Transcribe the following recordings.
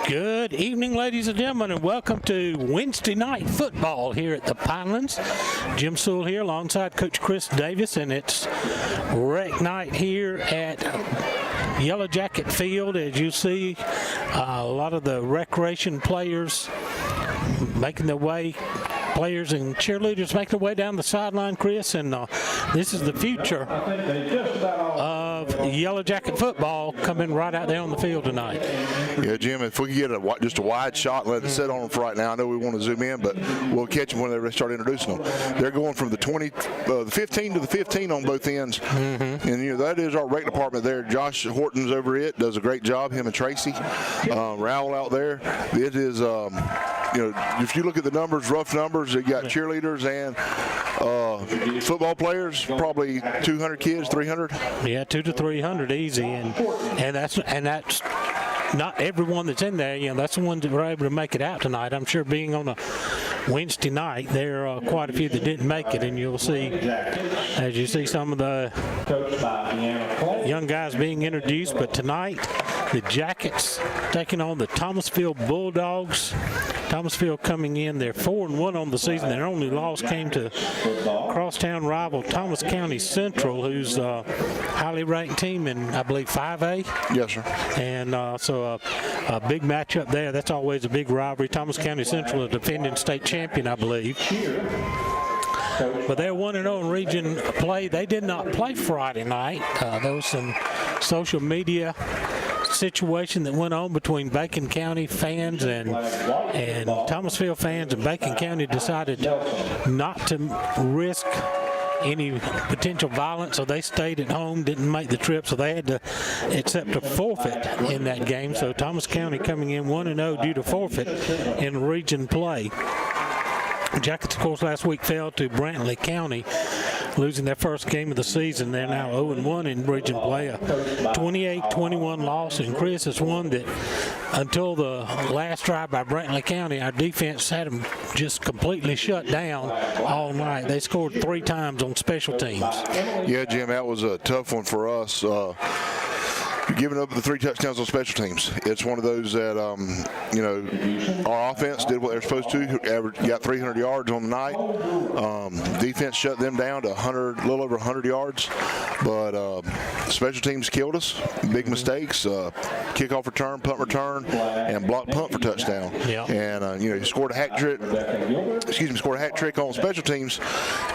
Good evening, ladies and gentlemen, and welcome to Wednesday night football here at the Pinelands. Jim Sewell here alongside Coach Chris Davis, and it's rec night here at Yellow Jacket Field. As you see, a lot of the recreation players making their way, players and cheerleaders making their way down the sideline, Chris, and this is the future of Yellow Jacket football coming right out there on the field tonight. Yeah, Jim, if we could get just a wide shot and let it sit on them for right now, I know we want to zoom in, but we'll catch them when they start introducing them. They're going from the 15 to the 15 on both ends, and that is our rec department there. Josh Horton's over it, does a great job, him and Tracy. Raoul out there. It is, if you look at the numbers, rough numbers, you got cheerleaders and football players, probably 200 kids, 300. Yeah, 200 to 300 easy, and that's not everyone that's in there. That's the ones that were able to make it out tonight. I'm sure being on a Wednesday night, there are quite a few that didn't make it, and you'll see, as you see some of the young guys being introduced. But tonight, the Jackets taking on the Thomasville Bulldogs. Thomasville coming in, they're 4-1 on the season. Their only loss came to crosstown rival Thomas County Central, who's a highly ranked team in, I believe, 5A. Yes, sir. And so a big matchup there. That's always a big rivalry. Thomas County Central, a defending state champion, I believe. But they're 1-0 in region play. They did not play Friday night. There was some social media situation that went on between Bacon County fans and Thomasville fans, and Bacon County decided not to risk any potential violence, so they stayed at home, didn't make the trip, so they had to accept a forfeit in that game. So Thomas County coming in 1-0 due to forfeit in region play. Jackets, of course, last week fell to Brantley County, losing their first game of the season. They're now 0-1 in region play, a 28-21 loss. And Chris is one that, until the last drive by Brantley County, our defense had them just completely shut down all night. They scored 3 times on special teams. Yeah, Jim, that was a tough one for us. Giving up the 3 touchdowns on special teams. It's one of those that, our offense did what they're supposed to, got 300 yards on the night. Defense shut them down to a little over 100 yards. But special teams killed us. Big mistakes, kickoff return, punt return, and block punt for touchdown. Yep. And, he scored a hat trick on special teams.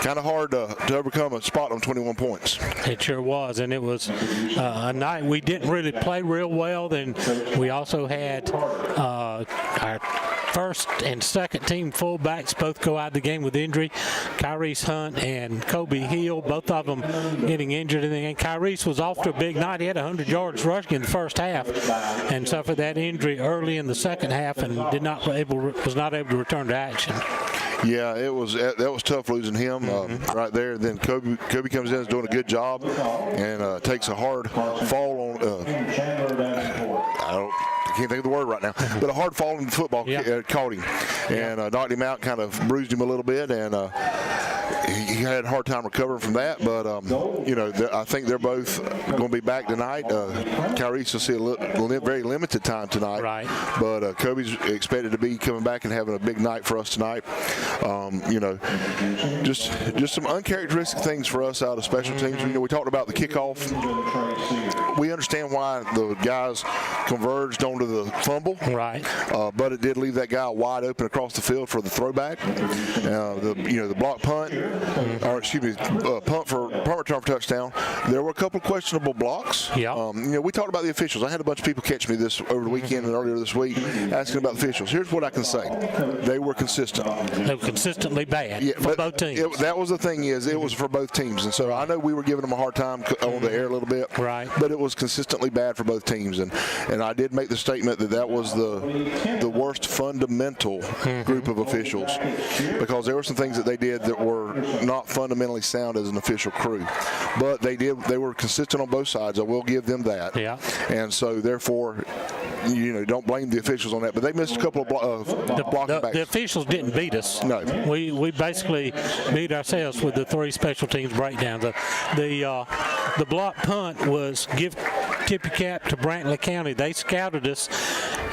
Kind of hard to overcome a spot on 21 points. It sure was, and it was a night we didn't really play real well. Then we also had our first and second team fullbacks both go out of the game with injury. Kyrese Hunt and Kobe Hill, both of them getting injured. And Kyrese was off to a big night. He had 100 yards rushing in the first half and suffered that injury early in the second half and was not able to return to action. Yeah, that was tough losing him right there. Then Kobe comes in, is doing a good job, and takes a hard fall on. I can't think of the word right now, but a hard fall in the football caught him and knocked him out, kind of bruised him a little bit, and he had a hard time recovering from that. But I think they're both going to be back tonight. Kyrese will see a very limited time tonight, right? But Kobe's expected to be coming back and having a big night for us tonight. Just some uncharacteristic things for us out of special teams. We talked about the kickoff. We understand why the guys converged onto the fumble, right? But it did leave that guy wide open across the field for the throwback. The block punt, punt return for touchdown. There were a couple of questionable blocks. Yeah. We talked about the officials. I had a bunch of people catch me this over the weekend and earlier this week asking about the officials. Here's what I can say: they were consistent. They were consistently bad for both teams. That was the thing, it was for both teams, and so I know we were giving them a hard time on the air a little bit, right? But it was consistently bad for both teams, and I did make the statement that was the worst fundamental group of officials, because there were some things that they did that were not fundamentally sound as an official crew, but they were consistent on both sides. I will give them that. Yeah. And so therefore, don't blame the officials on that, but they missed a couple of blocking backs. The officials didn't beat us. No. We basically beat ourselves with the 3 special teams breakdowns. The block punt was tip your cap to Brantley County. They scouted us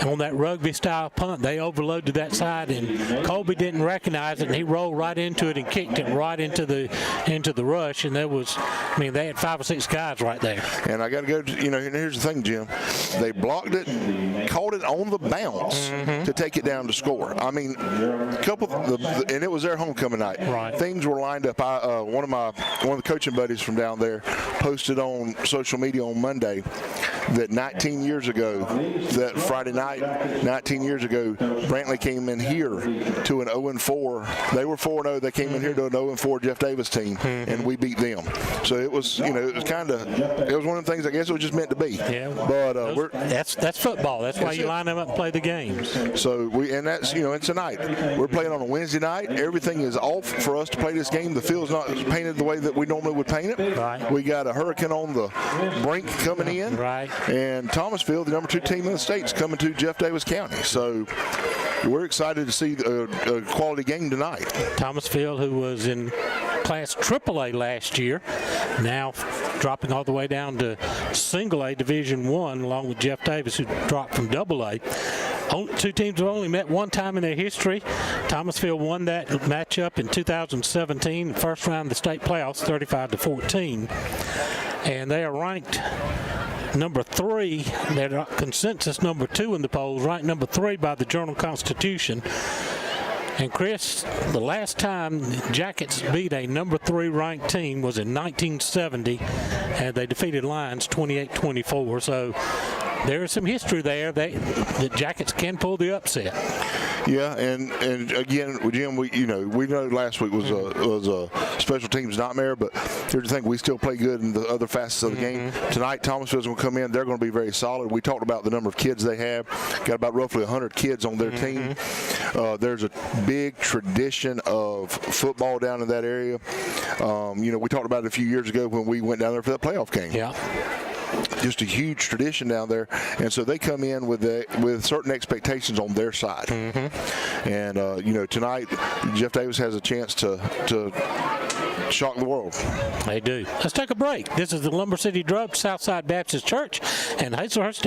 on that rugby-style punt. They overloaded that side, and Colby didn't recognize it, and he rolled right into it and kicked it right into the rush. And there was, I mean, they had 5 or 6 guys right there. And I got to go, and here's the thing, Jim. They blocked it, caught it on the bounce to take it down to score. I mean, and it was their homecoming night. Right. Things were lined up. One of the coaching buddies from down there posted on social media on Monday that 19 years ago, that Friday night, 19 years ago, Brantley came in here to an 0-4. They were 4-0. They came in here to an 0-4 Jeff Davis team, and we beat them. So it was, it was one of the things. I guess it was just meant to be. Yeah. But that's football. That's why you line them up and play the games. So that's it's tonight. We're playing on a Wednesday night. Everything is off for us to play this game. The field's not painted the way that we normally would paint it. Right. We got a hurricane on the brink coming in. Right. And Thomasville, the number 2 team in the state, is coming to Jeff Davis County. So we're excited to see a quality game tonight. Thomasville, who was in Class AAA last year, now dropping all the way down to Single A Division I, along with Jeff Davis, who dropped from AA. 2 teams have only met one time in their history. Thomasville won that matchup in 2017, first round of the state playoffs, 35-14. And they are ranked number 3. They're consensus number 2 in the polls, ranked number 3 by the Journal-Constitution. And Chris, the last time Jackets beat a number 3 ranked team was in 1970, and they defeated Lions 28-24. So there is some history there that Jackets can pull the upset. Yeah, and again, Jim, we know last week was a special teams nightmare, but here's the thing: we still play good in the other facets of the game. Tonight, Thomasville's going to come in; they're going to be very solid. We talked about the number of kids they have; got about roughly 100 kids on their team. There's a big tradition of football down in that area. We talked about it a few years ago when we went down there for that playoff game. Yeah. Just a huge tradition down there, and so they come in with certain expectations on their side. And tonight, Jeff Davis has a chance to shock the world. They do. Let's take a break. This is the Lumber City Drug, Southside Baptist Church, and Hazelhurst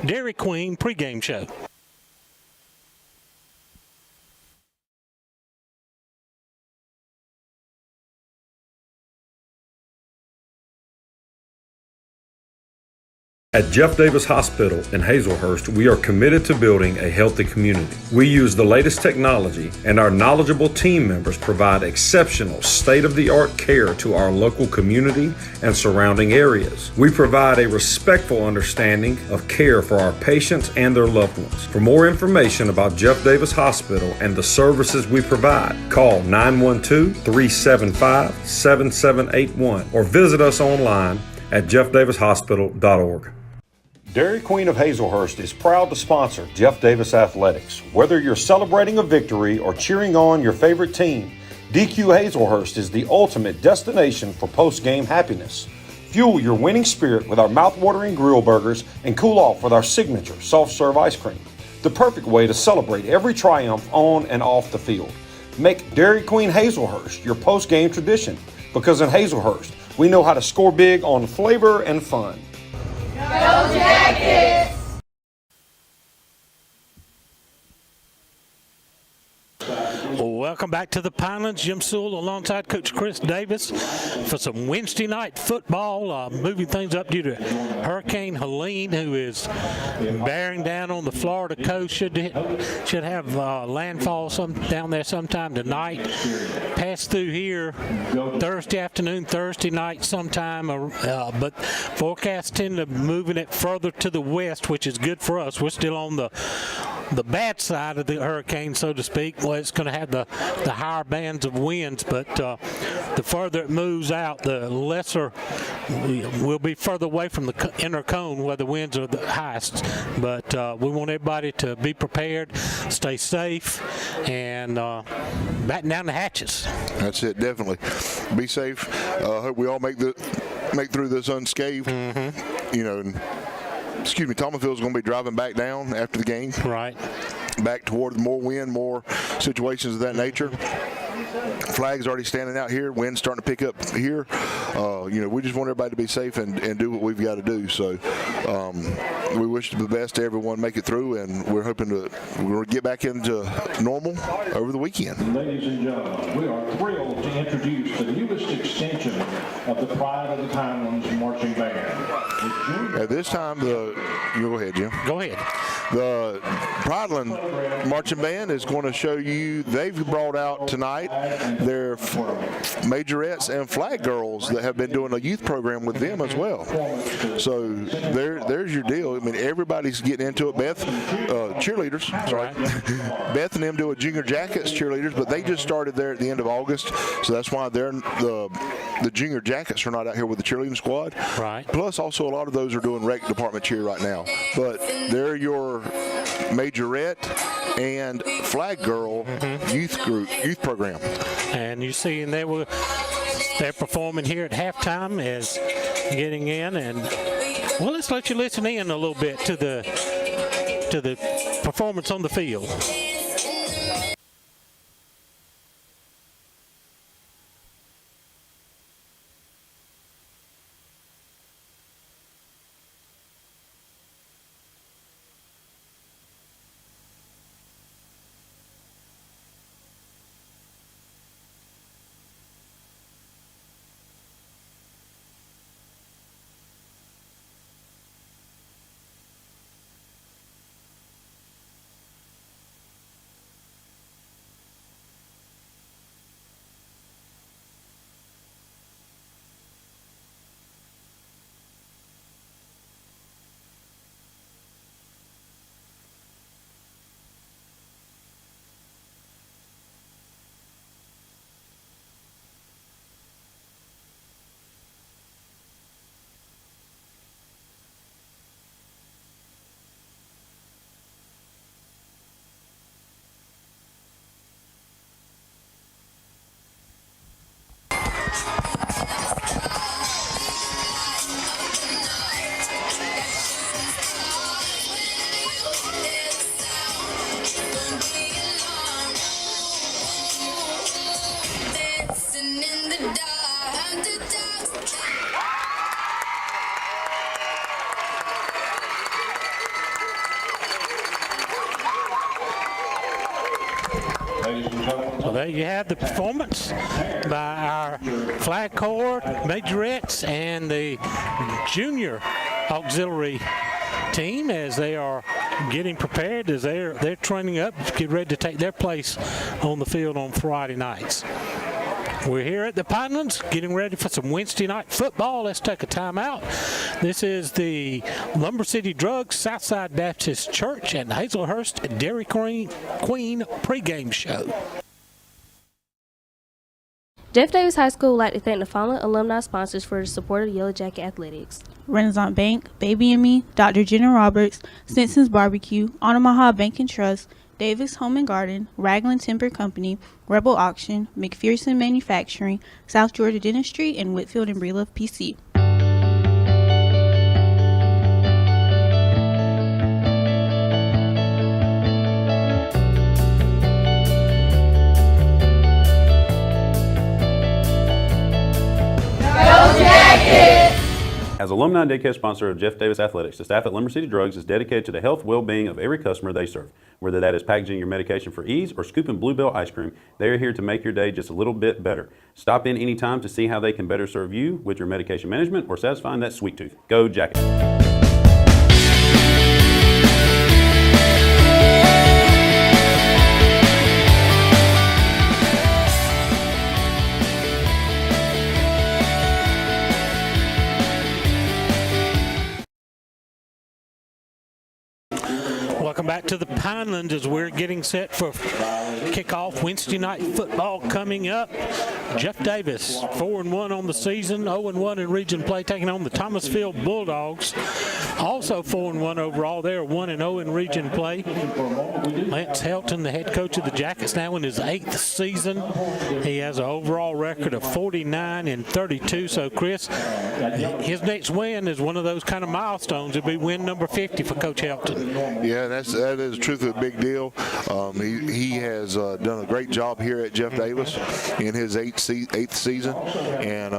Dairy Queen pregame show. At Jeff Davis Hospital in Hazelhurst, we are committed to building a healthy community. We use the latest technology, and our knowledgeable team members provide exceptional state-of-the-art care to our local community and surrounding areas. We provide a respectful understanding of care for our patients and their loved ones. For more information about Jeff Davis Hospital and the services we provide, call 912-375-7781 or visit us online at jeffdavishospital.org. Dairy Queen of Hazelhurst is proud to sponsor Jeff Davis Athletics. Whether you're celebrating a victory or cheering on your favorite team, DQ Hazelhurst is the ultimate destination for post-game happiness. Fuel your winning spirit with our mouth-watering grill burgers and cool off with our signature soft-serve ice cream. The perfect way to celebrate every triumph on and off the field. Make Dairy Queen Hazelhurst your post-game tradition, because in Hazelhurst, we know how to score big on flavor and fun. Go Jackets! Welcome back to the Pinelands. Jim Sewell alongside Coach Chris Davis for some Wednesday night football. Moving things up due to Hurricane Helene, who is bearing down on the Florida coast. Should have landfall down there sometime tonight. Pass through here Thursday afternoon, Thursday night sometime. But forecasts tend to moving it further to the west, which is good for us. We're still on the bad side of the hurricane, so to speak. Well, it's going to have the higher bands of winds, but the further it moves out, the lesser we'll be further away from the inner cone where the winds are the highest. But we want everybody to be prepared, stay safe, and batten down the hatches. That's it, definitely. Be safe. Hope we all make through this unscathed. Thomasville's going to be driving back down after the game. Right. Back toward more wind, more situations of that nature. Flag's already standing out here. Wind's starting to pick up here. We just want everybody to be safe and do what we've got to do. So we wish the best to everyone, make it through, and we're hoping we'll get back into normal over the weekend. Ladies and gentlemen, we are thrilled to introduce the newest extension of the Pride of the Pinelands Marching Band. At this time, you go ahead, Jim. Go ahead. The Prideland Marching Band is going to show you, they've brought out tonight their majorettes and flag girls that have been doing a youth program with them as well. So there's your deal. I mean, everybody's getting into it. Beth, cheerleaders, sorry. Beth and them do a Junior Jackets cheerleaders, but they just started there at the end of August, so that's why the Junior Jackets are not out here with the cheerleading squad. Right. Plus, also a lot of those are doing rec department cheer right now. But they're your majorette and flag girl youth program. And you see, and they're performing here at halftime as getting in, and well, let's let you listen in a little bit to the performance on the field. So there you have the performance by our flag corps, majorettes, and the junior auxiliary team as they are getting prepared, as they're training up, get ready to take their place on the field on Friday nights. We're here at the Pinelands getting ready for some Wednesday night football. Let's take a timeout. This is the Lumber City Drugs Southside Baptist Church and Hazelhurst Dairy Queen pregame show. Jeff Davis High School would like to thank the following alumni sponsors for the support of Yellow Jacket Athletics: Renaissance Bank, Baby and Me, Dr. Jenna Roberts, Stinson's Barbecue, Omaha Bank and Trust, Davis Home and Garden, Raglan Timber Company, Rebel Auction, McPherson Manufacturing, South Georgia Dentistry, and Whitfield and Breelove PC. As alumni and daycare sponsor of Jeff Davis Athletics, the staff at Lumber City Drugs is dedicated to the health and well-being of every customer they serve. Whether that is packaging your medication for ease or scooping Bluebell ice cream, they are here to make your day just a little bit better. Stop in anytime to see how they can better serve you with your medication management or satisfying that sweet tooth. Go Jacket! Welcome back to the Pinelands as we're getting set for kickoff Wednesday night football coming up. Jeff Davis, 4-1 on the season, 0-1 in region play, taking on the Thomasville Bulldogs also 4-1 overall. They're 1-0 in region play. Lance Helton, the head coach of the Jackets, now in his 8th season. He has an overall record of 49-32. So, Chris, his next win is one of those kind of milestones. It'll be win number 50 for Coach Helton. Yeah, that is truthfully a big deal. He has done a great job here at Jeff Davis in his 8th season, and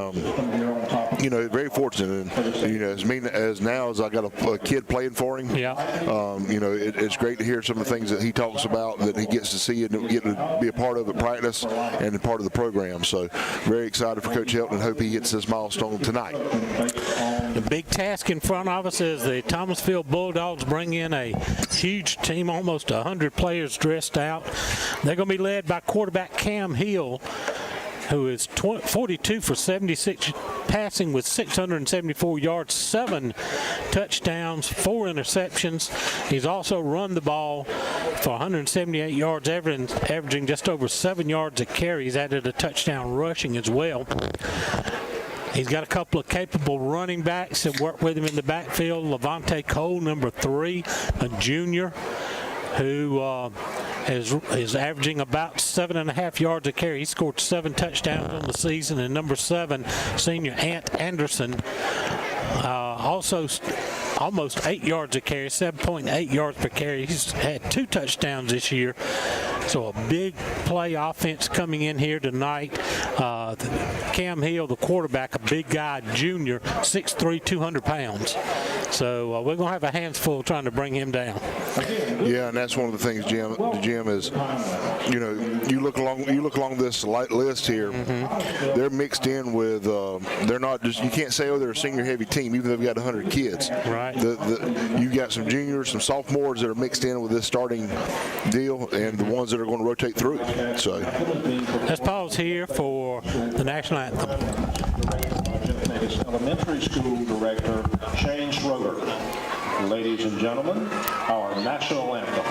very fortunate. And as now as I got a kid playing for him, it's great to hear some of the things that he talks about that he gets to see and get to be a part of at practice and a part of the program. So very excited for Coach Helton and hope he hits this milestone tonight. The big task in front of us is the Thomasville Bulldogs bring in a huge team, almost 100 players dressed out. They're going to be led by quarterback Cam Hill, who is 42 for 76 passing with 674 yards, 7 touchdowns, 4 interceptions. He's also run the ball for 178 yards, averaging just over 7 yards a carry. He's added a touchdown rushing as well. He's got a couple of capable running backs that work with him in the backfield. Levante Cole, number 3, a junior, who is averaging about 7.5 yards a carry. He scored 7 touchdowns on the season. And number 7, senior Ant Anderson, also almost 8 yards a carry, 7.8 yards per carry. He's had 2 touchdowns this year. So a big play offense coming in here tonight. Cam Hill, the quarterback, a big guy, junior, 6'3", 200 pounds. So we're going to have a hands full trying to bring him down. Yeah, and that's one of the things, Jim, is, you look along this list here, they're mixed in with, they're not just, you can't say, they're a senior-heavy team, even though they've got 100 kids. Right. You've got some juniors, some sophomores that are mixed in with this starting deal, and the ones that are going to rotate through. So let's pause here for the national anthem. Elementary School Director Shane Schroeder. Ladies and gentlemen, our national anthem.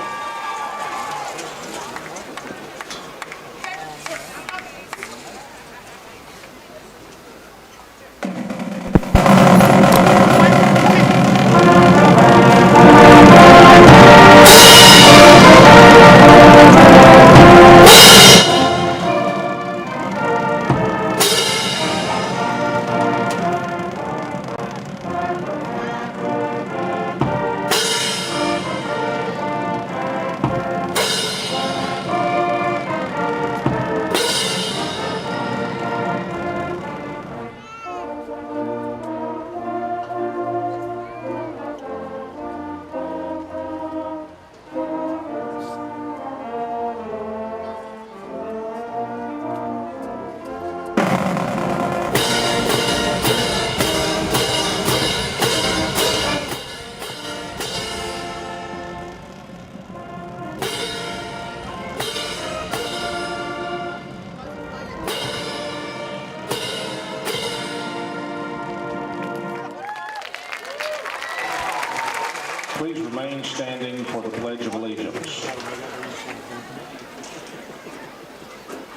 Please remain standing for the Pledge of Allegiance.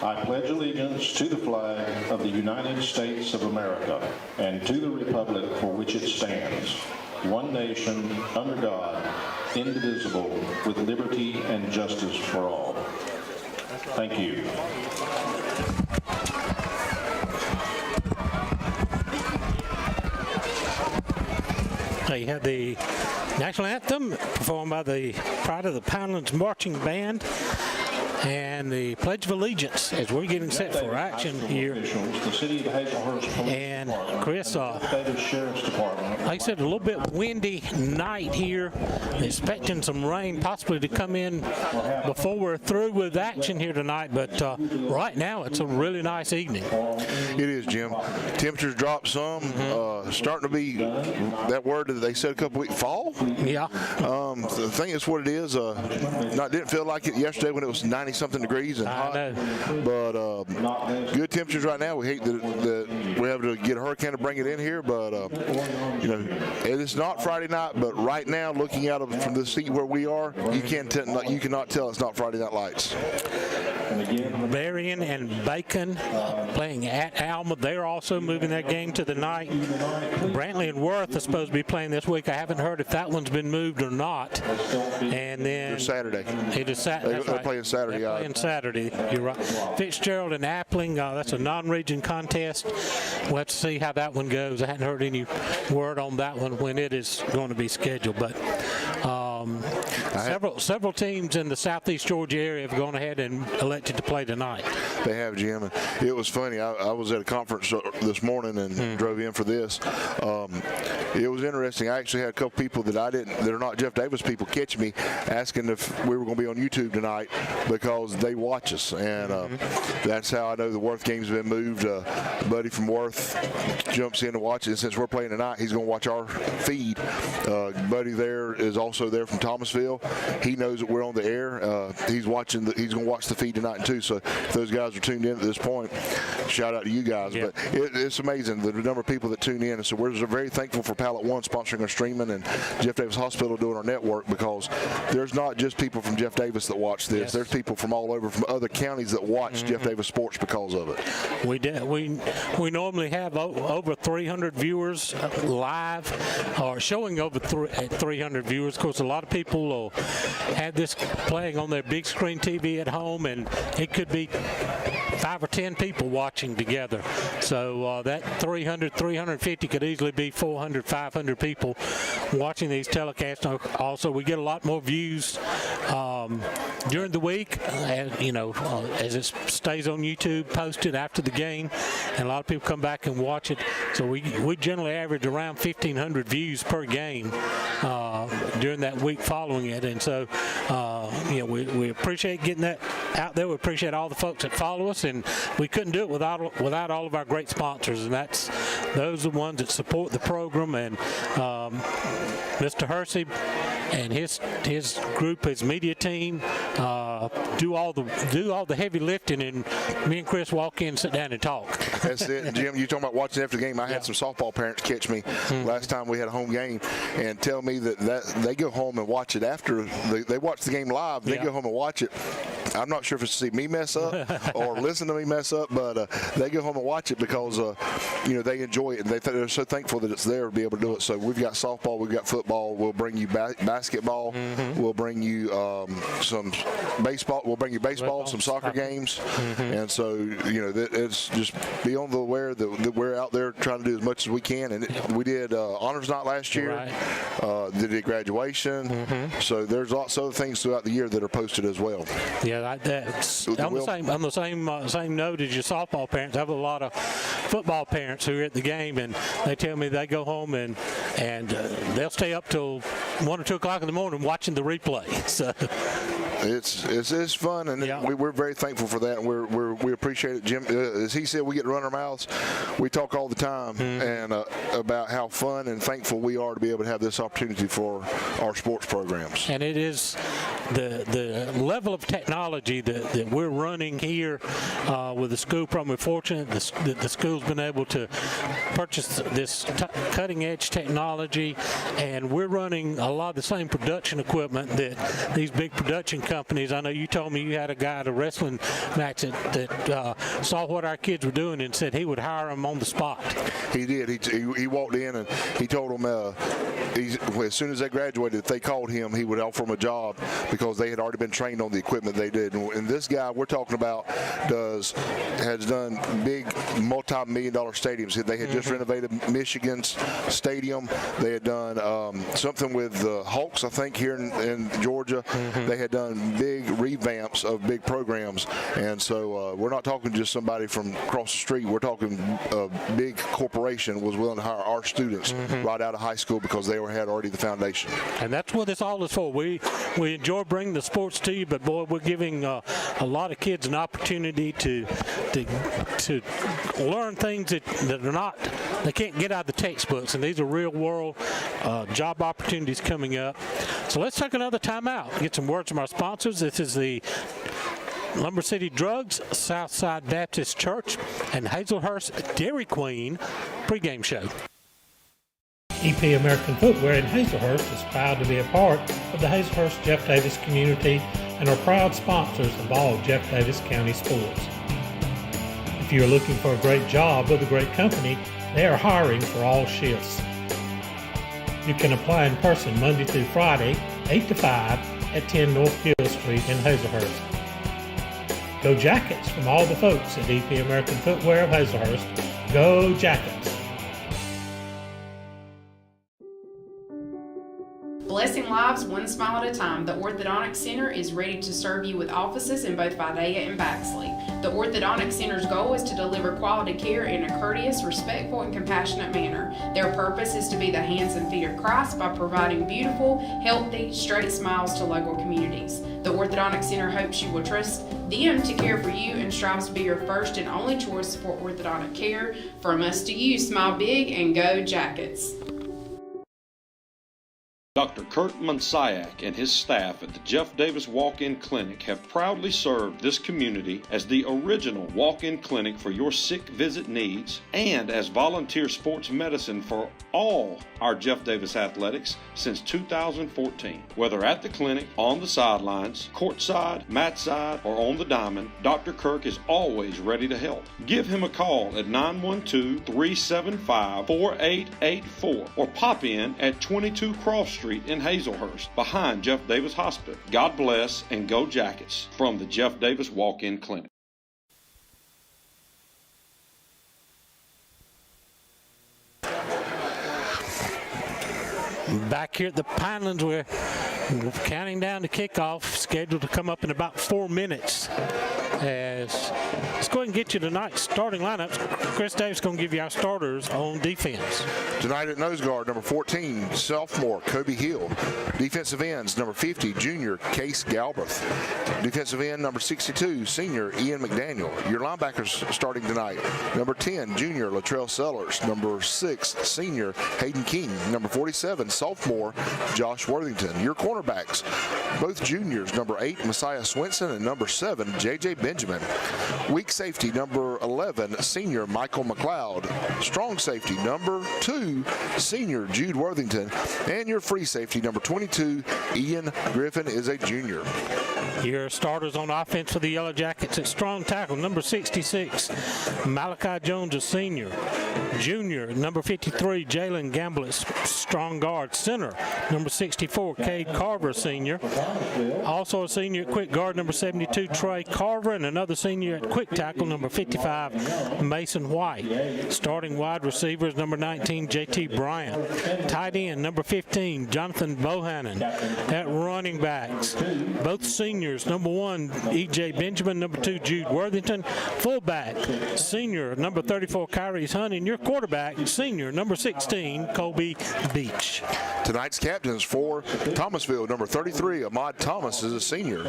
I pledge allegiance to the flag of the United States of America and to the republic for which it stands, one nation, under God, indivisible, with liberty and justice for all. Thank you. You have the national anthem performed by the Pride of the Poundlands Marching Band and the Pledge of Allegiance as we're getting set for action here. And Chris, like I said, a little bit windy night here. Expecting some rain possibly to come in before we're through with action here tonight, but right now it's a really nice evening. It is, Jim. Temperatures dropped some. Starting to be that word that they said a couple weeks, fall. Yeah. The thing is what it is. Didn't feel like it yesterday when it was 90-something degrees and hot. But good temperatures right now. We hate that we have to get a hurricane to bring it in here, but it is not Friday night. But right now, looking out from the seat where we are, you cannot tell it's not Friday Night Lights. Berrien and Bacon playing at Alma. They're also moving that game to the night. Brantley and Worth are supposed to be playing this week. I haven't heard if that one's been moved or not. And then Saturday. It is Saturday. They're playing Saturday. They're playing Saturday. You're right. Fitzgerald and Appling. That's a non-region contest. We'll have to see how that one goes. I hadn't heard any word on that one when it is going to be scheduled, but several teams in the southeast Georgia area have gone ahead and elected to play tonight. They have, Jim. And it was funny. I was at a conference this morning and drove in for this. It was interesting. I actually had a couple people that are not Jeff Davis people catch me asking if we were going to be on YouTube tonight because they watch us, and that's how I know the Worth game's been moved. A buddy from Worth jumps in to watch it, and since we're playing tonight, he's going to watch our feed. Buddy there is also there from Thomasville. He knows that we're on the air. He's watching. He's going to watch the feed tonight too. So if those guys are tuned in at this point, shout out to you guys. Yeah. But it's amazing the number of people that tune in, and so we're very thankful for Pallet One sponsoring our streaming and Jeff Davis Hospital doing our network, because there's not just people from Jeff Davis that watch this. Yes. There's people from all over, from other counties that watch Jeff Davis Sports because of it. We normally have over 300 viewers live, or showing over 300 viewers. Of course, a lot of people will have this playing on their big screen TV at home, and it could be 5 or 10 people watching together. So that 300, 350 could easily be 400, 500 people watching these telecasts. Also, we get a lot more views during the week, as it stays on YouTube, posted after the game, and a lot of people come back and watch it. So we generally average around 1,500 views per game during that week following it. And so, we appreciate getting that out there. We appreciate all the folks that follow us, and we couldn't do it without all of our great sponsors, and those are the ones that support the program. And Mr. Hersey and his group, his media team, do all the heavy lifting, and me and Chris walk in, sit down, and talk. That's it. And Jim, you talking about watching after the game? I had some softball parents catch me last time we had a home game and tell me that they go home and watch it after they watch the game live. They go home and watch it. I'm not sure if it's to see me mess up or listen to me mess up, but they go home and watch it because they enjoy it, and they're so thankful that it's there to be able to do it. So we've got softball, we've got football. We'll bring you basketball. We'll bring you some baseball. We'll bring you baseball, some soccer games, and so it's just be on the aware that we're out there trying to do as much as we can. And we did honors night last year. Right. Did graduation. So there's lots of other things throughout the year that are posted as well. Yeah, that's on the same note as your softball parents. I have a lot of football parents who are at the game, and they tell me they go home and they'll stay up till 1 or 2 o'clock in the morning watching the replay. So it's fun, and we're very thankful for that, and we appreciate it, Jim. As he said, we get to run our mouths. We talk all the time and about how fun and thankful we are to be able to have this opportunity for our sports programs. And it is the level of technology that we're running here with the school program. We're fortunate that the school's been able to purchase this cutting-edge technology, and we're running a lot of the same production equipment that these big production companies. I know you told me you had a guy at a wrestling match that saw what our kids were doing and said he would hire them on the spot. He did. He walked in and he told them as soon as they graduated, if they called him, he would offer them a job because they had already been trained on the equipment they did. And this guy we're talking about has done big multi-million-dollar stadiums. They had just renovated Michigan's stadium. They had done something with the Hawks, I think, here in Georgia. They had done big revamps of big programs. And so we're not talking just somebody from across the street. We're talking a big corporation was willing to hire our students right out of high school because they had already the foundation. And that's what this all is for. We enjoy bringing the sports to you, but boy, we're giving a lot of kids an opportunity to learn things that are not, they can't get out of the textbooks, and these are real world job opportunities coming up. So let's take another time out, get some words from our sponsors. This is the Lumber City Drugs, Southside Baptist Church, and Hazelhurst Dairy Queen pregame show. EP American Footwear in Hazelhurst is proud to be a part of the Hazelhurst Jeff Davis community and are proud sponsors of all Jeff Davis County sports. If you are looking for a great job with a great company, they are hiring for all shifts. You can apply in person Monday through Friday, 8 to 5 at 10 North Gill Street in Hazelhurst. Go Jackets from all the folks at EP American Footwear of Hazelhurst. Go Jackets! Blessing lives one smile at a time, the Orthodontic Center is ready to serve you with offices in both Vidalia and Baxley. The Orthodontic Center's goal is to deliver quality care in a courteous, respectful, and compassionate manner. Their purpose is to be the hands and feet of Christ by providing beautiful, healthy, straight smiles to local communities. The Orthodontic Center hopes you will trust them to care for you and strives to be your first and only choice for orthodontic care. From us to you, smile big and go Jackets. Dr. Kurt Monsiak and his staff at the Jeff Davis Walk-In Clinic have proudly served this community as the original walk-in clinic for your sick visit needs and as volunteer sports medicine for all our Jeff Davis athletics since 2014. Whether at the clinic, on the sidelines, courtside, mat side, or on the diamond, Dr. Kirk is always ready to help. Give him a call at 912-375-4884 or pop in at 22 Cross Street in Hazelhurst, behind Jeff Davis Hospital. God bless and go Jackets from the Jeff Davis Walk-In Clinic. Back here at the Pinelands, we're counting down the kickoff, scheduled to come up in about 4 minutes. Let's go ahead and get you tonight's starting lineups. Chris Davis going to give you our starters on defense. Tonight at nose guard, number 14, sophomore Kobe Hill. Defensive ends, number 50, junior Case Galbraith. Defensive end, number 62, senior Ian McDaniel. Your linebackers starting tonight, number 10, junior Latrell Sellers. Number 6, senior Hayden King. Number 47, sophomore Josh Worthington. Your cornerbacks, both juniors, number 8, Messiah Swinson, and number 7, J.J. Benjamin. Weak safety, number 11, senior Michael McLeod. Strong safety, number 2, senior Jude Worthington. And your free safety, number 22, Ian Griffin, is a junior. Your starters on offense for the Yellow Jackets at strong tackle, number 66, Malachi Jones, a senior. Junior, number 53, Jalen Gamble, strong guard. Center, number 64, Cade Carver, senior. Also a senior at quick guard, number 72, Trey Carver, and another senior at quick tackle, number 55, Mason White. Starting wide receivers, number 19, J.T. Bryant. Tight end, number 15, Jonathan Bohannon. At running backs, both seniors, number 1, E.J. Benjamin, number 2, Jude Worthington. Fullback, senior, number 34, Kyrie Hunt, and your quarterback, senior, number 16, Colby Beach. Tonight's captains for Thomasville, number 33, Ahmad Thomas is a senior.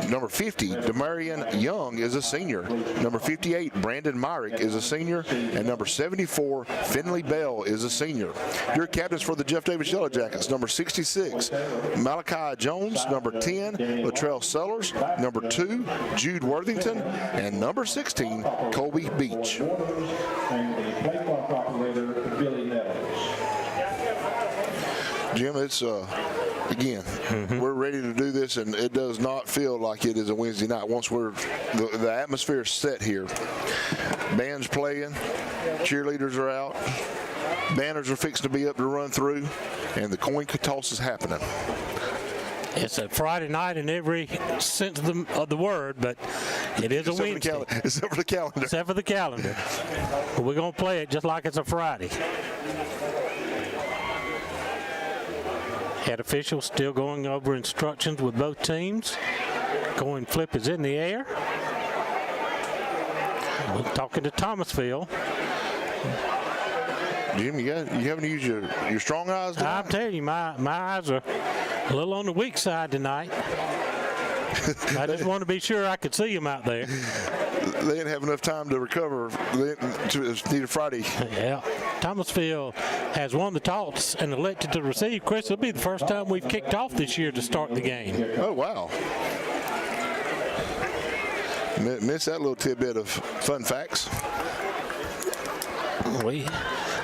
Number 50, Demarion Young is a senior. Number 58, Brandon Myrick is a senior. And number 74, Finley Bell is a senior. Your captains for the Jeff Davis Yellow Jackets, number 66, Malachi Jones. Number 10, Latrell Sellers. Number 2, Jude Worthington. And number 16, Colby Beach. And the play clock operator, Billy Nettles. Jim, it's again, we're ready to do this, and it does not feel like it is a Wednesday night. Once the atmosphere is set here, band's playing, cheerleaders are out, banners are fixing to be up to run through, and the coin toss is happening. It's a Friday night in every sense of the word, but it is a Wednesday. Except for the calendar. Except for the calendar. But we're going to play it just like it's a Friday. Head officials still going over instructions with both teams. Coin flip is in the air. We're talking to Thomasville. Jim, you haven't used your strong eyes tonight? I'm telling you, my eyes are a little on the weak side tonight. I just want to be sure I could see them out there. They didn't have enough time to recover. They need a Friday. Yeah. Thomasville has won the toss and elected to receive. Chris, it'll be the first time we've kicked off this year to start the game. Oh, wow. Miss that little tidbit of fun facts.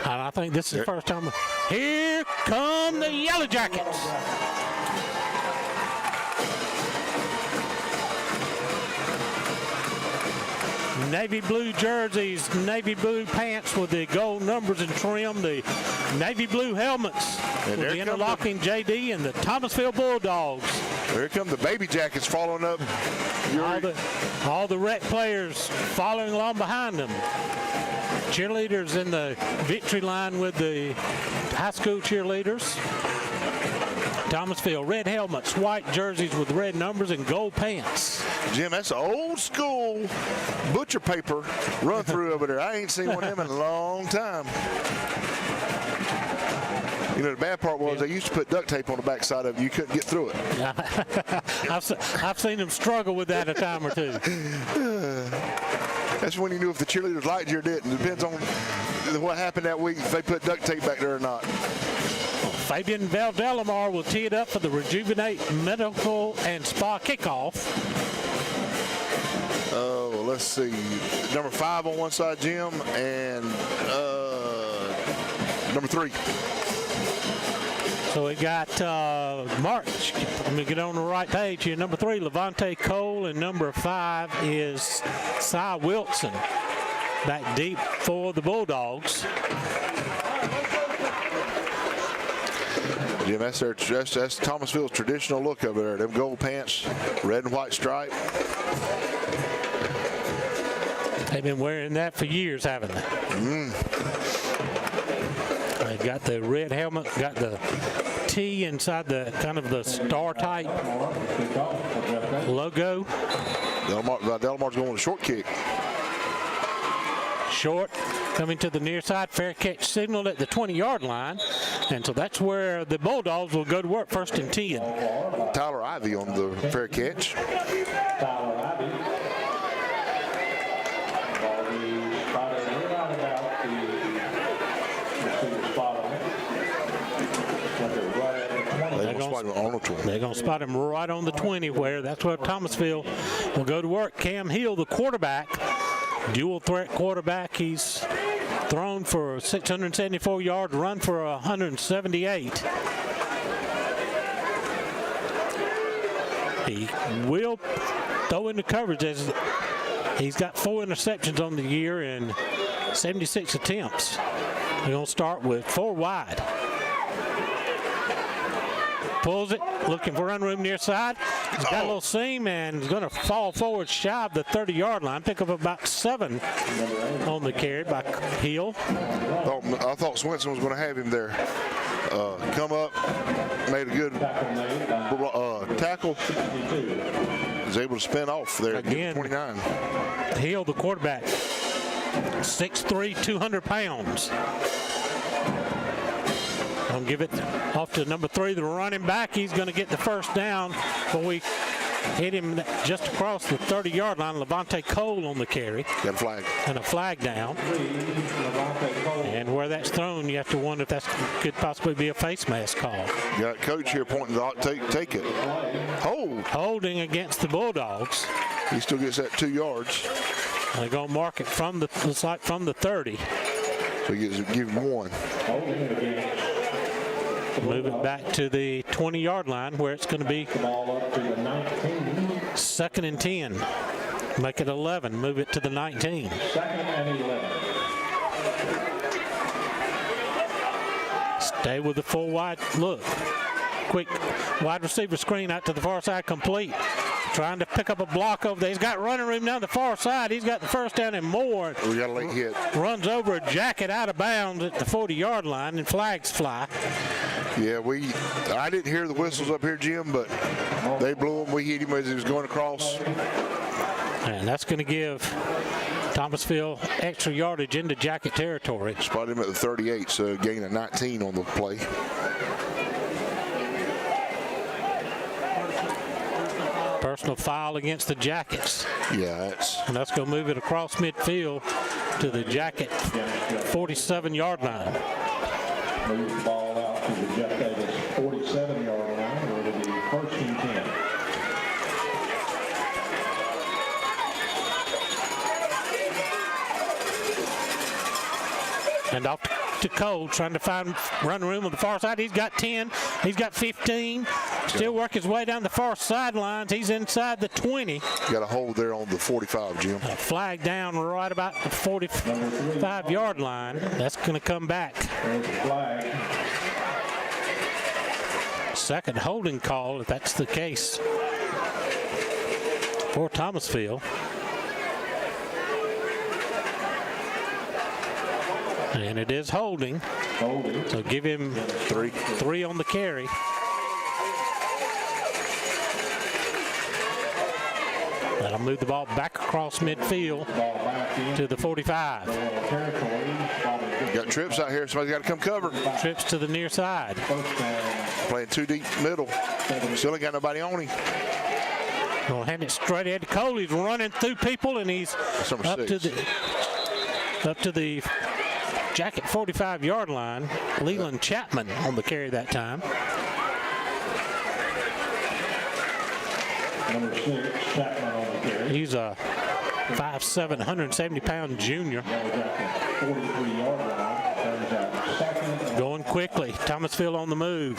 And I think this is the first time. Here come the Yellow Jackets. Navy blue jerseys, navy blue pants with the gold numbers and trim, the navy blue helmets with the interlocking JD and the Thomasville Bulldogs. Here come the Baby Jackets following up. All the rec players following along behind them. Cheerleaders in the victory line with the high school cheerleaders. Thomasville, red helmets, white jerseys with red numbers and gold pants. Jim, that's an old school butcher paper run through over there. I ain't seen one of them in a long time. You know, the bad part was they used to put duct tape on the backside of it. You couldn't get through it. I've seen them struggle with that a time or two. That's when you knew if the cheerleaders liked you or didn't. It depends on what happened that week, if they put duct tape back there or not. Fabian Valdelamar will tee it up for the Rejuvenate Medical and Spa kickoff. Oh, let's see. Number 5 on one side, Jim, and number 3. So we got March. Let me get on the right page here. Number 3, Levante Cole, and number 5 is Cy Wilson. Back deep for the Bulldogs. Jim, that's Thomasville's traditional look over there. Them gold pants, red and white stripe. They've been wearing that for years, haven't they? They got the red helmet, got the T inside the kind of the star type logo. Delamar's going with a short kick. Short, coming to the near side, fair catch signaled at the 20-yard line. And so that's where the Bulldogs will go to work, 1st and 10. Tyler Ivy on the fair catch. They're going to spot him right on the 20, that's where Thomasville will go to work. Cam Hill, the quarterback, dual threat quarterback. He's thrown for 674 yards, run for 178. He will throw into coverage as he's got 4 interceptions on the year and 76 attempts. They're going to start with 4 wide. Pulls it, looking for run room near side. He's got a little seam and is going to fall forward shy of the 30-yard line. Pick up about 7 on the carry by Hill. I thought Swinson was going to have him there. Come up, made a good tackle. Was able to spin off there again. 29. Hill, the quarterback, 6'3", 200 pounds. I'll give it off to number 3, the running back. He's going to get the first down, but we hit him just across the 30-yard line. Levante Cole on the carry. Got a flag. And a flag down. And where that's thrown, you have to wonder if that could possibly be a face mask call. You got coach here pointing out, take it. Hold. Holding against the Bulldogs. He still gets that 2 yards. They're going to mark it from the 30. So he gives give him 1. Move it back to the 20-yard line where it's going to be 2nd and 10. Make it 11. Move it to the 19. 2nd and 11. Stay with the 4 wide look. Quick wide receiver screen out to the far side, complete. Trying to pick up a block over there. He's got running room down the far side. He's got the first down and more. We got a late hit. Runs over a jacket out of bounds at the 40-yard line, and flags fly. Yeah, I didn't hear the whistles up here, Jim, but they blew him. We hit him as he was going across. And that's going to give Thomasville extra yardage into jacket territory. Spotted him at the 38, so gain of 19 on the play. Personal foul against the Jackets. Yeah, and that's going to move it across midfield to the Jacket 47-yard line. Move the ball out to the Jeff Davis 47-yard line, where it'll be 1st and 10. And off to Cole, trying to run room on the far side. He's got 10. He's got 15. Still work his way down the far sidelines. He's inside the 20. Got a hold there on the 45, Jim. A flag down right about the 45-yard line. That's going to come back. Second holding call, if that's the case, for Thomasville. And it is holding. So give him three on the carry. That'll move the ball back across midfield to the 45. Got trips out here. Somebody's got to come cover. Trips to the near side. Playing too deep middle. Still ain't got nobody on him. Gonna hand it straight ahead to Cole. He's running through people, and he's up to the Jacket 45-yard line. Leland Chapman on the carry that time. Number 6, Chapman on the carry. He's a 5'7", 170-pound junior. 43-yard line. Turns out second. Going quickly. Thomasville on the move.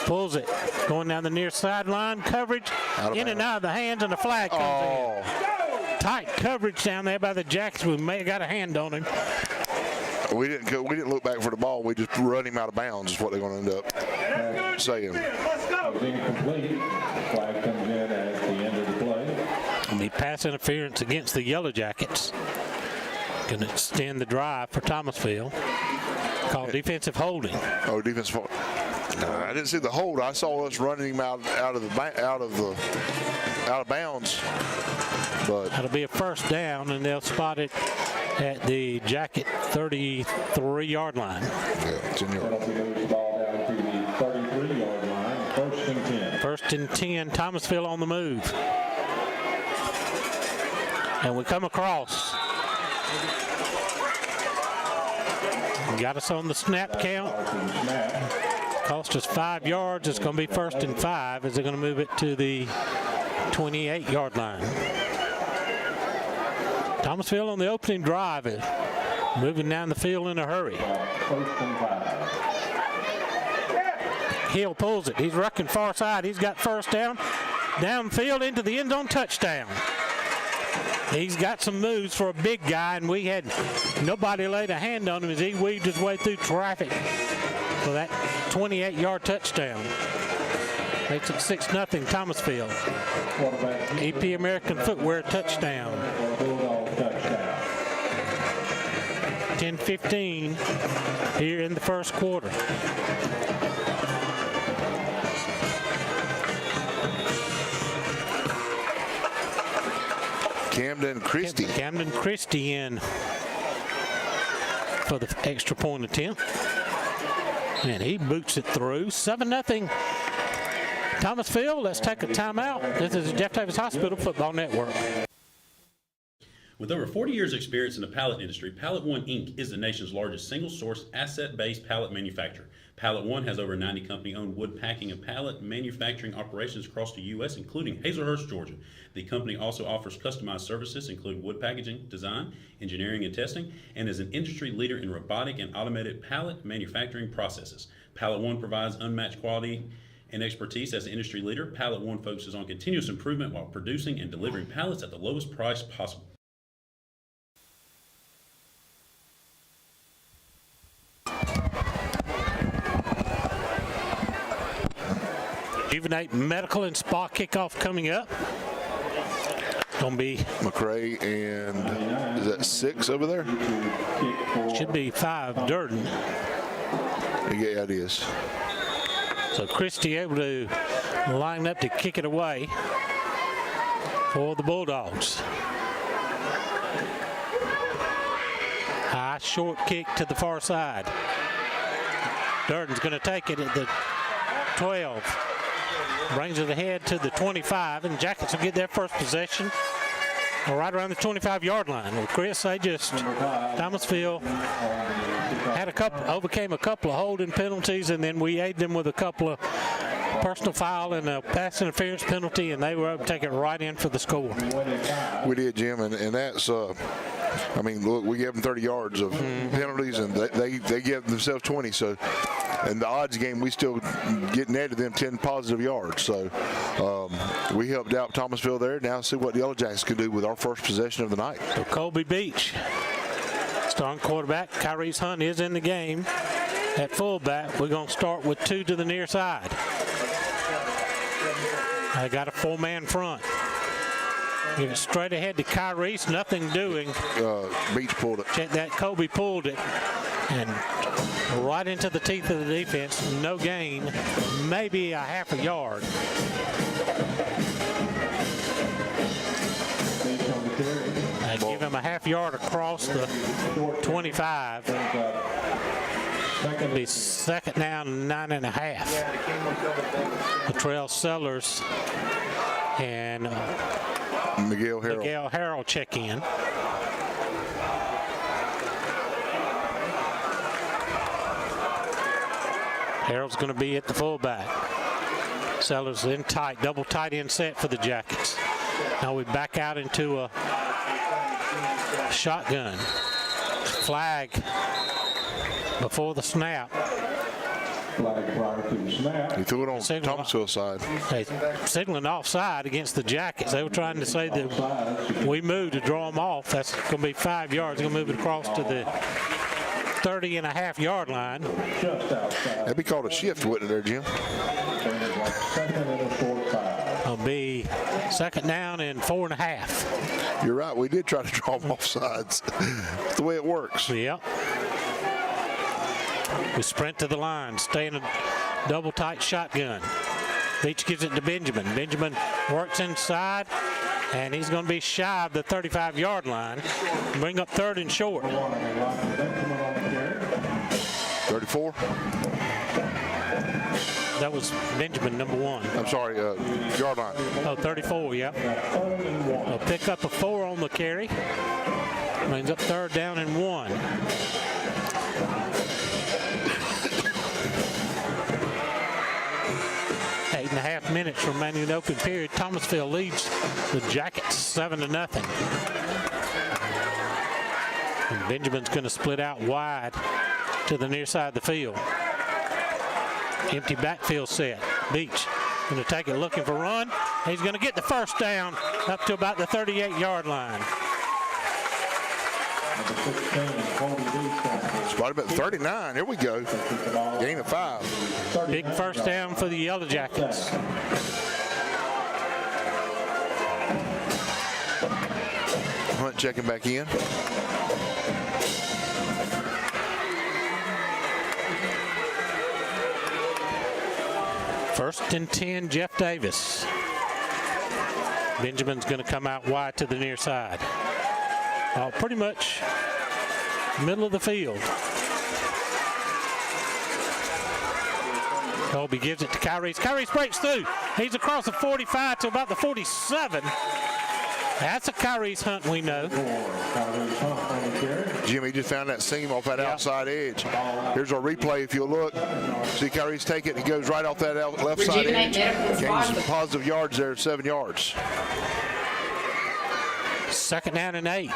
Pulls it. Going down the near sideline. Coverage. In and out of the hands, and the flag comes in. Tight coverage down there by the Jackets. We may have got a hand on him. We didn't look back for the ball. We just run him out of bounds is what they're going to end up saying. Incomplete. Flag comes in at the end of the play. And the pass interference against the Yellow Jackets. Going to extend the drive for Thomasville. Called defensive holding. Oh, defensive holding. I didn't see the hold. I saw us running him out of bounds. But that'll be a first down, and they'll spot it at the Jacket 33-yard line. Yeah, 10 yards. That'll move the ball down to the 33-yard line. First and 10. First and 10. Thomasville on the move. And we come across. Got us on the snap count. Cost us 5 yards. It's going to be first and 5 as they're going to move it to the 28-yard line. Thomasville on the opening drive is moving down the field in a hurry. First and 5. Hill pulls it. He's rucking far side. He's got first down. Downfield into the end zone, touchdown. He's got some moves for a big guy, and we had nobody laid a hand on him as he weaved his way through traffic for that 28-yard touchdown. Makes it 6-0 Thomasville. EP American Footwear touchdown. 10-15 here in the first quarter. Camden Christie. Camden Christie in for the extra point attempt. And he boots it through. 7-0 Thomasville. Let's take a timeout. This is the Jeff Davis Hospital Football Network. With over 40 years' experience in the pallet industry, Pallet One Inc. is the nation's largest single-source, asset-based pallet manufacturer. Pallet One has over 90 company-owned wood packing and pallet manufacturing operations across the U.S., including Hazelhurst, Georgia. The company also offers customized services, including wood packaging, design, engineering, and testing, and is an industry leader in robotic and automated pallet manufacturing processes. Pallet One provides unmatched quality and expertise as the industry leader. Pallet One focuses on continuous improvement while producing and delivering pallets at the lowest price possible. Juvenile Medical and Spa kickoff coming up. Gonna be McRae and is that 6 over there? Should be 5 Durden. Yeah, it is. So Christie able to line up to kick it away for the Bulldogs. High short kick to the far side. Durden's going to take it at the 12. Brings it ahead to the 25, and Jackets will get their first possession right around the 25-yard line. Well, Chris, they just Thomasville had overcame a couple of holding penalties, and then we aided them with a couple of personal foul and a pass interference penalty, and they were able to take it right in for the score. We did, Jim, and that's I mean, look, we gave them 30 yards of penalties, and they give themselves 20. So, in the odds game, we still get netted them 10 positive yards. So, we helped out Thomasville there. Now see what the Yellow Jackets can do with our first possession of the night. So Colby Beach, starting quarterback. Kyrese Hunt is in the game at fullback. We're going to start with 2 to the near side. I got a 4-man front. Give it straight ahead to Kyrese, nothing doing. Beach pulled it. Check that, Colby pulled it. And right into the teeth of the defense, no gain, maybe a half a yard. Give him a half yard across the 25. It'll be second down, 9.5. Latrell Sellers and Miguel Harrell check in. Harrell's going to be at the fullback. Sellers in tight, double tight end set for the Jackets. Now we back out into a shotgun. Flag before the snap. Flag prior to the snap. He threw it on Thomasville side. They signaling offside against the Jackets. They were trying to say that we moved to draw them off. That's going to be 5 yards. They're going to move it across to the 30.5-yard line. That'd be called a shift, wouldn't it there, Jim? It'll be second down and 4.5. You're right. We did try to draw them off sides. That's the way it works. Yep. We sprint to the line, stay in a double tight shotgun. Beach gives it to Benjamin. Benjamin works inside, and he's going to be shy of the 35-yard line. Bring up 3rd and short. 34. That was Benjamin, number 1. I'm sorry, yard line. Oh, 34, yep. They'll pick up a 4 on the carry. Brings up 3rd down and 1. Eight and a half minutes remaining in the open period. Thomasville leads the Jackets 7-0. And Benjamin's going to split out wide to the near side of the field. Empty backfield set. Beach going to take it looking for run. He's going to get the first down up to about the 38-yard line. Spot him at 39. Here we go. Gain of 5. Big first down for the Yellow Jackets. Hunt checking back in. First and 10, Jeff Davis. Benjamin's going to come out wide to the near side. Pretty much middle of the field. Colby gives it to Kyrese. Kyrese breaks through. He's across the 45 to about the 47. That's a Kyrese Hunt we know. Jimmy just found that seam off that outside edge. Here's our replay if you'll look. See Kyrese take it and he goes right off that left side edge. Gains some positive yards there, 7 yards. Second down and 8.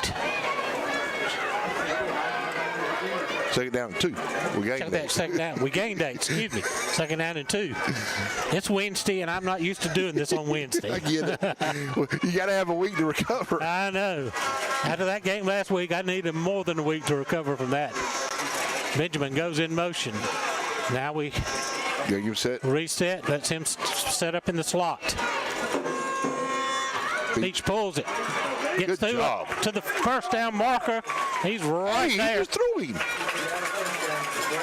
Second down and 2. We gained 8. Second down. We gained 8, excuse me. Second down and 2. It's Wednesday, and I'm not used to doing this on Wednesday. I get it. Well, you got to have a week to recover. I know. After that game last week, I needed more than a week to recover from that. Benjamin goes in motion. Now we reset. Lets him set up in the slot. Beach pulls it. Gets through to the first down marker. He's right there. He just threw him.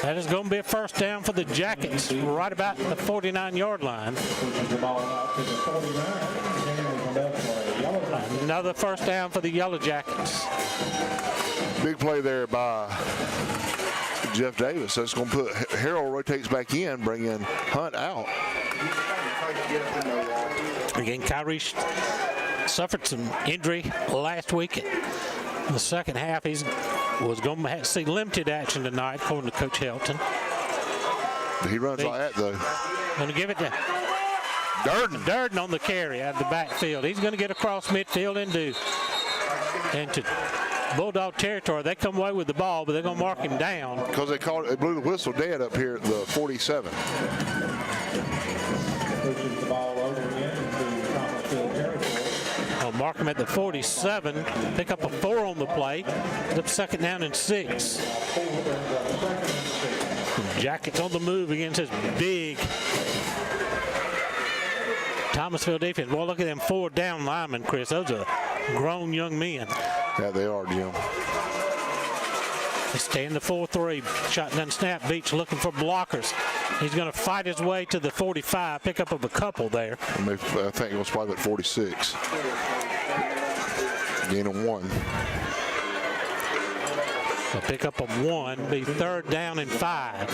That is going to be a first down for the Jackets right about the 49-yard line. Another first down for the Yellow Jackets. Big play there by Jeff Davis. That's going to put Harrell rotates back in, bring in Hunt out. Again, Kyrese suffered some injury last week. In the second half, he was going to see limited action tonight, according to Coach Helton. He runs like that, though. Going to give it to Durden on the carry out of the backfield. He's going to get across midfield into Bulldog territory. They come away with the ball, but they're going to mark him down. Because they blew the whistle dead up here at the 47. Pushes the ball over again into Thomasville territory. They'll mark him at the 47. Pick up a 4 on the play. Up 2nd down and 6. Jackets on the move against his big Thomasville defense. Well, look at them 4 down linemen, Chris. Those are grown young men. Yeah, they are, Jim. They stay in the 4-3. Shotgun snap. Beach looking for blockers. He's going to fight his way to the 45. Pick up of a couple there. I think it was probably at 46. Gain of 1. A pick up of 1. Be 3rd down and 5.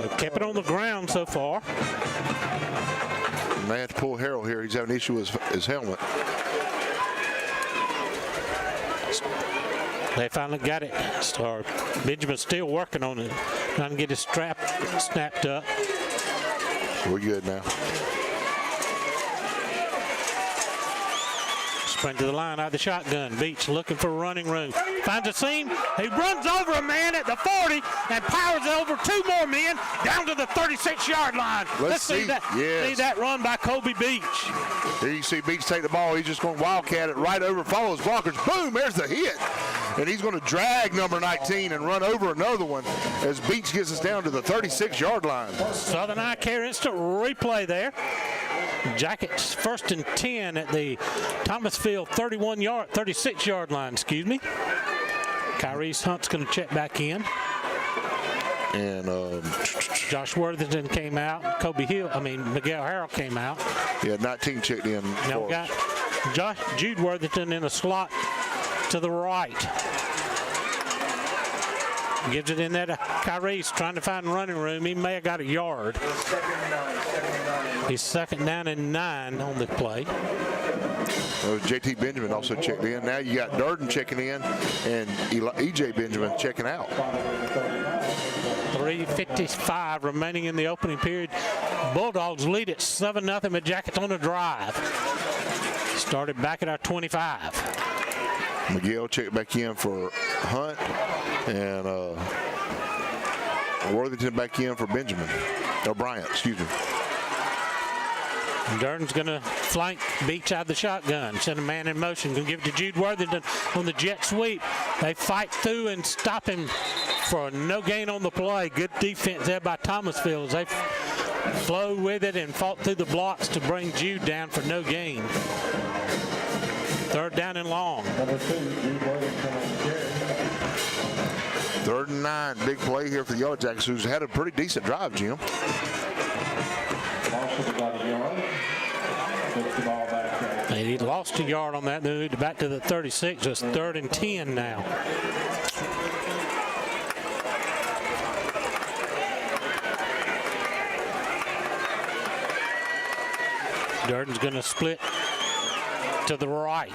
They've kept it on the ground so far. They have to pull Harrell here. He's having an issue with his helmet. They finally got it. So Benjamin's still working on it, trying to get his strap snapped up. We're good now. Sprint to the line out of the shotgun. Beach looking for running room. Finds a seam. He runs over a man at the 40 and powers over 2 more men down to the 36-yard line. Let's see that. Yes. See that run by Kobe Beach. Here you see Beach take the ball. He's just going to wildcat it right over, follows blockers. Boom, there's the hit. And he's going to drag number 19 and run over another one as Beach gets us down to the 36-yard line. Southern Eye Care instant replay there. Jackets 1st and 10 at the Thomasville 36-yard line, excuse me. Kyrie Hunt's going to check back in. And Josh Worthington came out. Miguel Harrell came out. Yeah, 19 checked in. Now we got Jude Worthington in a slot to the right. Gives it in there to Kyrie's trying to find running room. He may have got a yard. He's 2nd down and 9 on the play. JT Benjamin also checked in. Now you got Durden checking in and EJ Benjamin checking out. 3:55 remaining in the opening period. Bulldogs lead at 7-0, but Jackets on a drive. Started back at our 25. Miguel checked back in for Hunt, and Worthington back in for Benjamin. Or Bryant, excuse me. Durden's going to flank Beach out of the shotgun. Send a man in motion. Going to give it to Jude Worthington on the jet sweep. They fight through and stop him for no gain on the play. Good defense there by Thomasville as they flow with it and fought through the blocks to bring Jude down for no gain. 3rd down and long. Number 2, Jude Worthington on the carry. 3rd and 9. Big play here for the Yellow Jackets, who's had a pretty decent drive, Jim. Marshall got a yard. Puts the ball back. And he lost a yard on that. Moved back to the 36. It's 3rd and 10 now. Durden's going to split to the right.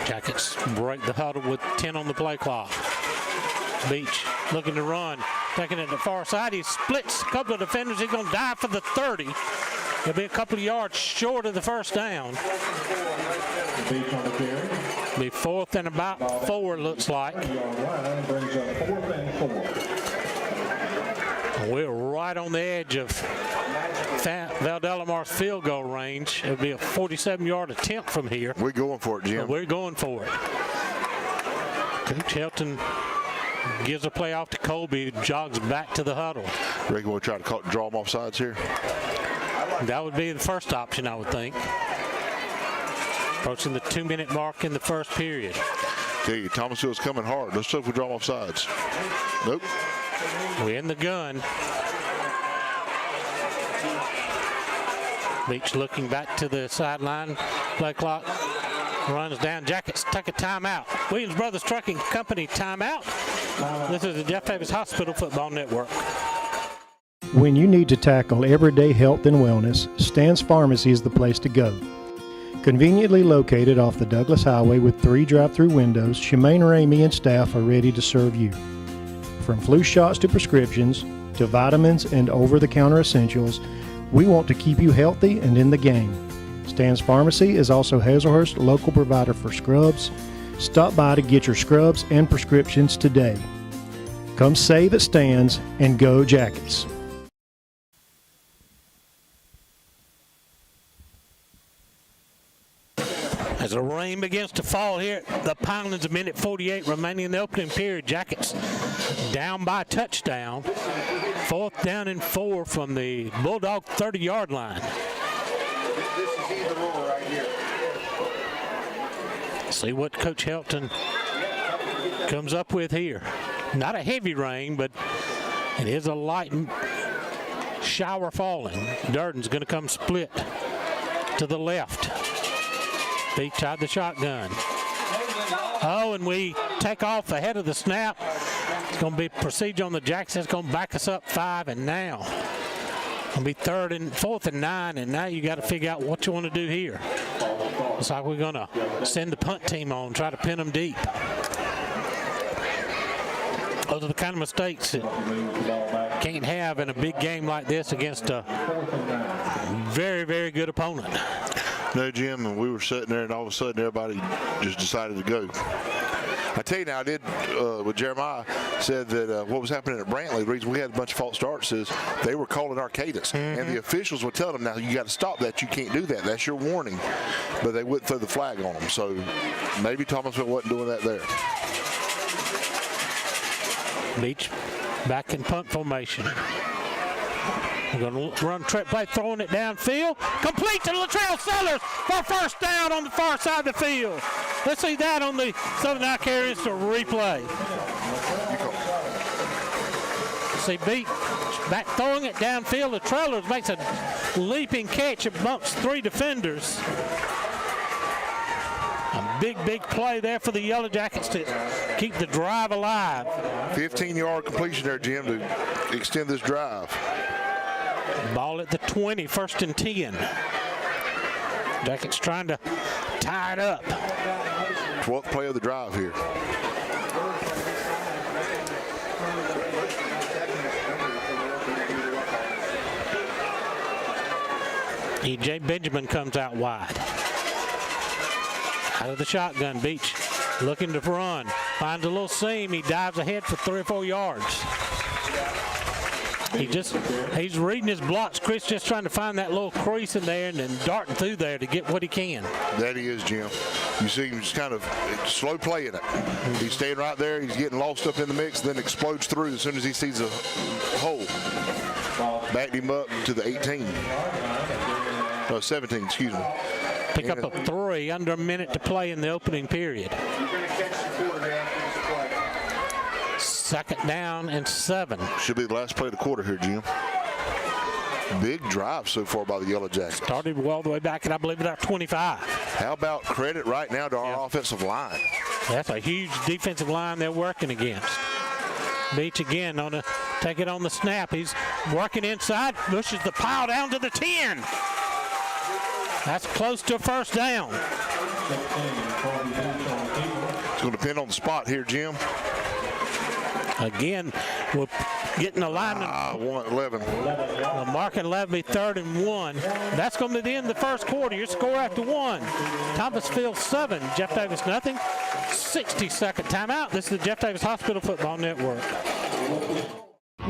Jackets break the huddle with 10 on the play clock. Beach looking to run. Taking it to the far side. He splits a couple of defenders. He's going to dive for the 30. He'll be a couple of yards short of the 1st down. Beach on the carry. Be 4th and about 4, looks like. Line brings up 4th and 4. We're right on the edge of Valdelamar's field goal range. It'll be a 47-yard attempt from here. We're going for it, Jim. We're going for it. Coach Helton gives a play off to Colby, who jogs back to the huddle. Reckon we'll try to draw them off sides here. That would be the first option, I would think. Approaching the 2-minute mark in the 1st period. Tell you, Thomasville's coming hard. Let's see if we draw them off sides. Nope. We're in the gun. Beach looking back to the sideline. Play clock runs down. Jackets take a timeout. Williams Brothers Trucking Company timeout. This is the Jeff Davis Hospital Football Network. When you need to tackle everyday health and wellness, Stan's Pharmacy is the place to go. Conveniently located off the Douglas Highway with 3 drive-through windows, Shemaine Ramey and staff are ready to serve you. From flu shots to prescriptions, to vitamins and over-the-counter essentials, we want to keep you healthy and in the game. Stan's Pharmacy is also Hazelhurst's local provider for scrubs. Stop by to get your scrubs and prescriptions today. Come save at Stan's and go Jackets. As the rain begins to fall here at the Pinelands, a minute 48 remaining in the opening period. Jackets down by a touchdown. 4th down and 4 from the Bulldog 30-yard line. This is either or right here. See what Coach Helton comes up with here. Not a heavy rain, but it is a light shower falling. Durden's going to come split to the left. Beach out the shotgun. Oh, and we take off ahead of the snap. It's going to be procedure on the Jackets. It's going to back us up 5, and now it'll be 4th and 9, and now you got to figure out what you want to do here. Looks like we're going to send the punt team on, try to pin them deep. Those are the kind of mistakes that can't have in a big game like this against a very, very good opponent. No, Jim, and we were sitting there, and all of a sudden everybody just decided to go. I tell you now, I did, with Jeremiah, said that what was happening at Brantley, the reason we had a bunch of false starts is they were calling our cadence. And the officials would tell them, now, you got to stop that. You can't do that. That's your warning. But they wouldn't throw the flag on them. So maybe Thomasville wasn't doing that there. Beach back in punt formation. We're going to run trip play, throwing it downfield. Complete to Latrell Sellers for first down on the far side of the field. Let's see that on the Southern Eye Care Institute replay. See Beach back throwing it downfield. Latrell makes a leaping catch amongst 3 defenders. A big, big play there for the Yellow Jackets to keep the drive alive. 15-yard completion there, Jim, to extend this drive. Ball at the 20, 1st and 10. Jackets trying to tie it up. 12th play of the drive here. E.J. Benjamin comes out wide. Out of the shotgun, Beach looking to run. Finds a little seam. He dives ahead for 3 or 4 yards. He's reading his blocks. Chris just trying to find that little crease in there and then darting through there to get what he can. That he is, Jim. You see him just kind of slow playing it. He's staying right there. He's getting lost up in the mix, then explodes through as soon as he sees a hole. Backed him up to the 18. No, 17, excuse me. Pick up a 3, under a minute to play in the opening period. You're going to catch the quarter down for this play. 2nd down and 7. Should be the last play of the quarter here, Jim. Big drive so far by the Yellow Jackets. Started all the way back, and I believe it's our 25. How about credit right now to our offensive line? That's a huge defensive line they're working against. Beach again on take it on the snap. He's working inside, pushes the pile down to the 10. That's close to a 1st down. It's going to depend on the spot here, Jim. Again, we're getting a lineman. 11. Mark and Levy 3rd and 1. That's going to be the end of the 1st quarter. Your score after 1. Thomasville 7, Jeff Davis nothing. 60-second timeout. This is the Jeff Davis Hospital Football Network.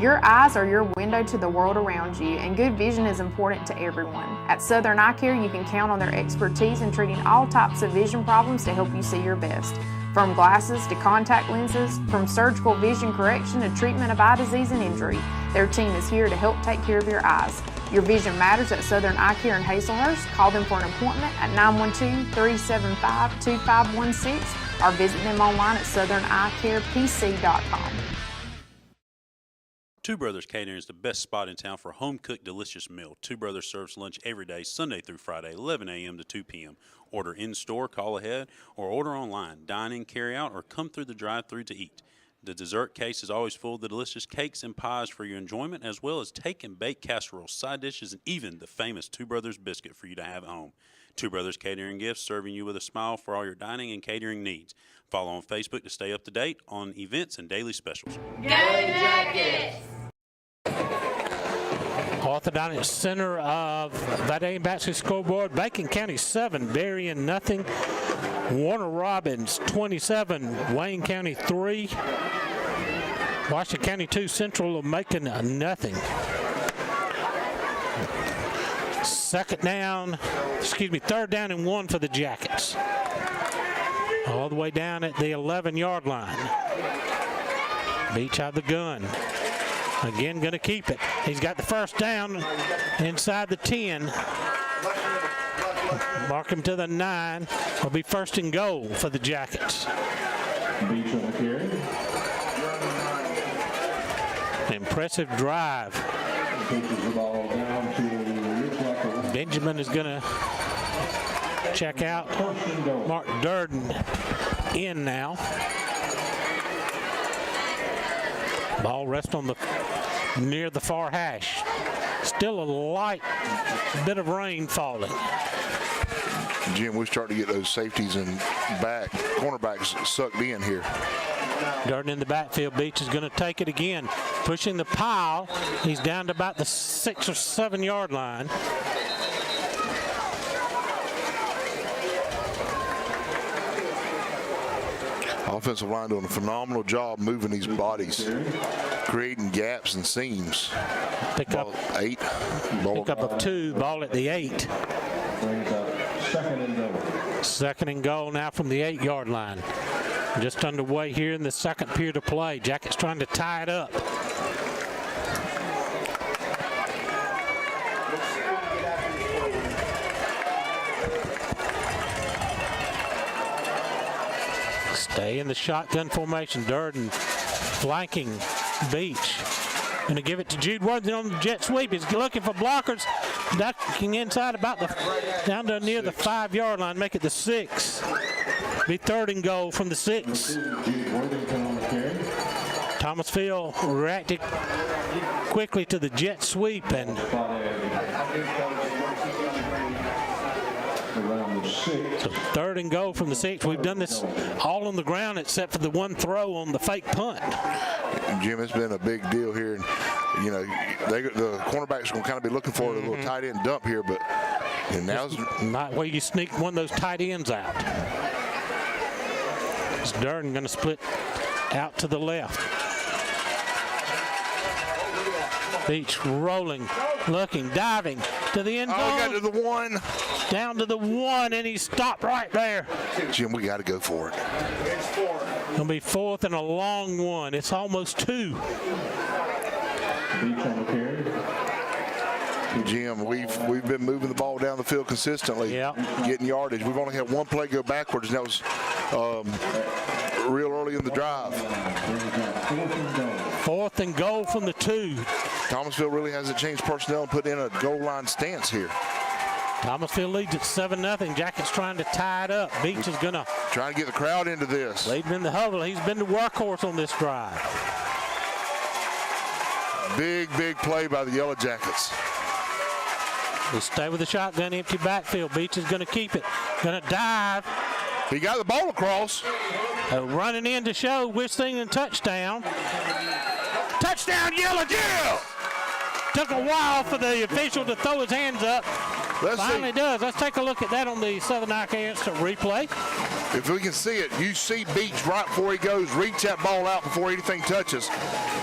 Your eyes are your window to the world around you, and good vision is important to everyone. At Southern Eye Care, you can count on their expertise in treating all types of vision problems to help you see your best. From glasses to contact lenses, from surgical vision correction to treatment of eye disease and injury, their team is here to help take care of your eyes. Your vision matters at Southern Eye Care in Hazelhurst. Call them for an appointment at 912-375-2516 or visit them online at southernEyeCarePC.com. Two Brothers Catering is the best spot in town for a home-cooked, delicious meal. Two Brothers serves lunch every day, Sunday through Friday, 11 a.m. to 2 p.m. Order in-store, call ahead, or order online. Dine in, carry out, or come through the drive-thru to eat. The dessert case is always full of the delicious cakes and pies for your enjoyment, as well as take and bake casseroles, side dishes, and even the famous Two Brothers biscuit for you to have at home. Two Brothers Catering Gifts, serving you with a smile for all your dining and catering needs. Follow on Facebook to stay up to date on events and daily specials. Go Jackets! Orthodontic Center of Vidalia Baxley scoreboard. Bacon County 7, Darien nothing. Warner Robins 27, Wayne County 3. Washington County 2, Central Macon nothing. Third down and 1 for the Jackets. All the way down at the 11-yard line. Beach have the gun. Again, going to keep it. He's got the first down inside the 10. Mark him to the 9. Will be first and goal for the Jackets. Beach on the carry. Impressive drive. Takes the ball down to Benjamin is going to check out. Mark Durden in now. Ball rests on near the far hash. Still a light bit of rain falling. Jim, we're starting to get those safeties and cornerbacks sucked in here. Durden in the backfield. Beach is going to take it again. Pushing the pile. He's down to about the 6 or 7 yard line. Offensive line doing a phenomenal job moving these bodies, creating gaps and seams. Pick up 8. Pick up of 2. Ball at the 8. brings up second and goal. Second and goal now from the 8 yard line. Just underway here in the second period of play. Jackets trying to tie it up. Stay in the shotgun formation. Durden flanking Beach. Going to give it to Jude Worthing on the jet sweep. He's looking for blockers. Ducking inside about down to near the 5 yard line. Make it the 6. Be third and goal from the 6. Thomasville reacted quickly to the jet sweep and so third and goal from the 6. We've done this all on the ground except for the one throw on the fake punt. Jim, it's been a big deal here. And, you know, the cornerbacks are going to kind of be looking for a little tight end dump here, but now's not where you sneak one of those tight ends out. It's Durden going to split out to the left. Beach rolling, looking, diving to the end zone. Oh, got to the 1. Down to the 1, and he stopped right there. Jim, we got to go for it. It's 4. It'll be 4th and a long 1. It's almost 2. Beach on the carry. Jim, we've been moving the ball down the field consistently, getting yardage. We've only had one play go backwards, and that was real early in the drive. 4th and goal from the 2. Thomasville really hasn't changed personnel and put in a goal line stance here. Thomasville leads at 7-0. Jackets trying to tie it up. Beach is going to try to get the crowd into this. Lead him in the huddle. He's been the workhorse on this drive. Big play by the Yellow Jackets. They stay with the shotgun, empty backfield. Beach is going to keep it. Going to dive. He got the ball across. Running in to show Wisting touchdown. Touchdown, Yellow Jackets! Took a while for the official to throw his hands up. Finally does. Let's take a look at that on the Southern Icon Instant replay. If we can see it, you see Beach right before he goes, reach that ball out before anything touches.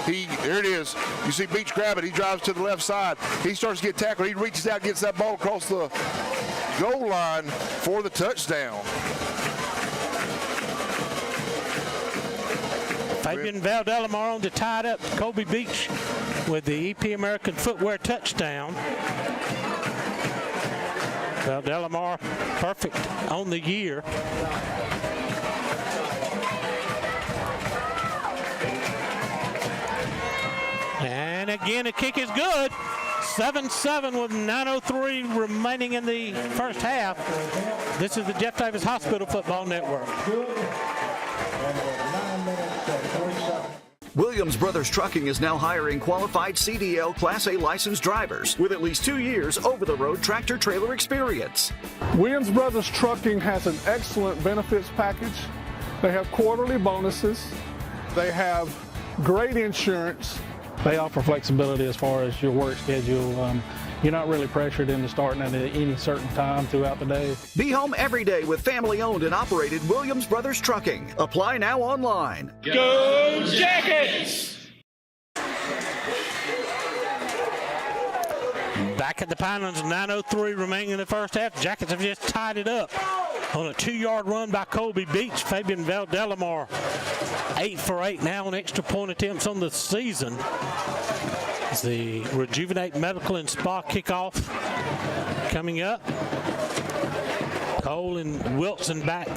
There it is. You see Beach grab it. He drives to the left side. He starts to get tackled. He reaches out, gets that ball across the goal line for the touchdown. Fabian Valdelamar on to tie it up. Kobe Beach with the EP American Footwear touchdown. Valdelamar perfect on the year. And again, a kick is good. 7-7 with 9:03 remaining in the first half. This is the Jeff Davis Hospital Football Network. Williams Brothers Trucking is now hiring qualified CDL Class A licensed drivers with at least 2 years over-the-road tractor-trailer experience. Williams Brothers Trucking has an excellent benefits package. They have quarterly bonuses. They have great insurance. they offer flexibility as far as your work schedule. You're not really pressured into starting at any certain time throughout the day. Be home every day with family-owned and operated Williams Brothers Trucking. Apply now online. Go Jackets! Back at the Pinelands, 9:03 remaining in the first half. Jackets have just tied it up on a 2-yard run by Colby Beach. Fabian Valdelamar 8 for 8 now on extra point attempts on the season. As the Rejuvenate Medical and Spa kickoff coming up. Cole and Wilson back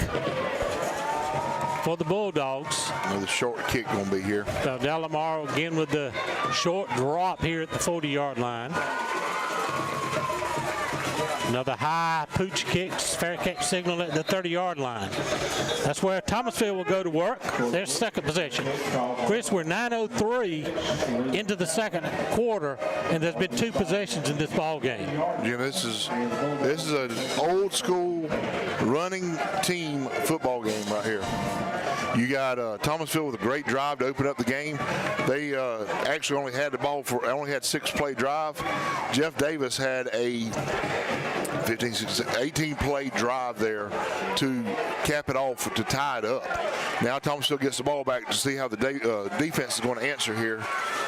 for the Bulldogs. Another short kick going to be here. Valdelamar again with the short drop here at the 40-yard line. Another high pooch kick, fair catch signal at the 30-yard line. That's where Thomasville will go to work. Their second possession. Chris, we're 9:03 into the second quarter, and there's been 2 possessions in this ball game. Jim, this is an old school running team football game right here. You got Thomasville with a great drive to open up the game. They actually only had the ball only had 6-play drive. Jeff Davis had a 18-play drive there to cap it off, to tie it up. Now Thomasville gets the ball back to see how the defense is going to answer here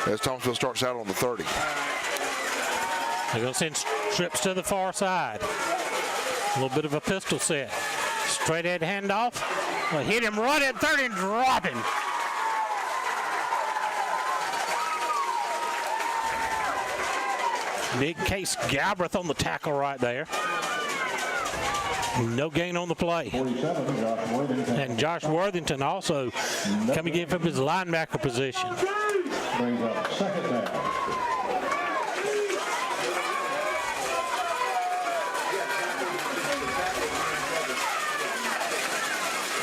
as Thomasville starts out on the 30. They're going to send trips to the far side. A little bit of a pistol set. Straight head handoff. Well, hit him right at 30 and drop him. Big Case Galbraith on the tackle right there. No gain on the play. And Josh Worthington also coming in from his linebacker position. Brings up second down.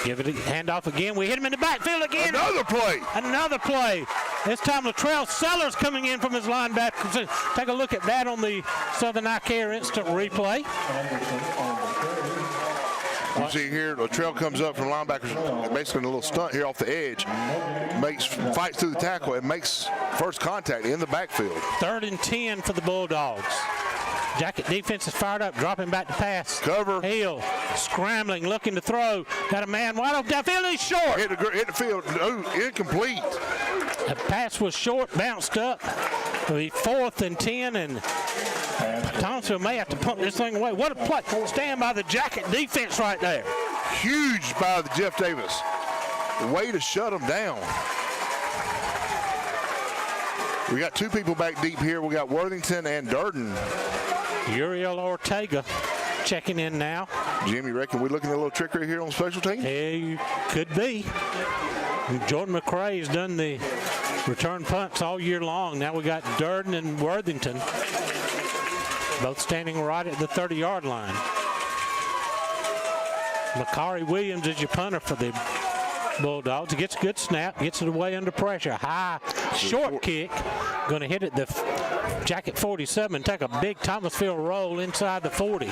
Give it a handoff again. We hit him in the backfield again. Another play. Another play. This time Latrell Sellers coming in from his linebacker. Take a look at that on the Southern Eye Care instant replay. You see here, Latrell comes up from linebackers, basically a little stunt here off the edge, fights through the tackle and makes first contact in the backfield. 3rd and 10 for the Bulldogs. Jacket defense is fired up, dropping back to pass. Cover. Hill scrambling, looking to throw. Got a man wide open downfield. He's short. Hit the field. No, incomplete. The pass was short, bounced up. It'll be 4th and 10, and Thomasville may have to pump this thing away. What a play. Stand by the Jacket defense right there. Huge by the Jeff Davis. The way to shut them down. We got 2 people back deep here. We got Worthington and Durden. Uriel Ortega checking in now. Jim, you reckon we're looking at a little trickery here on special teams? Hey, could be. Jordan McCray has done the return punts all year long. Now we got Durden and Worthington both standing right at the 30-yard line. Makari Williams is your punter for the Bulldogs. He gets a good snap, gets it away under pressure. High, short kick. Going to hit it the Jacket 47, take a big Thomasville roll inside the 40.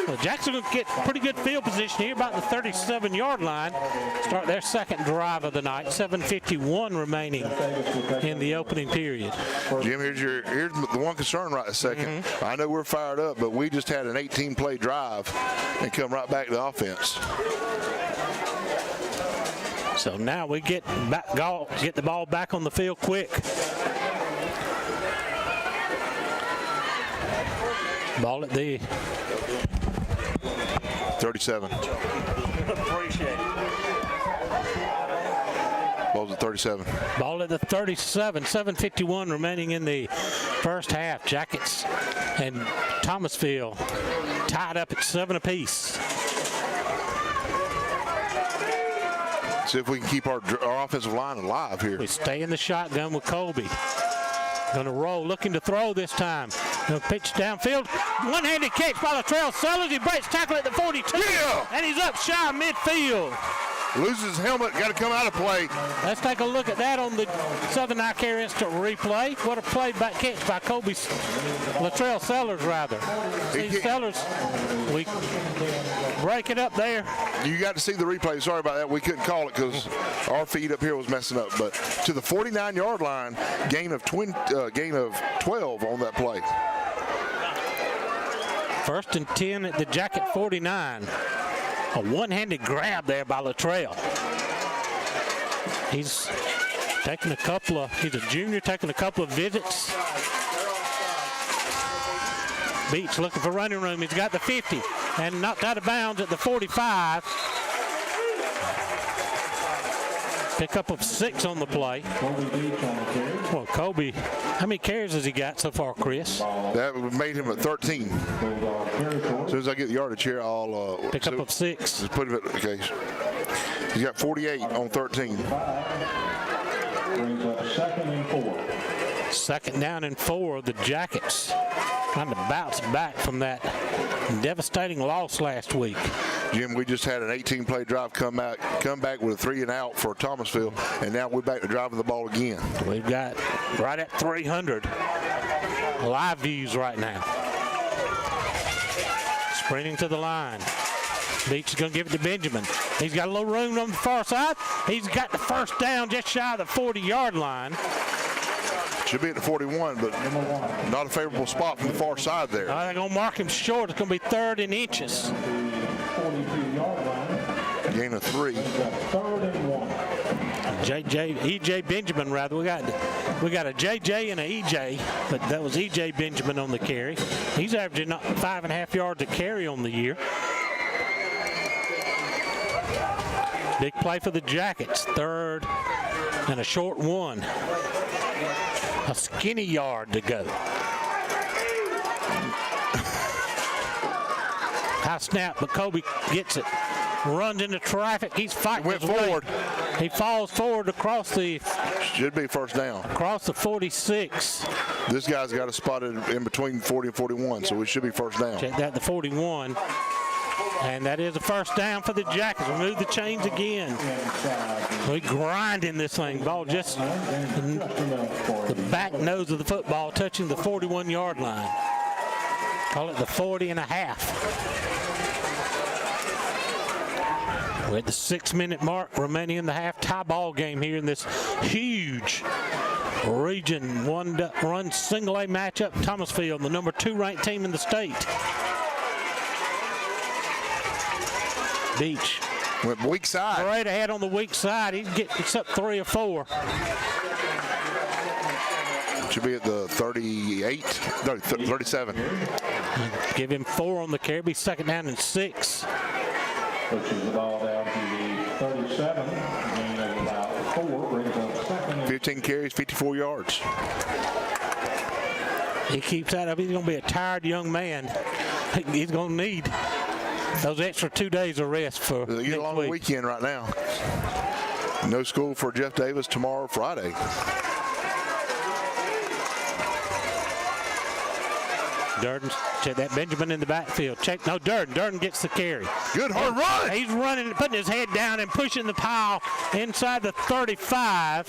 Well, Jackson will get pretty good field position here, about the 37-yard line. Start their second drive of the night. 7:51 remaining in the opening period. Jim, here's the one concern right a second. I know we're fired up, but we just had an 18-play drive and come right back to offense. So now we get the ball back on the field quick. Ball at the 37. Appreciate it. Ball's at 37. Ball at the 37. 7:51 remaining in the first half. Jackets and Thomasville tied up at 7 apiece. See if we can keep our offensive line alive here. We stay in the shotgun with Colby. Going to roll, looking to throw this time. Going to pitch downfield. One-handed catch by Latrell Sellers. He breaks tackle at the 42. Yeah! And he's up shy midfield. Loses his helmet, got to come out of play. Let's take a look at that on the Southern Eye Care instant replay. What a play back catch by Latrell Sellers, rather. See, Sellers, break it up there. You got to see the replay. Sorry about that. We couldn't call it because our feed up here was messing up. But to the 49-yard line, gain of 12 on that play. 1st and 10 at the Jacket 49. A one-handed grab there by Luttrell. He's a junior, taking a couple of visits. Beach looking for running room. He's got the 50 and knocked out of bounds at the 45. Pickup of 6 on the play. Well, Kobe, how many carries has he got so far, Chris? That made him at 13. As soon as I get the yardage here, I'll pick up of 6. Just put him at, okay. He's got 48 on 13. Brings up 2nd and 4. 2nd down and 4 of the Jackets. Trying to bounce back from that devastating loss last week. Jim, we just had an 18-play drive come back with a 3-and-out for Thomasville, and now we're back to driving the ball again. We've got right at 300 live views right now. Sprinting to the line. Beach is going to give it to Benjamin. He's got a little room on the far side. He's got the 1st down just shy of the 40-yard line. Should be at the 41, but not a favorable spot from the far side there. They're going to mark him short. It's going to be 3rd and inches. Gain of 3. 3rd and 1. EJ Benjamin, rather. We got a JJ and an EJ, but that was EJ Benjamin on the carry. He's averaging 5.5 yards a carry on the year. Big play for the Jackets. 3rd and a short 1. A skinny yard to go. High snap, but Kobe gets it. Runs into traffic. He's fighting. Went forward. He falls forward across the. Should be 1st down. Across the 46. This guy's got a spot in between 40 and 41, so it should be 1st down. Check that, the 41. And that is a 1st down for the Jackets. We move the chains again. We grinding this thing. Ball just the back nose of the football touching the 41-yard line. Call it the 40 and a half. We're at the 6-minute mark remaining in the half. Tie ball game here in this huge Region 1 run single A matchup. Thomasville, the number 2 ranked team in the state. Beach. Went weak side. Right ahead on the weak side. It's up 3 or 4. Should be at the 38, 37. Give him 4 on the carry. Be 2nd down and 6. Pushes the ball down to the 37. Gain of about 4. Brings up 2nd. 15 carries, 54 yards. He keeps that up. He's going to be a tired young man. He's going to need those extra 2 days of rest for They get a long weekend right now. No school for Jeff Davis tomorrow, Friday. Durden, check that. Benjamin in the backfield. Durden gets the carry. Good hard run. He's running, putting his head down and pushing the pile inside the 35.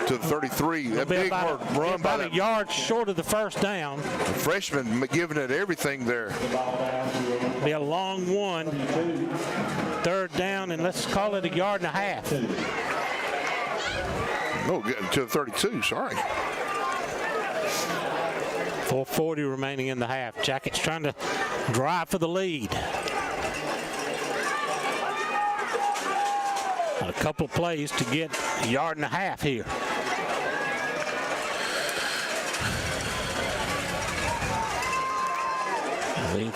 To the 33. That big hard run by a yard short of the 1st down. The freshman giving it everything there. Be a long 1. 3rd down, and let's call it a yard and a half. No, to the 32, sorry. 4:40 remaining in the half. Jackets trying to drive for the lead. A couple of plays to get a yard and a half here. They've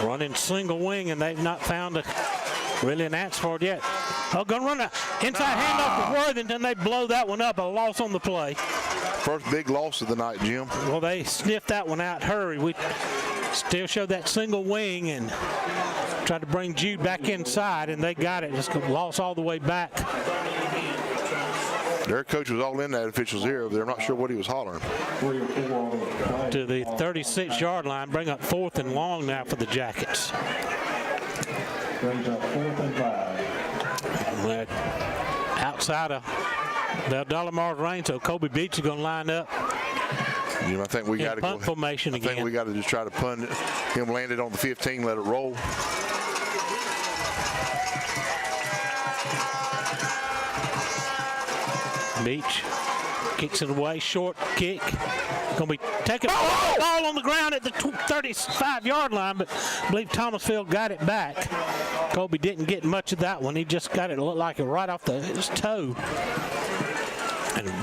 running single wing, and they've not found really an answer for it yet. Oh, going to run an inside handoff to Worthington. They blow that one up. A loss on the play. First big loss of the night, Jim. Well, they sniffed that one out. Hurry. We still showed that single wing and tried to bring Jude back inside, and they got it. Just lost all the way back. Their coach was all in that official's ear. They're not sure what he was hollering. To the 36-yard line. Bring up 4th and long now for the Jackets. Brings up 4th and 5. Outside of Delamar's range, so Kobe Beach is going to line up. I think we got to punt formation again. I think we got to just try to punt it. Him landed on the 15, let it roll. Beach kicks it away, short kick. Going to be taking the ball on the ground at the 35-yard line, but I believe Thomasville got it back. Colby didn't get much of that one. He just got it, looked like it right off his toe. And the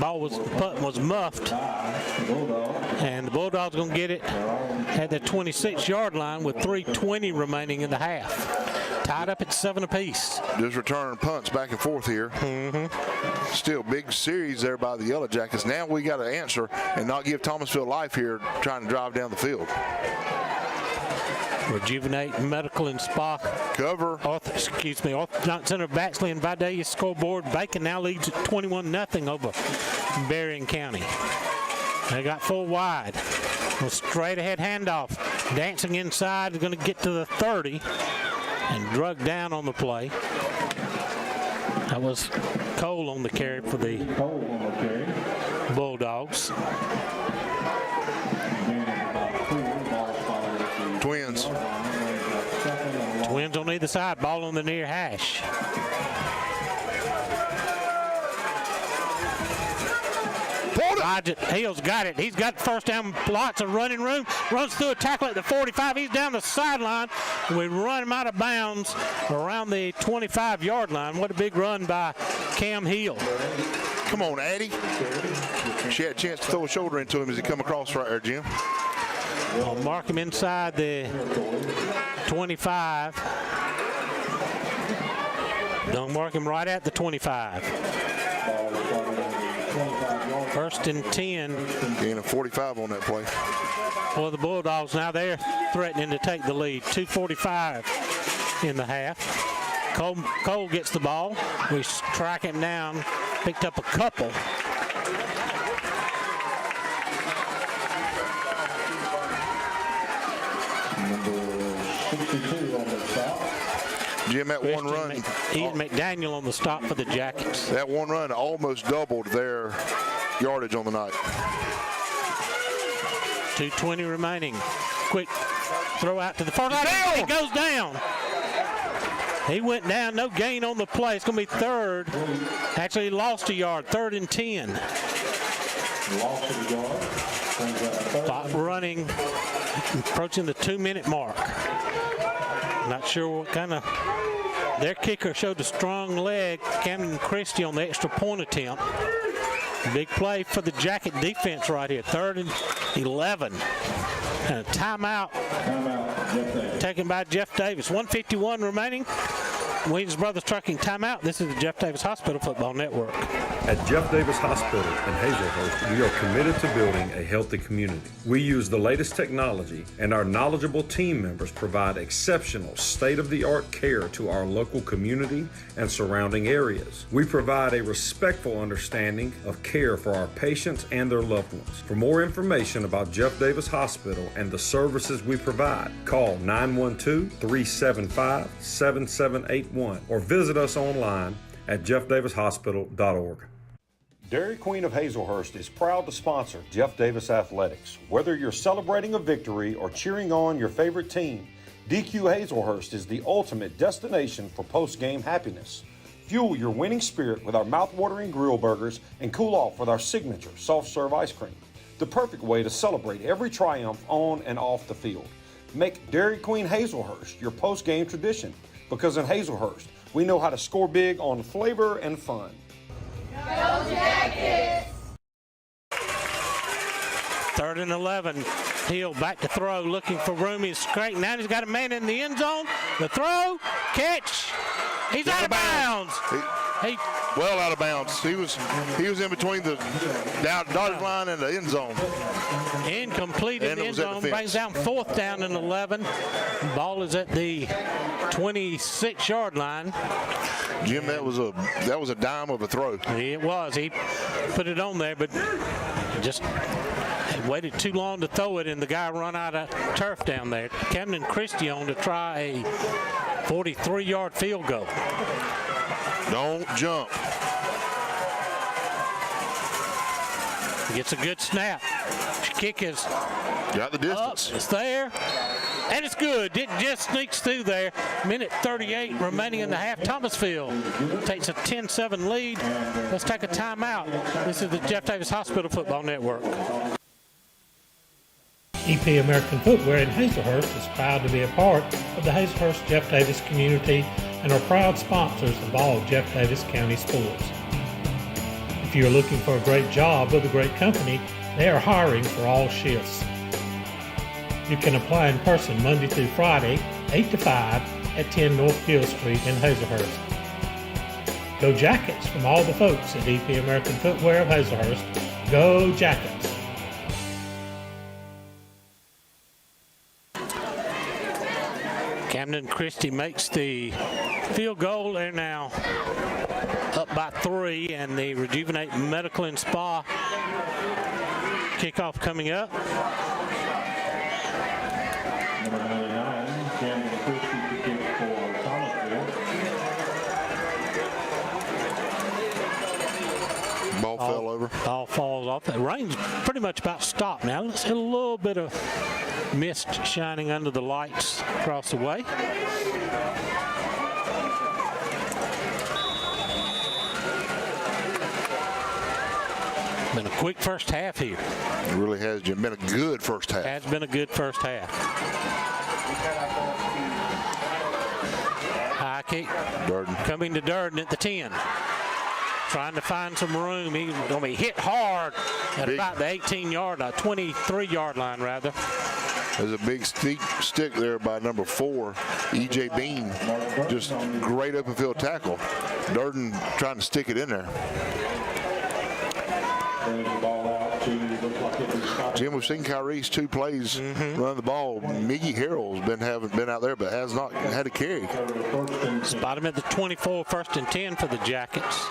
punt was muffed. And the Bulldogs going to get it at the 26-yard line with 3:20 remaining in the half. Tied up at 7 apiece. Just returning punts back and forth here. Still big series there by the Yellow Jackets. Now we got to answer and not give Thomasville life here trying to drive down the field. Rejuvenate Medical and Spa. Cover. Orthodontic Center, Baxley and Vidalia scoreboard. Bacon now leads at 21-0 over Berrien County. They got 4 wide. A straight ahead handoff. Dancing inside is going to get to the 30 and drug down on the play. That was Cole on the carry for the Bulldogs. Twins on either side, ball on the near hash. Hill's got it. He's got first down, lots of running room. Runs through a tackle at the 45. He's down the sideline. We run him out of bounds around the 25-yard line. What a big run by Cam Hill. Come on, Addie. She had a chance to throw a shoulder into him as he come across right there, Jim. I'll mark him inside the 25. Don't mark him right at the 25. First and 10. Gain of 45 on that play. For the Bulldogs, now they're threatening to take the lead. 2:45 in the half. Cole gets the ball. We track him down. Picked up a couple. Jim, that one run. Ian McDaniel on the stop for the Jackets. That one run almost doubled their yardage on the night. 2:20 remaining. Quick throw out to the far side. He goes down. He went down. No gain on the play. It's going to be third. Actually, he lost a yard. 3rd and 10. Clock running. Approaching the 2-minute mark. Not sure what kind of. Their kicker showed a strong leg. Camden Christie on the extra point attempt. Big play for the Jacket defense right here. 3rd and 11. And a timeout taken by Jeff Davis. 1:51 remaining. Williams Brothers Trucking timeout. This is the Jeff Davis Hospital Football Network. At Jeff Davis Hospital in Hazelhurst, we are committed to building a healthy community. We use the latest technology, and our knowledgeable team members provide exceptional state-of-the-art care to our local community and surrounding areas. We provide a respectful understanding of care for our patients and their loved ones. For more information about Jeff Davis Hospital and the services we provide, call 912-375-7781 or visit us online at jeffdavishospital.org. Dairy Queen of Hazelhurst is proud to sponsor Jeff Davis Athletics. Whether you're celebrating a victory or cheering on your favorite team, DQ Hazelhurst is the ultimate destination for post-game happiness. Fuel your winning spirit with our mouth-watering grill burgers and cool off with our signature soft-serve ice cream. The perfect way to celebrate every triumph on and off the field. Make Dairy Queen Hazelhurst your post-game tradition, because in Hazelhurst, we know how to score big on flavor and fun. Go Jackets! 3rd and 11. Hill back to throw, looking for room. He's straight. Now he's got a man in the end zone. The throw, catch. He's out of bounds. Well out of bounds. He was in between the dotted line and the end zone. Incomplete in the end zone. Brings down 4th down and 11. Ball is at the 26-yard line. Jim, that was a dime of a throw. It was. He put it on there, but just waited too long to throw it, and the guy run out of turf down there. Camden Christie on to try a 43-yard field goal. Don't jump. Gets a good snap. Kick is got the distance. Up. It's there. And it's good. It just sneaks through there. Minute 38 remaining in the half. Thomasville takes a 10-7 lead. Let's take a timeout. This is the Jeff Davis Hospital Football Network. EP American Footwear in Hazelhurst is proud to be a part of the Hazelhurst Jeff Davis community and are proud sponsors of all Jeff Davis County sports. If you're looking for a great job with a great company, they are hiring for all shifts. You can apply in person Monday through Friday, 8 to 5 at 10 North Gill Street in Hazelhurst. Go Jackets from all the folks at EP American Footwear of Hazelhurst. Go Jackets! Camden Christie makes the field goal. They're now up by 3, and the Rejuvenate Medical and Spa kickoff coming up. Number 99, Camden Christie to kick for Thomasville. Ball fell over. Ball falls off. The rain's pretty much about stopped now. Let's hit a little bit of mist shining under the lights across the way. Been a quick first half here. It really has been a good first half. Has been a good first half. High kick. Durden. Coming to Durden at the 10. Trying to find some room. He's going to be hit hard at about the 18-yard line, 23-yard line, rather. There's a big steep stick there by number 4, E.J. Bean. Just great open field tackle. Durden trying to stick it in there. Jim, we've seen Kyrie's 2 plays run the ball. Miggy Harrell's been out there, but has not had a carry. Spot him at the 24, 1st and 10 for the Jackets.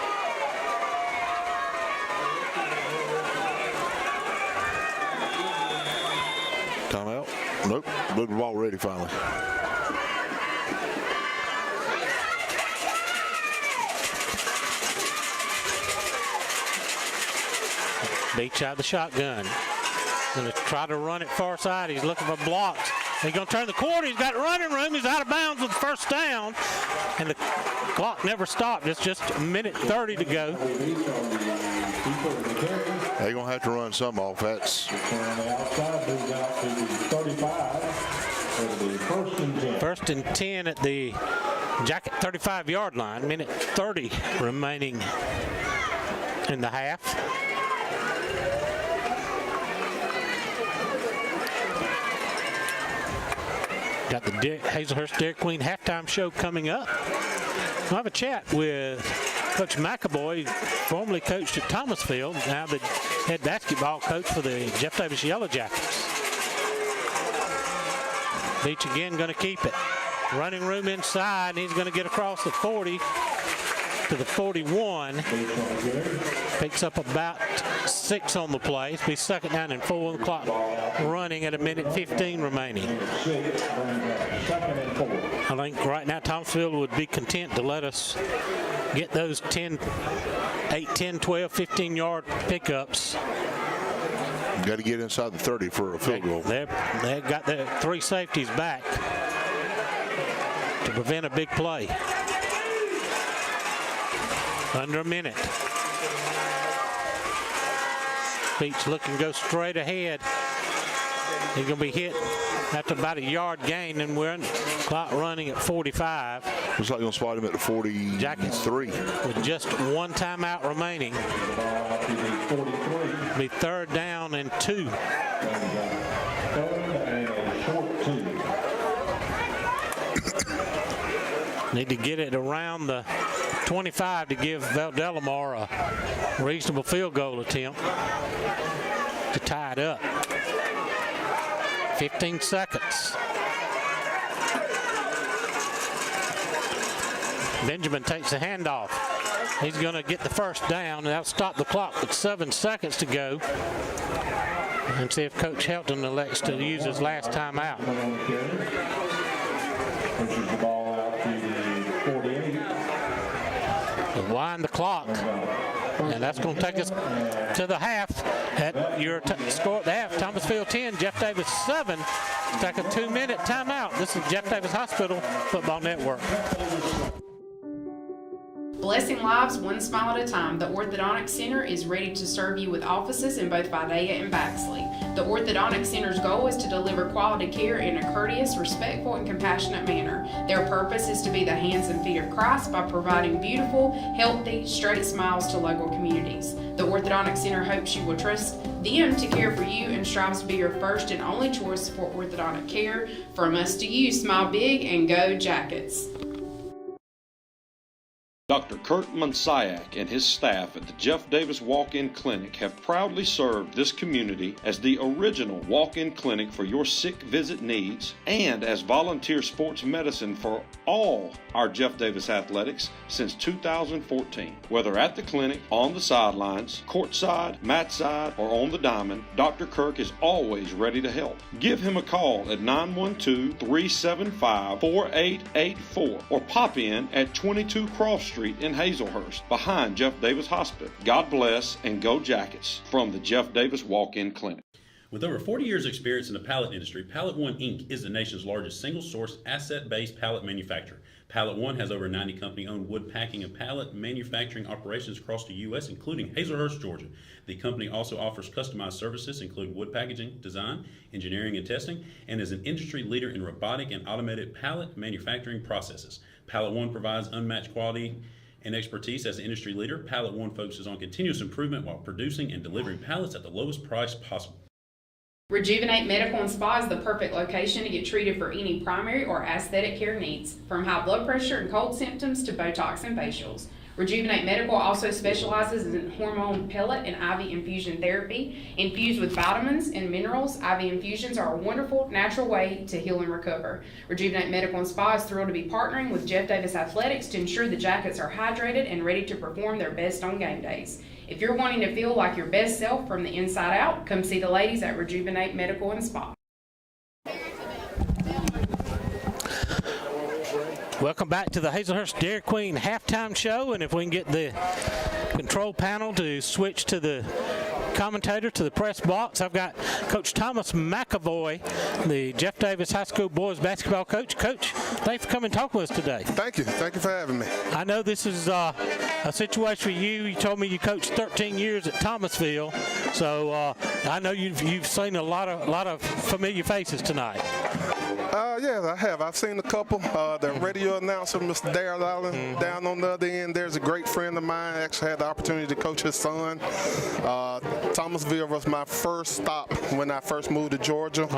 Timeout. Nope. Look, the ball ready finally. Beach out of the shotgun. Going to try to run it far side. He's looking for blocks. He's going to turn the corner. He's got running room. He's out of bounds with the first down. And the clock never stopped. It's just a minute 30 to go. They're going to have to run some off. That's first and 10 at the Jacket 35-yard line. Minute 30 remaining in the half. Got the Hazelhurst Dairy Queen halftime show coming up. We'll have a chat with Coach McAvoy, formerly coached at Thomasville, now the head basketball coach for the Jeff Davis Yellow Jackets. Beach again going to keep it. Running room inside, and he's going to get across the 40 to the 41. Picks up about 6 on the play. It'll be 2nd down and 4 on the clock running at a minute 15 remaining. I think right now Thomasville would be content to let us get those 8, 10, 12, 15-yard pickups. Got to get inside the 30 for a field goal. They've got their 3 safeties back to prevent a big play. Under a minute. Beach looking to go straight ahead. He's going to be hit after about a yard gain, and we're clock running at 45. Looks like going to spot him at the 43. Jackets with just 1 timeout remaining. Be 3rd down and 2. Need to get it around the 25 to give Valdelamar a reasonable field goal attempt to tie it up. 15 seconds. Benjamin takes the handoff. He's going to get the first down, and that'll stop the clock with 7 seconds to go. And see if Coach Helton elects to use his last timeout. Pushes the ball out to the 48. Wind the clock, and that's going to take us to the half. At your score at the half, Thomasville 10, Jeff Davis 7. Take a 2-minute timeout. This is Jeff Davis Hospital Football Network. Blessing lives one smile at a time, the Orthodontic Center is ready to serve you with offices in both Vidalia and Baxley. The Orthodontic Center's goal is to deliver quality care in a courteous, respectful, and compassionate manner. Their purpose is to be the hands and feet of Christ by providing beautiful, healthy, straight smiles to local communities. The Orthodontic Center hopes you will trust them to care for you and strives to be your first and only choice for orthodontic care. From us to you, smile big and go Jackets. Dr. Kurt Monsiak and his staff at the Jeff Davis Walk-In Clinic have proudly served this community as the original walk-in clinic for your sick visit needs and as volunteer sports medicine for all our Jeff Davis athletics since 2014. Whether at the clinic, on the sidelines, courtside, mat side, or on the diamond, Dr. Kirk is always ready to help. Give him a call at 912-375-4884 or pop in at 22 Cross Street in Hazelhurst, behind Jeff Davis Hospital. God bless and go Jackets from the Jeff Davis Walk-In Clinic. With over 40 years' experience in the pallet industry, Pallet One Inc. is the nation's largest single-source, asset-based pallet manufacturer. Pallet One has over 90 company-owned wood packing and pallet manufacturing operations across the U.S., including Hazelhurst, Georgia. The company also offers customized services, including wood packaging, design, engineering, and testing, and is an industry leader in robotic and automated pallet manufacturing processes. Pallet One provides unmatched quality and expertise as the industry leader. Pallet One focuses on continuous improvement while producing and delivering pallets at the lowest price possible. Rejuvenate Medical and Spa is the perfect location to get treated for any primary or aesthetic care needs, from high blood pressure and cold symptoms to Botox and facials. Rejuvenate Medical also specializes in hormone pellet and IV infusion therapy. Infused with vitamins and minerals, IV infusions are a wonderful, natural way to heal and recover. Rejuvenate Medical and Spa is thrilled to be partnering with Jeff Davis Athletics to ensure the Jackets are hydrated and ready to perform their best on game days. If you're wanting to feel like your best self from the inside out, come see the ladies at Rejuvenate Medical and Spa. Welcome back to the Hazelhurst Dairy Queen halftime show, and if we can get the control panel to switch to the commentator to the press box, I've got Coach Thomas McAvoy, the Jeff Davis High School boys basketball coach. Coach, thanks for coming and talking with us today. Thank you. Thank you for having me. I know this is a situation for you. You told me you coached 13 years at Thomasville, so I know you've seen a lot of familiar faces tonight. Yes, I have. I've seen a couple. The radio announcer, Mr. Darrell Allen, down on the other end. There's a great friend of mine. I actually had the opportunity to coach his son. Thomasville was my first stop when I first moved to Georgia.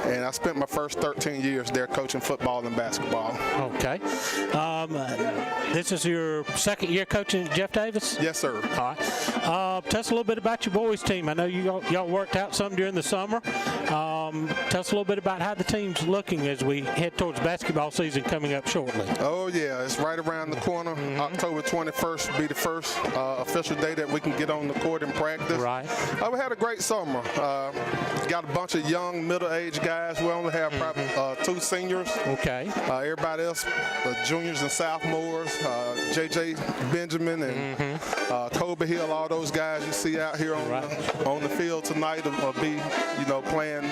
And I spent my first 13 years there coaching football and basketball. Okay. This is your second year coaching Jeff Davis? Yes, sir. All right. Tell us a little bit about your boys team. I know y'all worked out some during the summer. Tell us a little bit about how the team's looking as we head towards basketball season coming up shortly. Oh, yeah. It's right around the corner. October 21st will be the first official day that we can get on the court and practice. Right. We had a great summer. Got a bunch of young, middle-aged guys. We only have probably 2 seniors. Okay. Everybody else, juniors and sophomores, J.J. Benjamin and Kobe Hill, all those guys you see out here on the field tonight will be, playing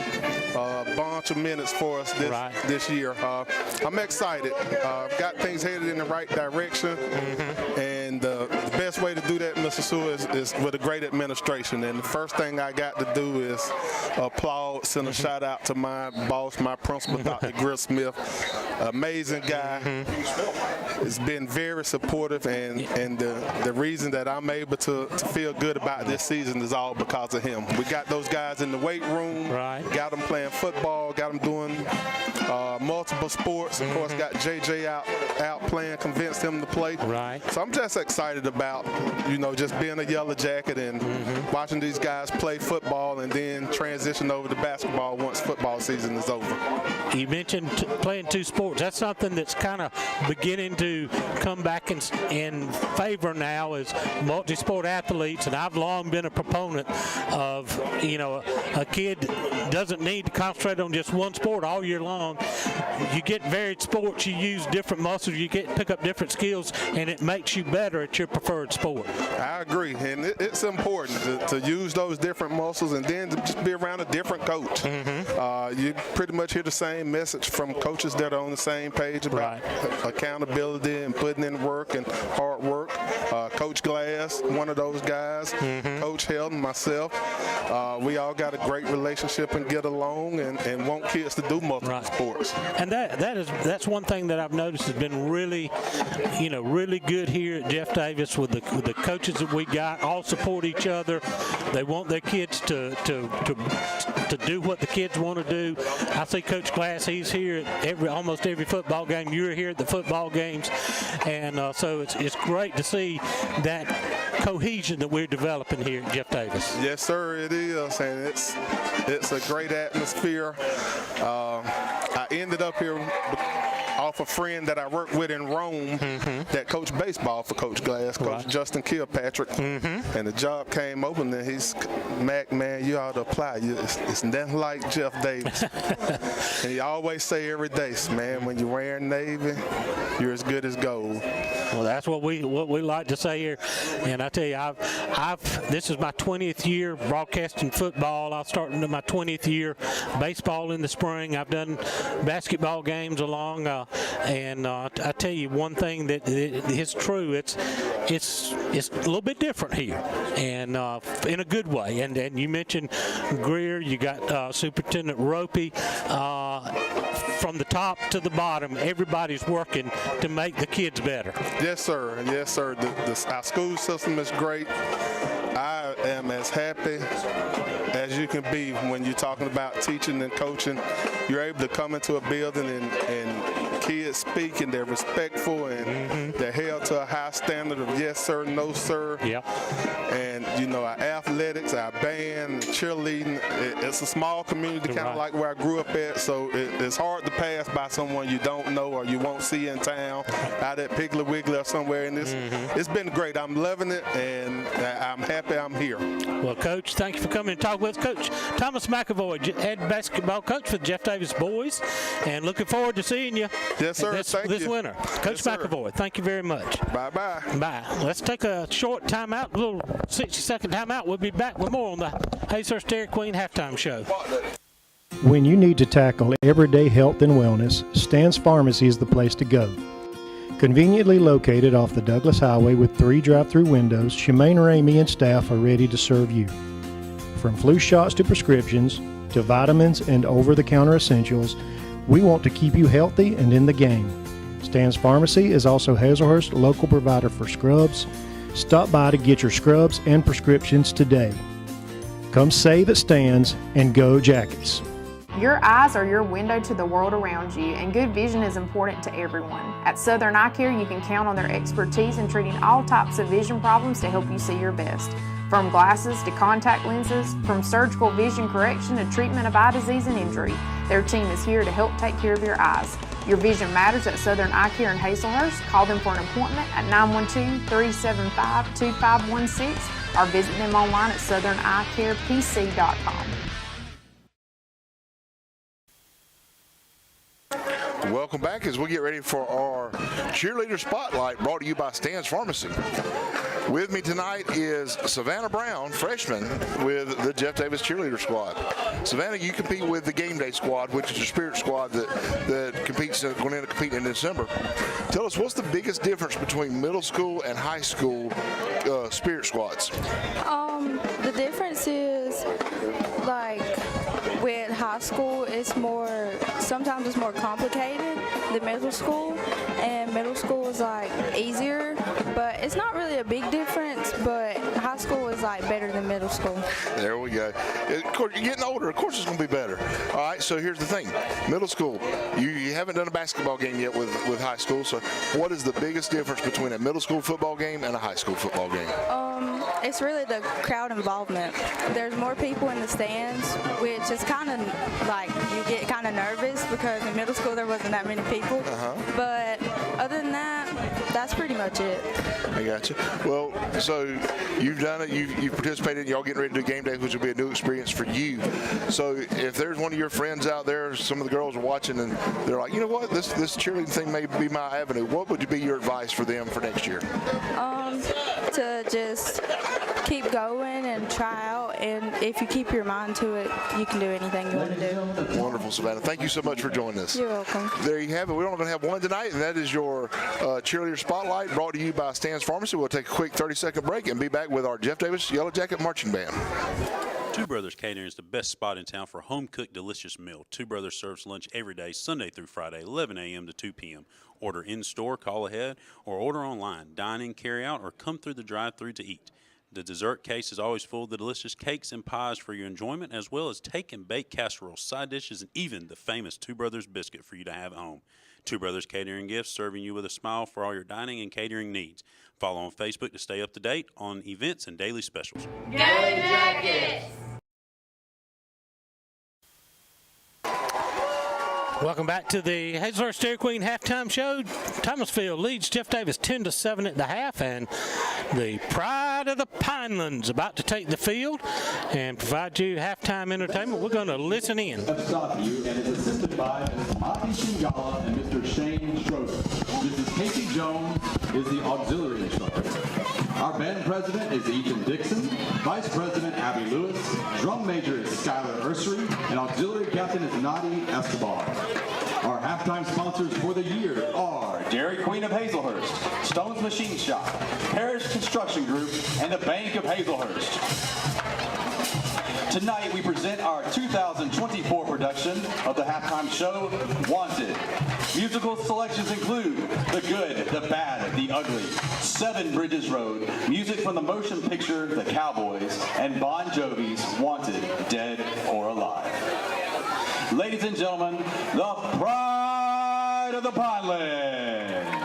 a bunch of minutes for us this year. I'm excited. Got things headed in the right direction, and the best way to do that, Mr. Sewell, is with a great administration. And the first thing I got to do is applaud, send a shout out to my boss, my principal, Dr. Griff Smith. Amazing guy. Has been very supportive, and the reason that I'm able to feel good about this season is all because of him. We got those guys in the weight room, got them playing football, got them doing multiple sports. Of course, got JJ out playing, convinced him to play. So I'm just excited about, just being a Yellow Jacket and watching these guys play football and then transition over to basketball once football season is over. You mentioned playing 2 sports. That's something that's kind of beginning to come back in favor now as multi-sport athletes, and I've long been a proponent of, a kid doesn't need to concentrate on just one sport all year long. you get varied sports, you use different muscles, you pick up different skills, and it makes you better at your preferred sport. I agree, and it's important to use those different muscles and then to just be around a different coach. You pretty much hear the same message from coaches that are on the same page about accountability and putting in work and hard work. Coach Glass, one of those guys, Coach Heldon, myself, we all got a great relationship and get along and want kids to do multiple sports. And that's one thing that I've noticed has been really, really good here at Jeff Davis with the coaches that we got. All support each other. They want their kids to do what the kids want to do. I see Coach Glass. He's here at almost every football game. You're here at the football games, and so it's great to see that cohesion that we're developing here at Jeff Davis. Yes, sir, it is, and it's a great atmosphere. I ended up here off a friend that I worked with in Rome that coached baseball for Coach Glass, Coach Justin Kilpatrick, and the job came open, and he's, Mac, man, you ought to apply. It's nothing like Jeff Davis. And he always say every day, man, when you're wearing Navy, you're as good as gold. Well, that's what we like to say here, and I tell you, this is my 20th year broadcasting football. I'll start into my 20th year baseball in the spring. I've done basketball games along, and I tell you one thing that is true. It's a little bit different here, and in a good way. And you mentioned Greer. You got Superintendent Ropey. From the top to the bottom, everybody's working to make the kids better. Yes, sir. Yes, sir. Our school system is great. I am as happy as you can be when you're talking about teaching and coaching. You're able to come into a building and kids speak and they're respectful and they're held to a high standard of yes, sir, no, sir. Yep. And, our athletics, our band, cheerleading, it's a small community kind of like where I grew up at, so it's hard to pass by someone you don't know or you won't see in town, out at Piggly Wiggly or somewhere, and it's been great. I'm loving it, and I'm happy I'm here. Well, Coach, thank you for coming and talking with us. Coach Thomas McAvoy, head basketball coach for the Jeff Davis boys, and looking forward to seeing you this winter. Coach McAvoy, thank you very much. Bye-bye. Bye. Let's take a short timeout, a little 60-second timeout. We'll be back with more on the Hazlehurst Dairy Queen halftime show. When you need to tackle everyday health and wellness, Stan's Pharmacy is the place to go. Conveniently located off the Douglas Highway with 3 drive-through windows, Shemaine Ramey and staff are ready to serve you. From flu shots to prescriptions, to vitamins and over-the-counter essentials, we want to keep you healthy and in the game. Stan's Pharmacy is also Hazlehurst's local provider for scrubs. Stop by to get your scrubs and prescriptions today. Come save at Stan's and go Jackets. Your eyes are your window to the world around you, and good vision is important to everyone. At Southern Eye Care, you can count on their expertise in treating all types of vision problems to help you see your best. From glasses to contact lenses, from surgical vision correction to treatment of eye disease and injury, their team is here to help take care of your eyes. Your vision matters at Southern Eye Care in Hazlehurst. Call them for an appointment at 912-375-2516 or visit them online at southernEyeCarePC.com. Welcome back as we get ready for our cheerleader spotlight brought to you by Stan's Pharmacy. With me tonight is Savannah Brown, freshman with the Jeff Davis cheerleader squad. Savannah, you compete with the game day squad, which is a spirit squad that competes going in to compete in December. Tell us, what's the biggest difference between middle school and high school spirit squads? The difference is, like, with high school, sometimes it's more complicated than middle school, and middle school is like easier, but it's not really a big difference, but high school is like better than middle school. There we go. Of course, you're getting older, of course it's going to be better. All right, so here's the thing. Middle school, you haven't done a basketball game yet with high school, so what is the biggest difference between a middle school football game and a high school football game? It's really the crowd involvement. There's more people in the stands, which is kind of like you get kind of nervous because in middle school there wasn't that many people. But other than that, that's pretty much it. I got you. Well, so you've done it. You've participated. Y'all getting ready to do game day, which will be a new experience for you. So if there's one of your friends out there, some of the girls are watching, and they're like, you know what, this cheerleading thing may be my avenue. What would be your advice for them for next year? To just keep going and try out, and if you keep your mind to it, you can do anything you want to do. Wonderful, Savannah. Thank you so much for joining us. You're welcome. There you have it. We're only going to have one tonight, and that is your cheerleader spotlight brought to you by Stan's Pharmacy. We'll take a quick 30-second break and be back with our Jeff Davis Yellow Jacket Marching Band. Two Brothers Catering is the best spot in town for a home-cooked, delicious meal. Two Brothers serves lunch every day, Sunday through Friday, 11 a.m. to 2 p.m. Order in-store, call ahead, or order online. Dine in, carry out, or come through the drive-thru to eat. The dessert case is always full of the delicious cakes and pies for your enjoyment, as well as take and bake casseroles, side dishes, and even the famous Two Brothers biscuit for you to have at home. Two Brothers Catering Gifts, serving you with a smile for all your dining and catering needs. Follow on Facebook to stay up to date on events and daily specials. Go Jackets! Welcome back to the Hazelhurst Dairy Queen halftime show. Thomasville leads Jeff Davis 10-7 at the half, and the pride of the Pinelands about to take the field and provide you halftime entertainment. We're going to listen in. FW and is assisted by Ms. Mati Shingala and Mr. Shane Schroeder. Mrs. Casey Jones is the auxiliary instructor. Our band president is Ethan Dixon, vice president Abby Lewis, drum major is Skylar Ursery, and auxiliary captain is Nadi Escobar. Our halftime sponsors for the year are Dairy Queen of Hazelhurst, Stone's Machine Shop, Parish Construction Group, and the Bank of Hazelhurst. Tonight we present our 2024 production of the halftime show, Wanted. Musical selections include The Good, The Bad, The Ugly, Seven Bridges Road, music from the motion picture The Cowboys, and Bon Jovi's Wanted, Dead or Alive. Ladies and gentlemen, the pride of the Pinelands.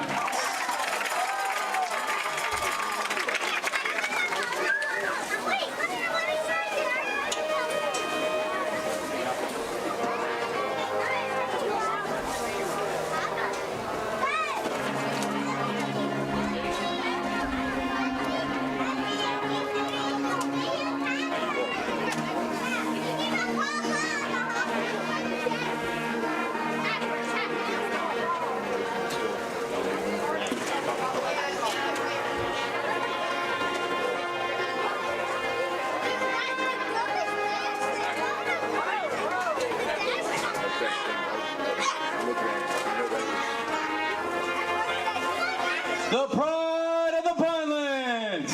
The pride of the Pinelands.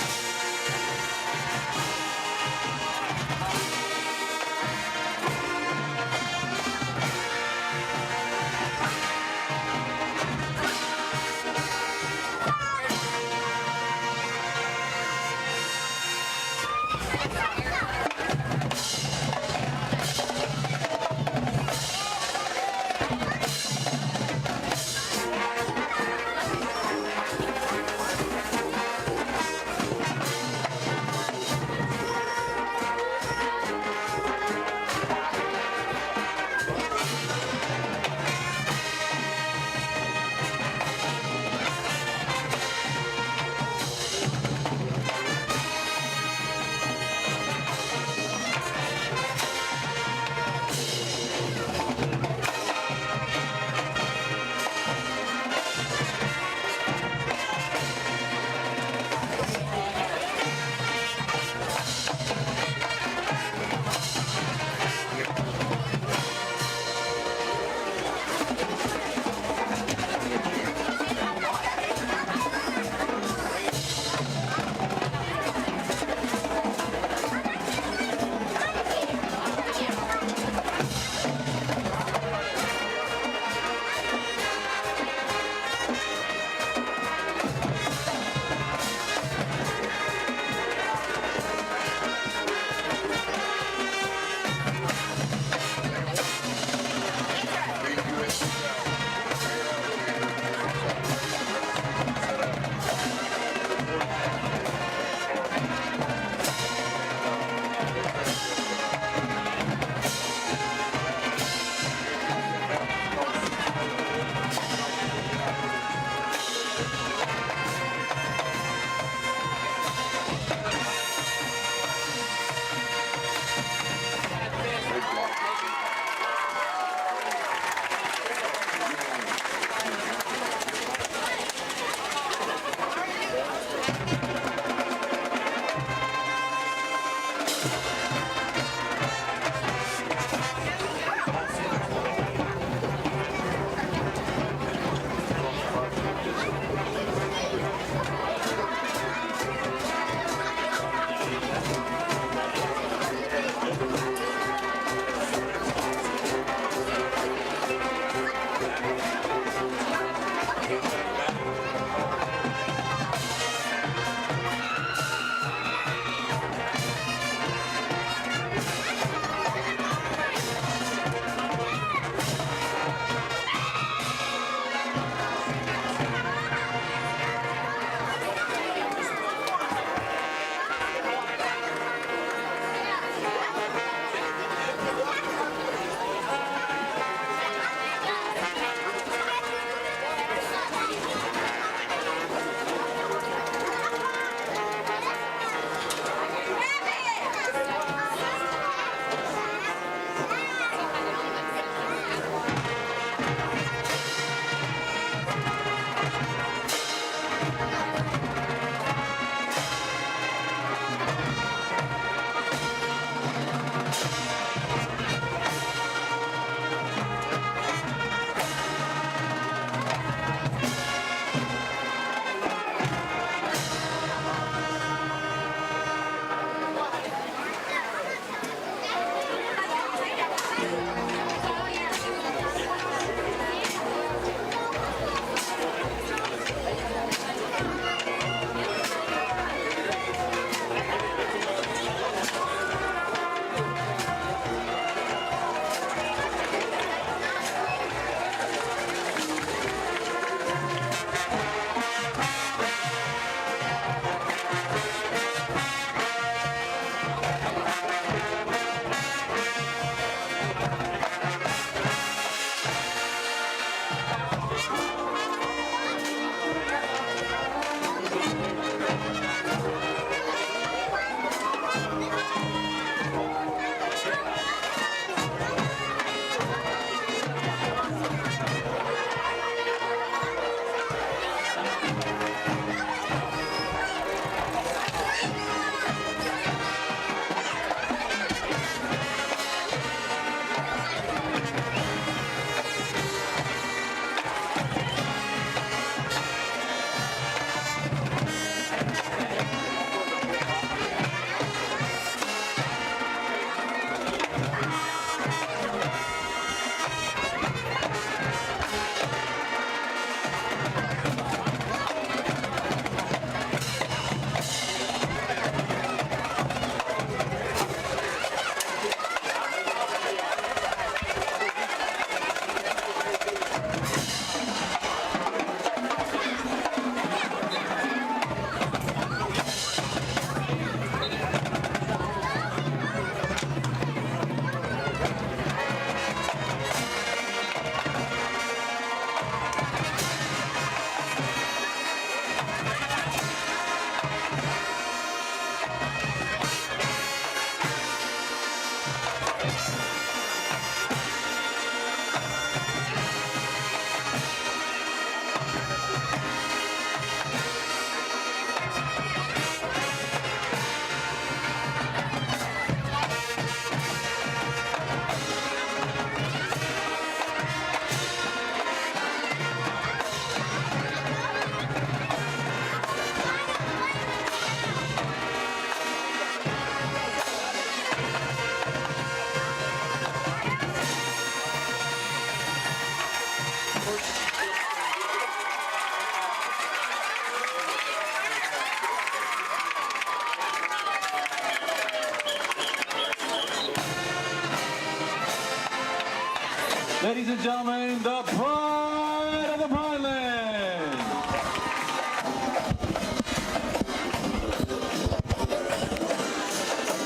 Ladies and gentlemen, the pride of the Pinelands.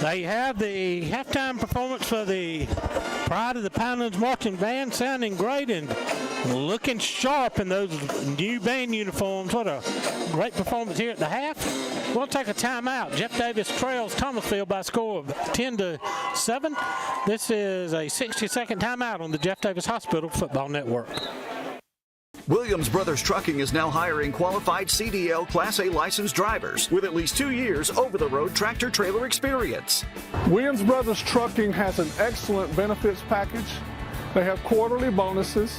There you have the halftime performance for the Pride of the Pinelands Marching Band, sounding great and looking sharp in those new band uniforms. What a great performance here at the half. We'll take a timeout. Jeff Davis trails Thomasville by a score of 10-7. This is a 60-second timeout on the Jeff Davis Hospital Football Network. Williams Brothers Trucking is now hiring qualified CDL Class A licensed drivers with at least 2 years over-the-road tractor-trailer experience. Williams Brothers Trucking has an excellent benefits package. They have quarterly bonuses.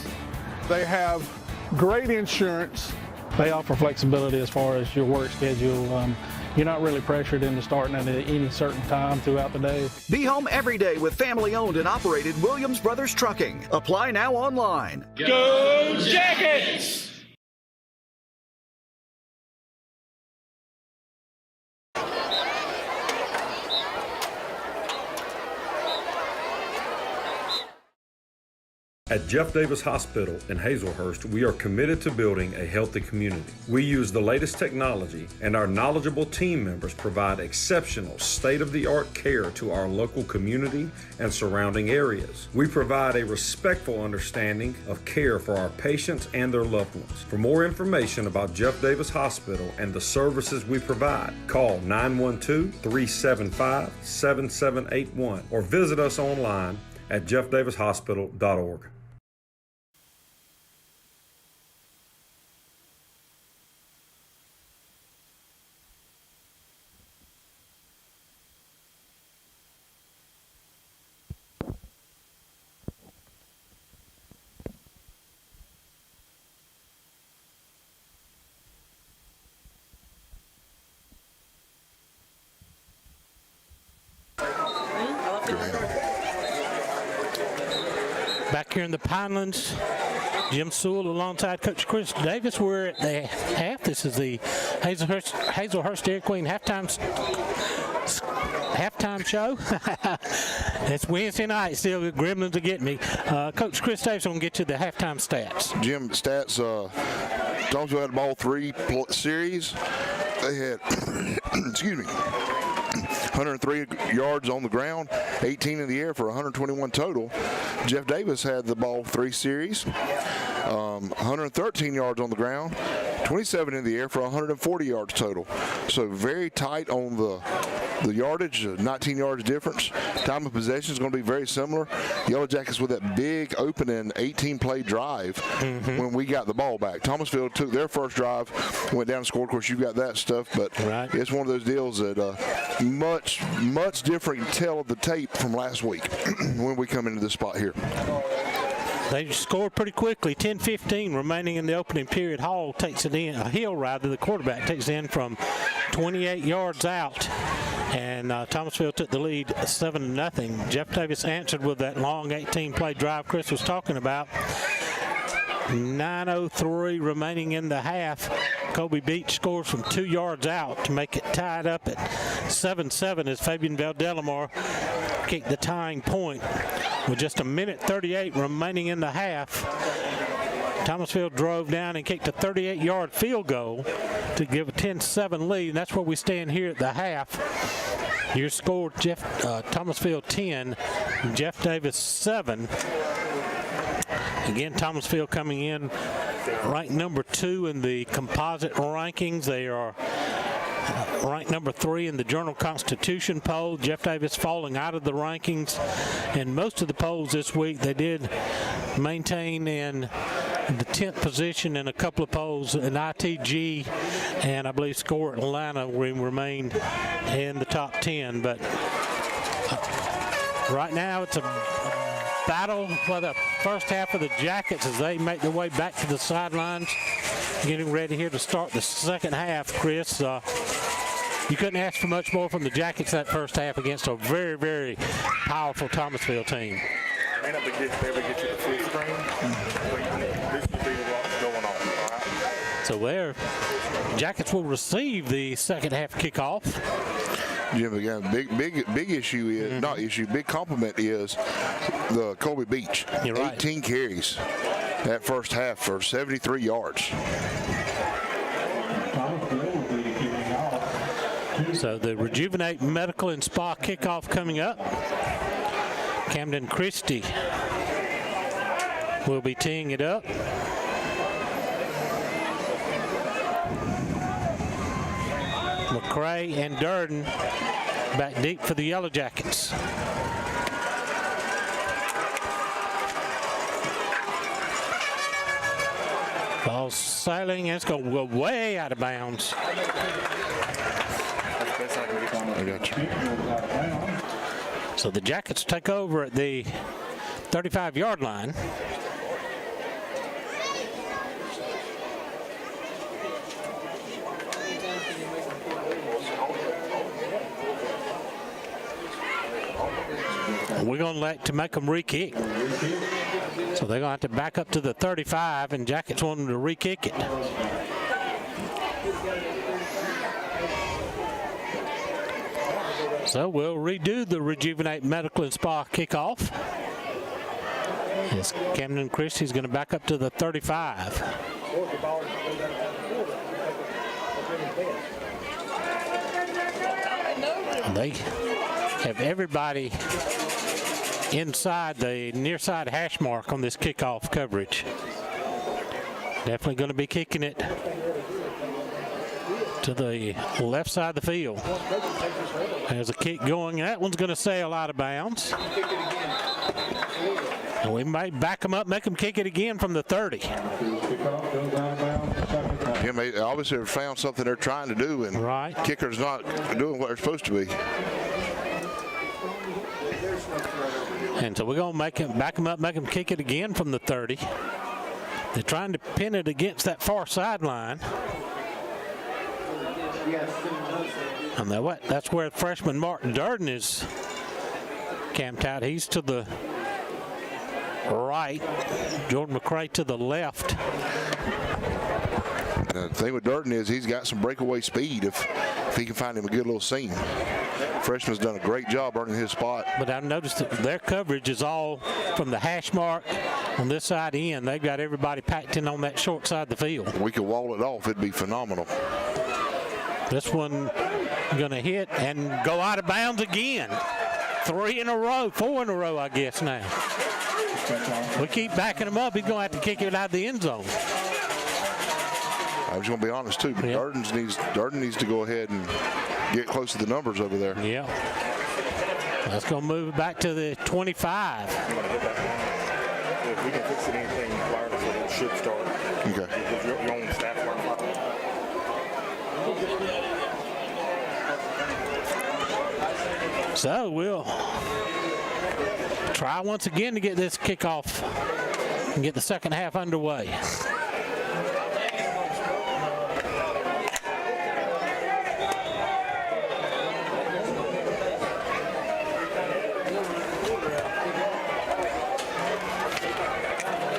They have great insurance. They offer flexibility as far as your work schedule. You're not really pressured into starting at any certain time throughout the day. Be home every day with family-owned and operated Williams Brothers Trucking. Apply now online. Go Jackets! At Jeff Davis Hospital in Hazelhurst, we are committed to building a healthy community. We use the latest technology, and our knowledgeable team members provide exceptional state-of-the-art care to our local community and surrounding areas. We provide a respectful understanding of care for our patients and their loved ones. For more information about Jeff Davis Hospital and the services we provide, call 912-375-7781 or visit us online at jeffdavishospital.org. Back here in the Pinelands, Jim Sewell alongside Coach Chris Davis. We're at the half. This is the Hazelhurst Dairy Queen halftime show. It's Wednesday night. Still, the Gremlins are getting me. Coach Chris Davis will get you the halftime stats. Jim, stats, Thomasville had the ball 3 series. They had, excuse me, 103 yards on the ground, 18 in the air for 121 total. Jeff Davis had the ball 3 series, 113 yards on the ground, 27 in the air for 140 yards total. So very tight on the yardage, 19 yards difference. Time of possession is going to be very similar. Yellow Jackets with that big opening 18-play drive when we got the ball back. Thomasville took their first drive, went down and scored. Of course, you got that stuff, but it's one of those deals that much different tell of the tape from last week when we come into this spot here. They scored pretty quickly, 10-15 remaining in the opening period. Hill, the quarterback, takes it in from 28 yards out. And Thomasville took the lead 7-0. Jeff Davis answered with that long 18-play drive Chris was talking about. 9:03 remaining in the half. Kobe Beach scores from 2 yards out to make it tied up at 7-7 as Fabian Valdelamar kicked the tying point. With just 1:38 remaining in the half, Thomasville drove down and kicked a 38-yard field goal to give a 10-7 lead. And that's where we stand here at the half. Your score, Thomasville 10, Jeff Davis 7. Again, Thomasville coming in ranked number 2 in the composite rankings. They are ranked number 3 in the Journal-Constitution poll. Jeff Davis falling out of the rankings. In most of the polls this week, they did maintain in the 10th position in a couple of polls in ITG, and I believe Score Atlanta remained in the top 10. But right now it's a battle for the first half of the Jackets as they make their way back to the sidelines, getting ready here to start the second half. Chris, you couldn't ask for much more from the Jackets that first half against a very, very powerful Thomasville team. May not be able to get you the full screen, this will be what's going on. All right? So there, Jackets will receive the second half kickoff. Jim, again, big issue is, not issue, big compliment is the Colby Beach. You're right. 18 carries that first half for 73 yards. So the Rejuvenate Medical and Spa kickoff coming up. Camden Christie will be teeing it up. McCray and Durden back deep for the Yellow Jackets. Ball sailing, and it's going to go way out of bounds. I got you. So the Jackets take over at the 35-yard line. We're going to make them re-kick. So they're going to have to back up to the 35, and Jackets want them to re-kick it. So we'll redo the Rejuvenate Medical and Spa kickoff. As Camden Christie's going to back up to the 35. They have everybody inside the near side hash mark on this kickoff coverage. Definitely going to be kicking it to the left side of the field. There's a kick going. That one's going to sail out of bounds. And we might back them up, make them kick it again from the 30. Yeah, they obviously have found something they're trying to do, and right. Kicker's not doing what they're supposed to be. And so we're going to back them up, make them kick it again from the 30. They're trying to pin it against that far sideline. And that's where freshman Martin Durden is camped out. He's to the right, Jordan McCray to the left. The thing with Durden is he's got some breakaway speed if he can find him a good little seam. Freshman's done a great job earning his spot. But I've noticed that their coverage is all from the hash mark on this side in. They've got everybody packed in on that short side of the field. We could wall it off. It'd be phenomenal. This one going to hit and go out of bounds again. 4 in a row, I guess now. We keep backing him up. He's going to have to kick it out of the end zone. I was going to be honest too, but yep. Durden needs to go ahead and get close to the numbers over there. Yeah. Let's go move it back to the 25. If we can fix anything wireless, it should start. Okay. Because your own staff So we'll try once again to get this kickoff and get the second half underway.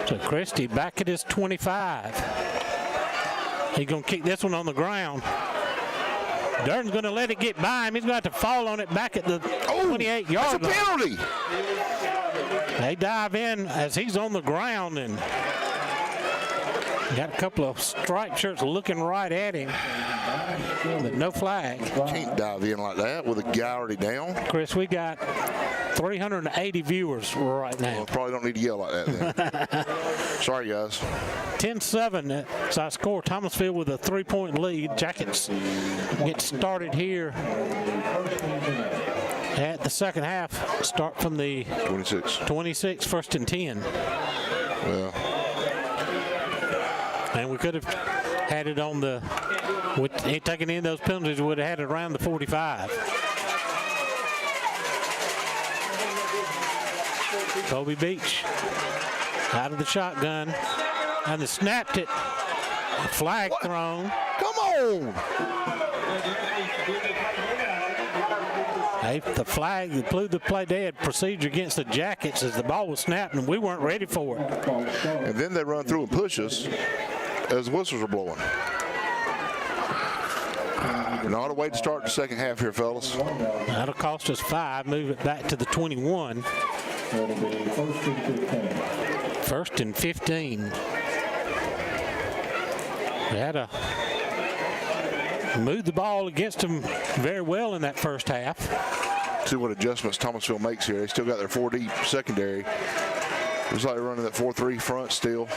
So Christie back at his 25. He's going to kick this one on the ground. Durden's going to let it get by him. He's going to have to fall on it back at the 28-yard line. That's a penalty. They dive in as he's on the ground and got a couple of striped shirts looking right at him, but no flag. Can't dive in like that with a guy already down. Chris, we got 380 viewers right now. Well, probably don't need to yell like that then. Sorry, guys. 10-7, that's our score. Thomasville with a 3-point lead. Jackets get started here at the second half. Start from the 26, first and 10. Well. And we could have had it on the, with taking in those penalties, we would have had it around the 45. Colby Beach out of the shotgun, and they snapped it. Flag thrown. Come on! Hey, the flag that blew the play, they had procedure against the Jackets as the ball was snapped, and we weren't ready for it. And then they run through and push us as whistles are blowing. Not a way to start the second half here, fellas. That'll cost us 5. Move it back to the 21. It'll be first and 15. First and 15. We had to move the ball against them very well in that first half. See what adjustments Thomasville makes here. They still got their 4 deep secondary. Looks like they're running that 4-3 front still.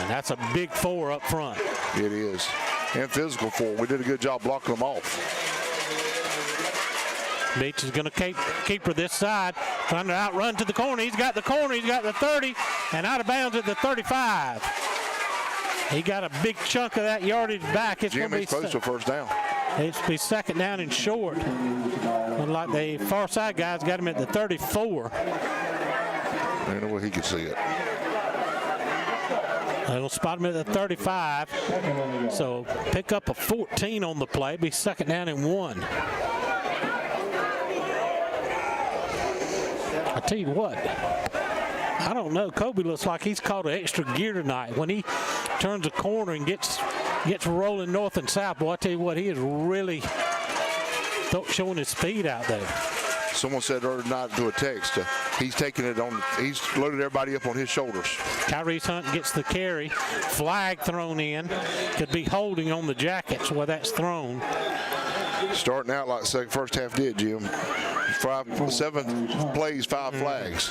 And that's a big 4 up front. It is. And physical 4. We did a good job blocking them off. Beach is going to keep her this side, trying to outrun to the corner. He's got the corner. He's got the 30, and out of bounds at the 35. He got a big chunk of that yardage back. It's going to be close to a first down. It's be second down and short. Unlike the far side guys got him at the 34. I know where he could see it. They'll spot him at the 35. So pick up a 14 on the play. Be second down and 1. I tell you what, I don't know. Kobe looks like he's caught an extra gear tonight. When he turns a corner and gets rolling north and south, boy, I tell you what, he is really showing his speed out there. Someone said earlier tonight to a text, he's taking it on, he's loaded everybody up on his shoulders. Tyrese Hunt gets the carry, flag thrown in, could be holding on the Jackets where that's thrown. Starting out like the first half did, Jim. 7 plays, 5 flags.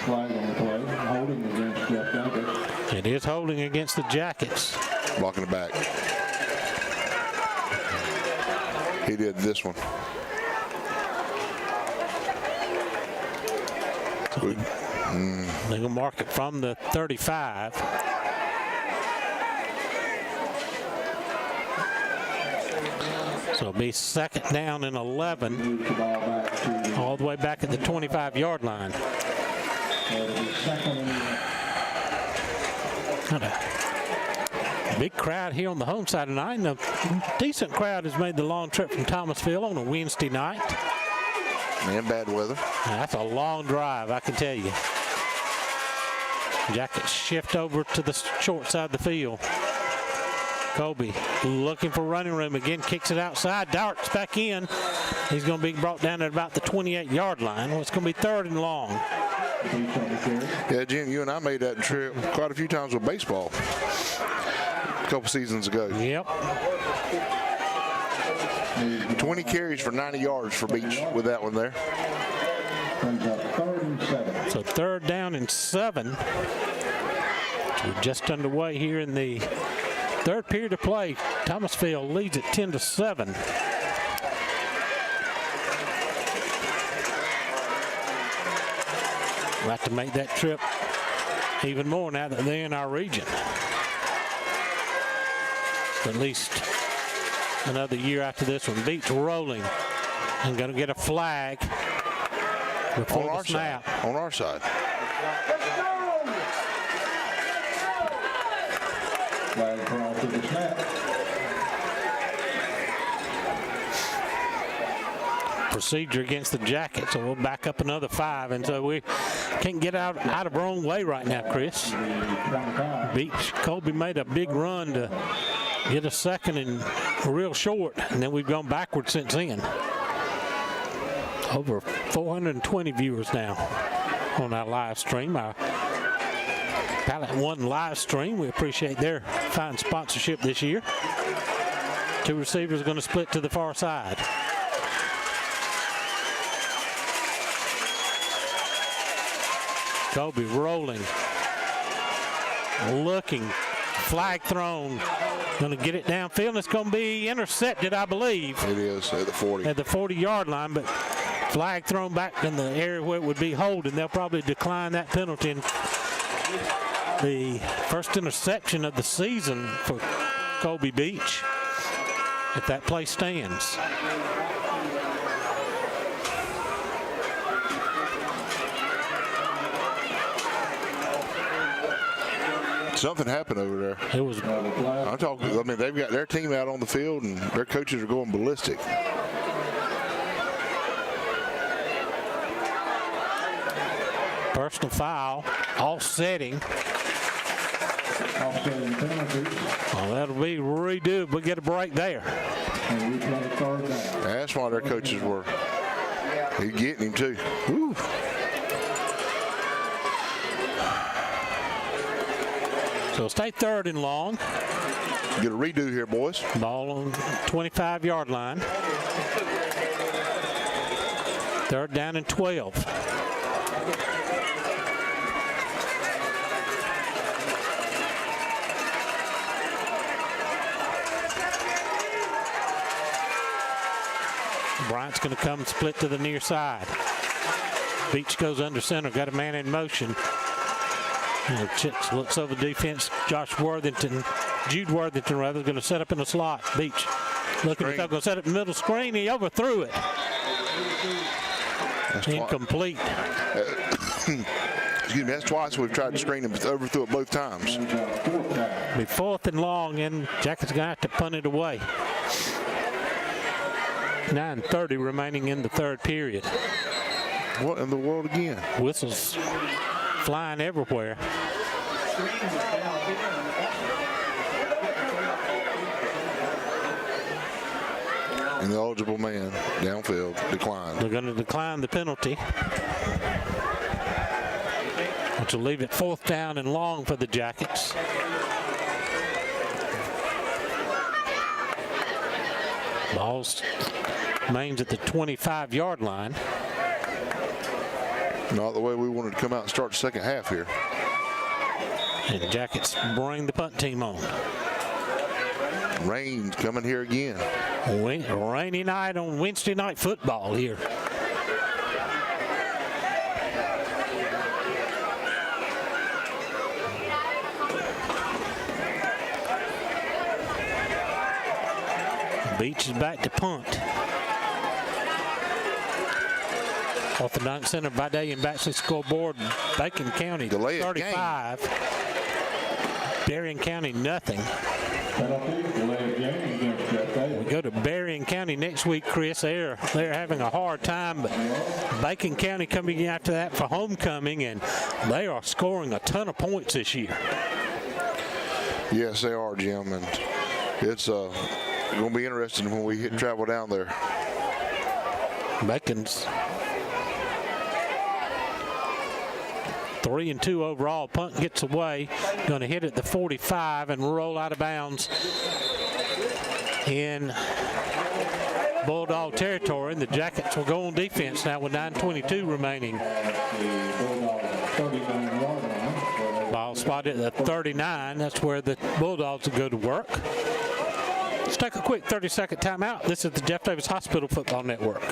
Flag on the play, holding against Jeff Duncan. It is holding against the Jackets. Blocking it back. He did this one. They're going to mark it from the 35. So it'll be second down and 11, all the way back at the 25-yard line. Got a big crowd here on the home side tonight, and a decent crowd has made the long trip from Thomasville on a Wednesday night. And bad weather. That's a long drive, I can tell you. Jackets shift over to the short side of the field. Kobe looking for running room again, kicks it outside, darts back in. He's going to be brought down at about the 28-yard line. Well, it's going to be third and long. Yeah, Jim, you and I made that trip quite a few times with baseball a couple seasons ago. Yep. 20 carries for 90 yards for Beach with that one there. So third down and 7. We're just underway here in the third period of play. Thomasville leads at 10-7. We'll have to make that trip even more now that they're in our region. At least another year after this one. Beach rolling and going to get a flag before the snap. On our side. Flag call to the snap. Procedure against the Jackets, so we'll back up another 5, and so we can't get out of our own way right now, Chris. Beach Colby made a big run to get a second and real short, and then we've gone backwards since then. Over 420 viewers now on our live stream. Our Pallet One live stream, we appreciate their fine sponsorship this year. 2 receivers are going to split to the far side. Kobe rolling, looking, flag thrown, going to get it downfield, and it's going to be intercepted, I believe. It is at the 40. At the 40-yard line, but flag thrown back in the area where it would be holding. They'll probably decline that penalty. And the first interception of the season for Colby Beach, if that play stands. Something happened over there. It was. I'm talking. I mean, they've got their team out on the field, and their coaches are going ballistic. Personal foul, offsetting. Offsetting penalty. Well, That'll be redo. We'll get a break there. That's why their coaches were. He's getting him too. Woo. So stay third and long. Get a redo here, boys. Ball on 25-yard line. Third down and 12. Bryant's going to come split to the near side. Beach goes under center, got a man in motion. Chitz looks over defense. Jude Worthington rather, going to set up in the slot. Beach looking at going to set up the middle screen. He overthrew it. That's incomplete. Excuse me, that's twice we've tried to screen him, overthrew it both times. Be fourth and long, and Jackets going to have to punt it away. 9:30 remaining in the third period. What in the world again? Whistles flying everywhere. And the eligible man downfield declined. They're going to decline the penalty, which will leave it fourth down and long for the Jackets. Ball's remains at the 25-yard line. Not the way we wanted to come out and start the second half here. And Jackets bring the punt team on. Rain's coming here again. Rainy night on Wednesday night football here. Beach is back to punt. Off the Dunk Center, Vidalia and Baxley scoreboard. Bacon County 35. Berrien County nothing. We go to Berrien County next week, Chris. They're having a hard time, but Bacon County coming after that for homecoming, and they are scoring a ton of points this year. Yes, they are, Jim, and it's going to be interesting when we travel down there. Bacon's 3-2 overall. Punt gets away. Going to hit at the 45 and roll out of bounds in Bulldog territory. And the Jackets will go on defense now with 9:22 remaining. Ball spotted at the 39. That's where the Bulldogs will go to work. Let's take a quick 30-second timeout. This is the Jeff Davis Hospital Football Network.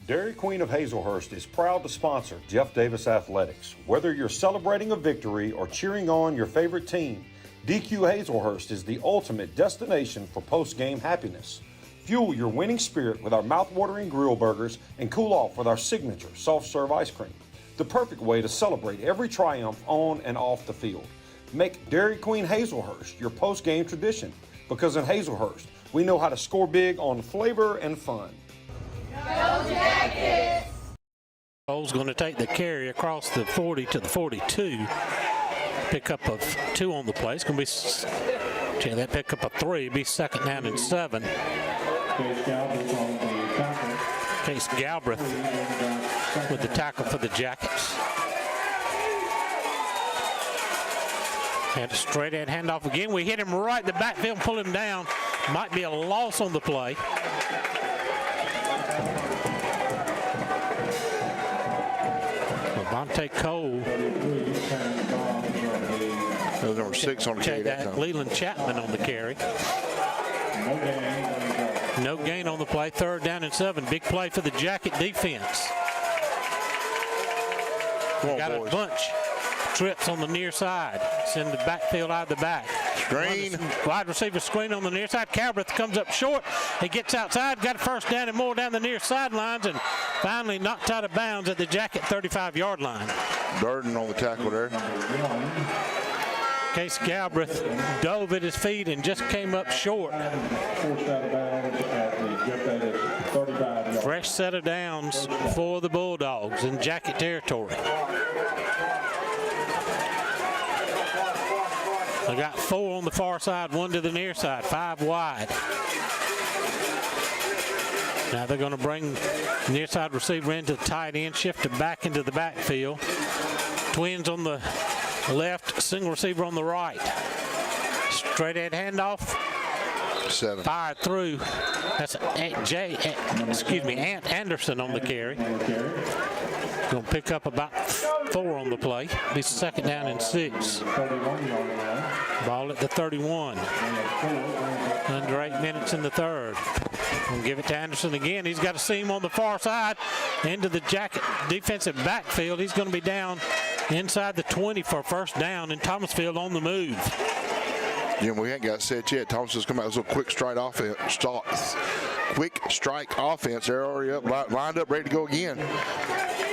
Dairy Queen of Hazelhurst is proud to sponsor Jeff Davis Athletics. Whether you're celebrating a victory or cheering on your favorite team, DQ Hazelhurst is the ultimate destination for post-game happiness. Fuel your winning spirit with our mouth-watering grill burgers and cool off with our signature soft-serve ice cream. The perfect way to celebrate every triumph on and off the field. Make Dairy Queen Hazelhurst your post-game tradition, because in Hazelhurst, we know how to score big on flavor and fun. Go Jackets! Cole's going to take the carry across the 40 to the 42. Pickup of 2 on the play. It's going to be that pickup of 3. Be second down and 7. Case Galbraith with the tackle for the Jackets. And a straight ahead handoff again. We hit him right in the backfield, pull him down. Might be a loss on the play. Levante Cole. That was number 6 on the carry that time. Leland Chapman on the carry. No gain on the play. Third down and 7. Big play for the Jacket defense. Got a bunch. Trips on the near side. Send the backfield out of the back. Screen. Wide receiver screen on the near side. Galbraith comes up short. He gets outside. Got a first down and more down the near sidelines, and finally knocked out of bounds at the Jacket 35-yard line. Burden on the tackle there. Case Galbraith dove at his feet and just came up short. Fresh set of downs for the Bulldogs in Jacket territory. They got 4 on the far side, 1 to the near side, 5 wide. Now they're going to bring the near side receiver into the tight end, shift it back into the backfield. Twins on the left, single receiver on the right. Straight ahead handoff. 7. Fired through. That's Ant Anderson on the carry. Going to pick up about 4 on the play. Be second down and 6. Ball at the 31. Under 8 minutes in the third. We'll give it to Anderson again. He's got a seam on the far side into the Jacket defensive backfield. He's going to be down inside the 20 for a first down, and Thomasville on the move. Jim, we ain't got set yet. Thomasville's come out with a quick strike offense. They're already up, lined up, ready to go again.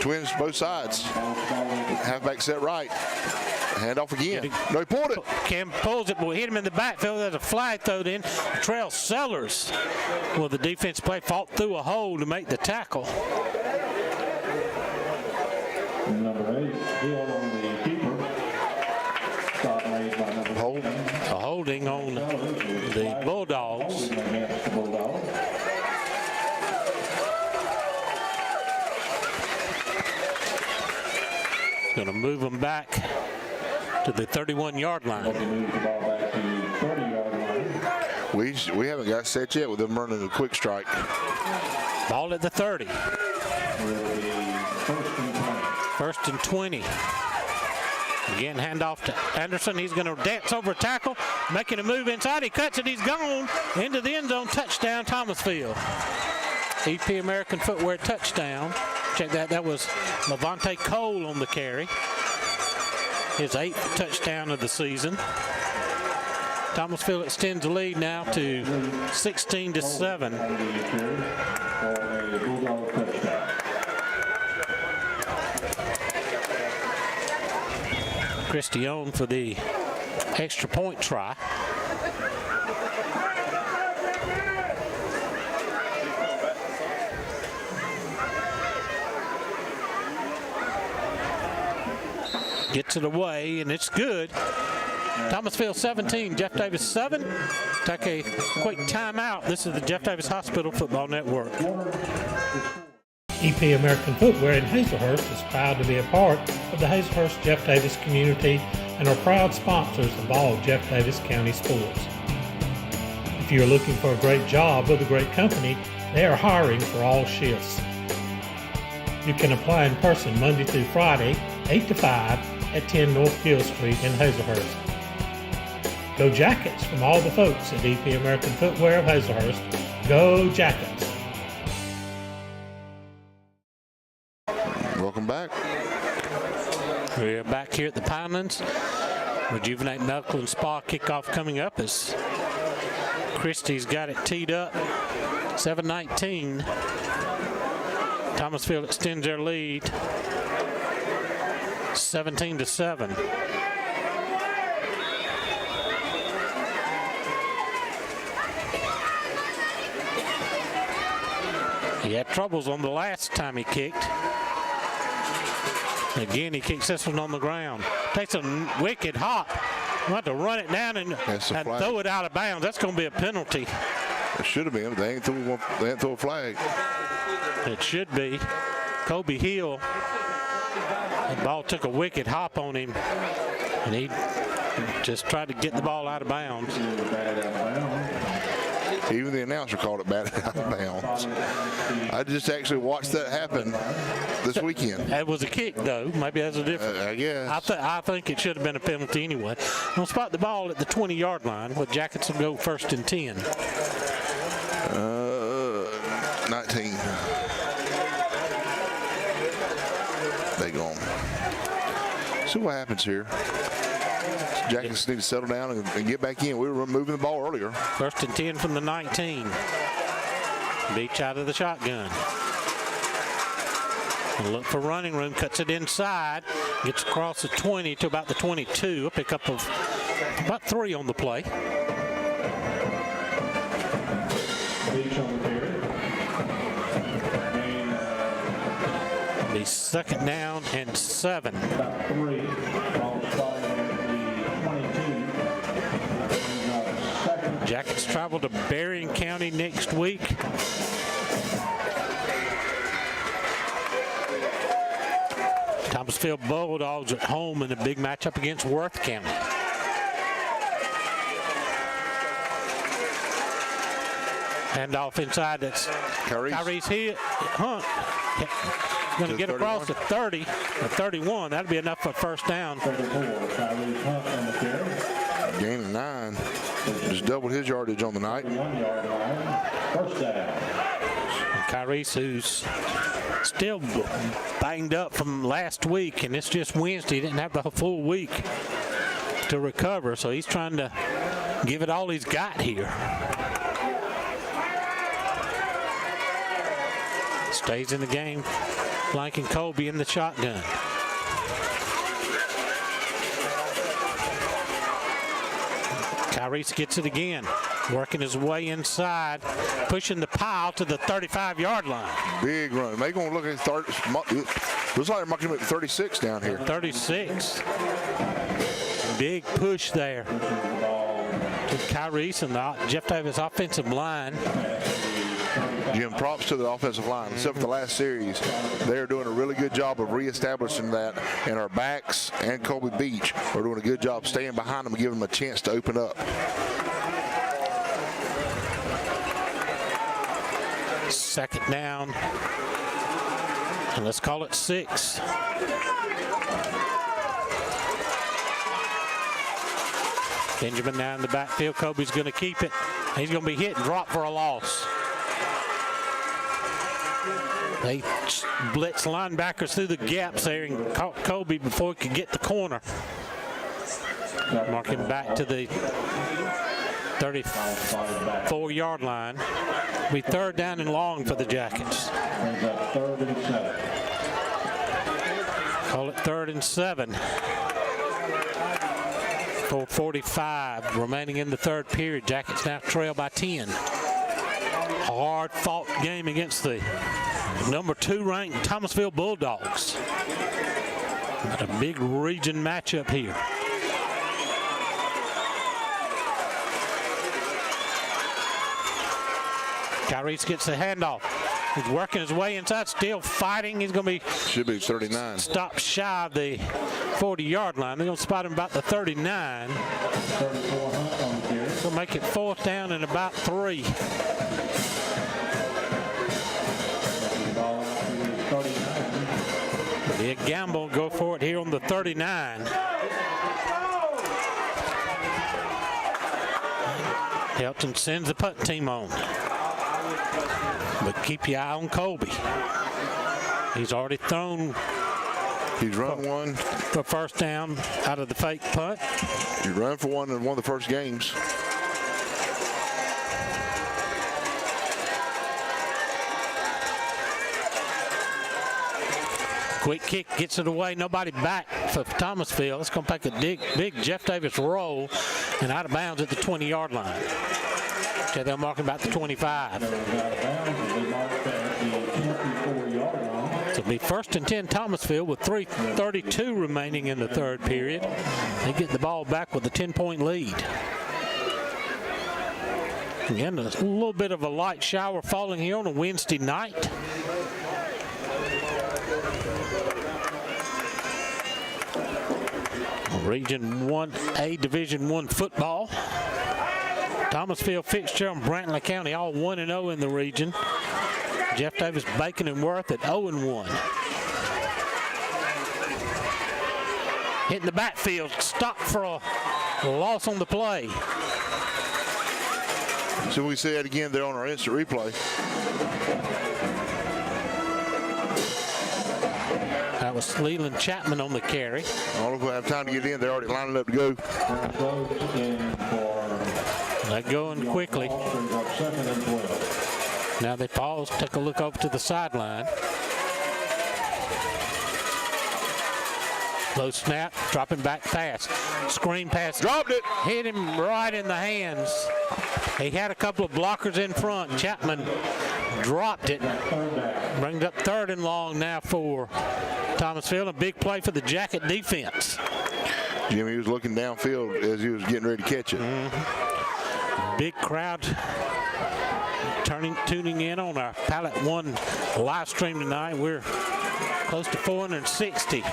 Twins both sides. Halfback set right. Hand off again. No, he pulled it. Cam pulls it, but we hit him in the backfield. There's a flag thrown in. Trail Sellers, well, the defense play fought through a hole to make the tackle. Number 8, Hill on the keeper. Stop made by number 7. A holding on the Bulldogs. Going to move them back to the 31-yard line. We haven't got set yet with them running a quick strike. Ball at the 30. First and 20. Again, handoff to Anderson. He's going to dance over a tackle, making a move inside. He cuts it. He's gone into the end zone. Touchdown, Thomasville. EP American Footwear touchdown. Check that. That was Levante Cole on the carry. His 8th touchdown of the season. Thomasville extends the lead now to 16-7. Christione for the extra point try. Gets it away, and it's good. Thomasville 17, Jeff Davis 7. Take a quick timeout. This is the Jeff Davis Hospital Football Network. EP American Footwear in Hazelhurst is proud to be a part of the Hazelhurst Jeff Davis community and are proud sponsors of all Jeff Davis County sports. If you are looking for a great job with a great company, they are hiring for all shifts. You can apply in person Monday through Friday, 8 to 5 at 10 North Gill Street in Hazelhurst. Go Jackets from all the folks at EP American Footwear of Hazelhurst. Go Jackets! Welcome back. We're back here at the Pinelands. Rejuvenate Medical and Spa kickoff coming up as Christie's got it teed up. 7-19. Thomasville extends their lead. 17-7. He had troubles on the last time he kicked. Again, he kicks this one on the ground. Takes a wicked hop. We'll have to run it down and throw it out of bounds. That's going to be a penalty. It should have been. They ain't throw a flag. It should be. Kobe Hill. The ball took a wicked hop on him, and he just tried to get the ball out of bounds. Even the announcer called it bad out of bounds. I just actually watched that happen this weekend. That was a kick, though. Maybe that's a difference. I guess. I think it should have been a penalty anyway. We'll spot the ball at the 20-yard line, where Jackets will go first and 10. 19. They gone. See what happens here. Jackets need to settle down and get back in. We were moving the ball earlier. First and 10 from the 19. Beach out of the shotgun. And look for running room. Cuts it inside. Gets across the 20 to about the 22. A pickup of about 3 on the play. The second down and 7. About 3. Ball spotted at the 22. Jackets travel to Berrien County next week. Thomasville Bulldogs at home in a big matchup against Worth County. Hand off inside. That's Tyrese Hunt. Going to get across the 30 or 31. That'll be enough for first down. Gain of 9. Just doubled his yardage on the night. First down. Tyrese, who's still banged up from last week, and it's just Wednesday. He didn't have the full week to recover, so he's trying to give it all he's got here. Stays in the game, flanking Colby in the shotgun. Tyrese gets it again, working his way inside, pushing the pile to the 35-yard line. Big run. They going to look at 30. Looks like they're marking him at 36 down here. 36. Big push there to Tyrese and the Jeff Davis offensive line. Jim, props to the offensive line. Except for the last series, they're doing a really good job of reestablishing that, and our backs and Colby Beach are doing a good job staying behind them and giving them a chance to open up. Second down, and let's call it 6. Benjamin now in the backfield. Colby's going to keep it. He's going to be hit and drop for a loss. They blitz linebackers through the gaps there and caught Colby before he could get the corner. Marking back to the 34-yard line. Be third down and long for the Jackets. Call it 3rd and 7. 4:45 remaining in the third period. Jackets now trail by 10. Hard-fought game against the number 2 ranked Thomasville Bulldogs. Got a big region matchup here. Tyrese gets the handoff. He's working his way inside, still fighting. He's going to be should be 39. Stopped shy of the 40-yard line. They're going to spot him about the 39. Going to make it 4th down and about 3. Big gamble, go for it here on the 39. Helton sends the punt team on. But keep your eye on Colby. He's already thrown. He's run one for first down out of the fake punt. He ran for one in one of the first games. Quick kick gets it away. Nobody back for Thomasville. It's going to take a big Jeff Davis roll and out of bounds at the 20-yard line. Okay, they'll mark him about the 25. So it'll be 1st and 10 Thomasville with 3:32 remaining in the third period. They get the ball back with a 10-point lead. Again, a little bit of a light shower falling here on a Wednesday night. Region 1A Division I football. Thomasville, Fitzgerald, and Brantley County all 1-0 in the region. Jeff Davis, Bacon, and Worth at 0-1. Hitting the backfield, stopped for a loss on the play. So we say it again there on our instant replay. That was Leland Chapman on the carry. I don't know if we'll have time to get in. They're already lining up to go. They're going quickly. Now they pause, take a look over to the sideline. Low snap, dropping back fast. Screen pass. Dropped it. Hit him right in the hands. He had a couple of blockers in front. Chapman dropped it. Brings up 3rd and long now for Thomasville. A big play for the Jacket defense. Jimmy was looking downfield as he was getting ready to catch it. Big crowd tuning in on our Pallet One live stream tonight. We're close to 460.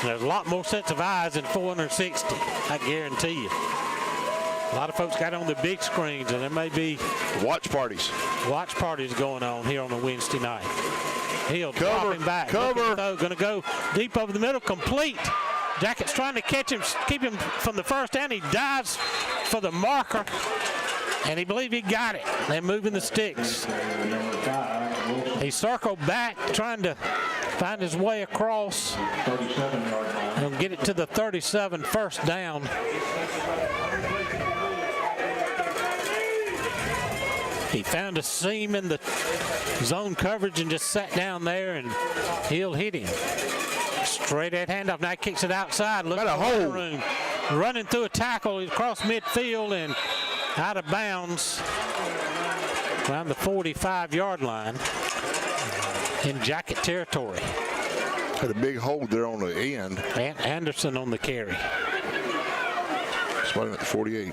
There's a lot more sets of eyes than 460, I guarantee you. A lot of folks got on the big screens, and there may be watch parties going on here on a Wednesday night. He'll Cover, drop him back. cover. Going to go deep over the middle, complete. Jackett's trying to catch him, keep him from the first down. He dives for the marker, and he believed he got it. They're moving the sticks. He circled back, trying to find his way across. He'll get it to the 37, first down. He found a seam in the zone coverage and just sat down there, and he'll hit him. Straight at handoff. Now he kicks it outside. Look at a hole. Room. Running through a tackle across midfield and out of bounds around the 45-yard line in Jacket territory. Had a big hole there on the end. And Anderson on the carry. Spotting at the 48.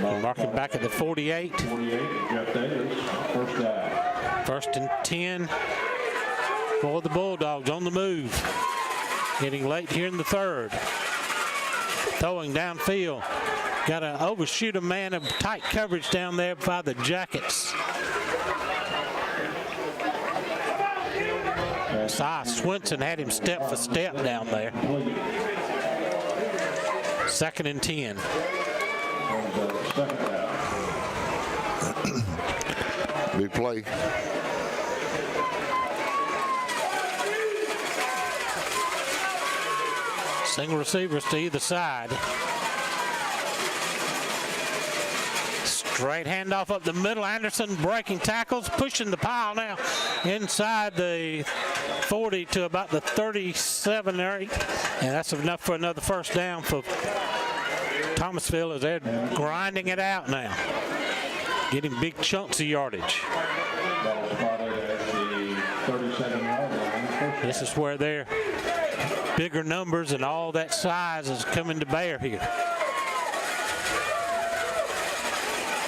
Marking back at the 48. 48, Jeff Davis, first down. First and 10 for the Bulldogs on the move. Getting late here in the third. Throwing downfield. Got to overshoot a man of tight coverage down there by the Jackets. Cy Swinson had him step for step down there. Second and 10. Big play. Single receivers to either side. Straight handoff up the middle. Anderson breaking tackles, pushing the pile now inside the 40 to about the 37 area. And that's enough for another first down for Thomasville as they're grinding it out now. Getting big chunks of yardage. This is where their bigger numbers and all that size is coming to bear here.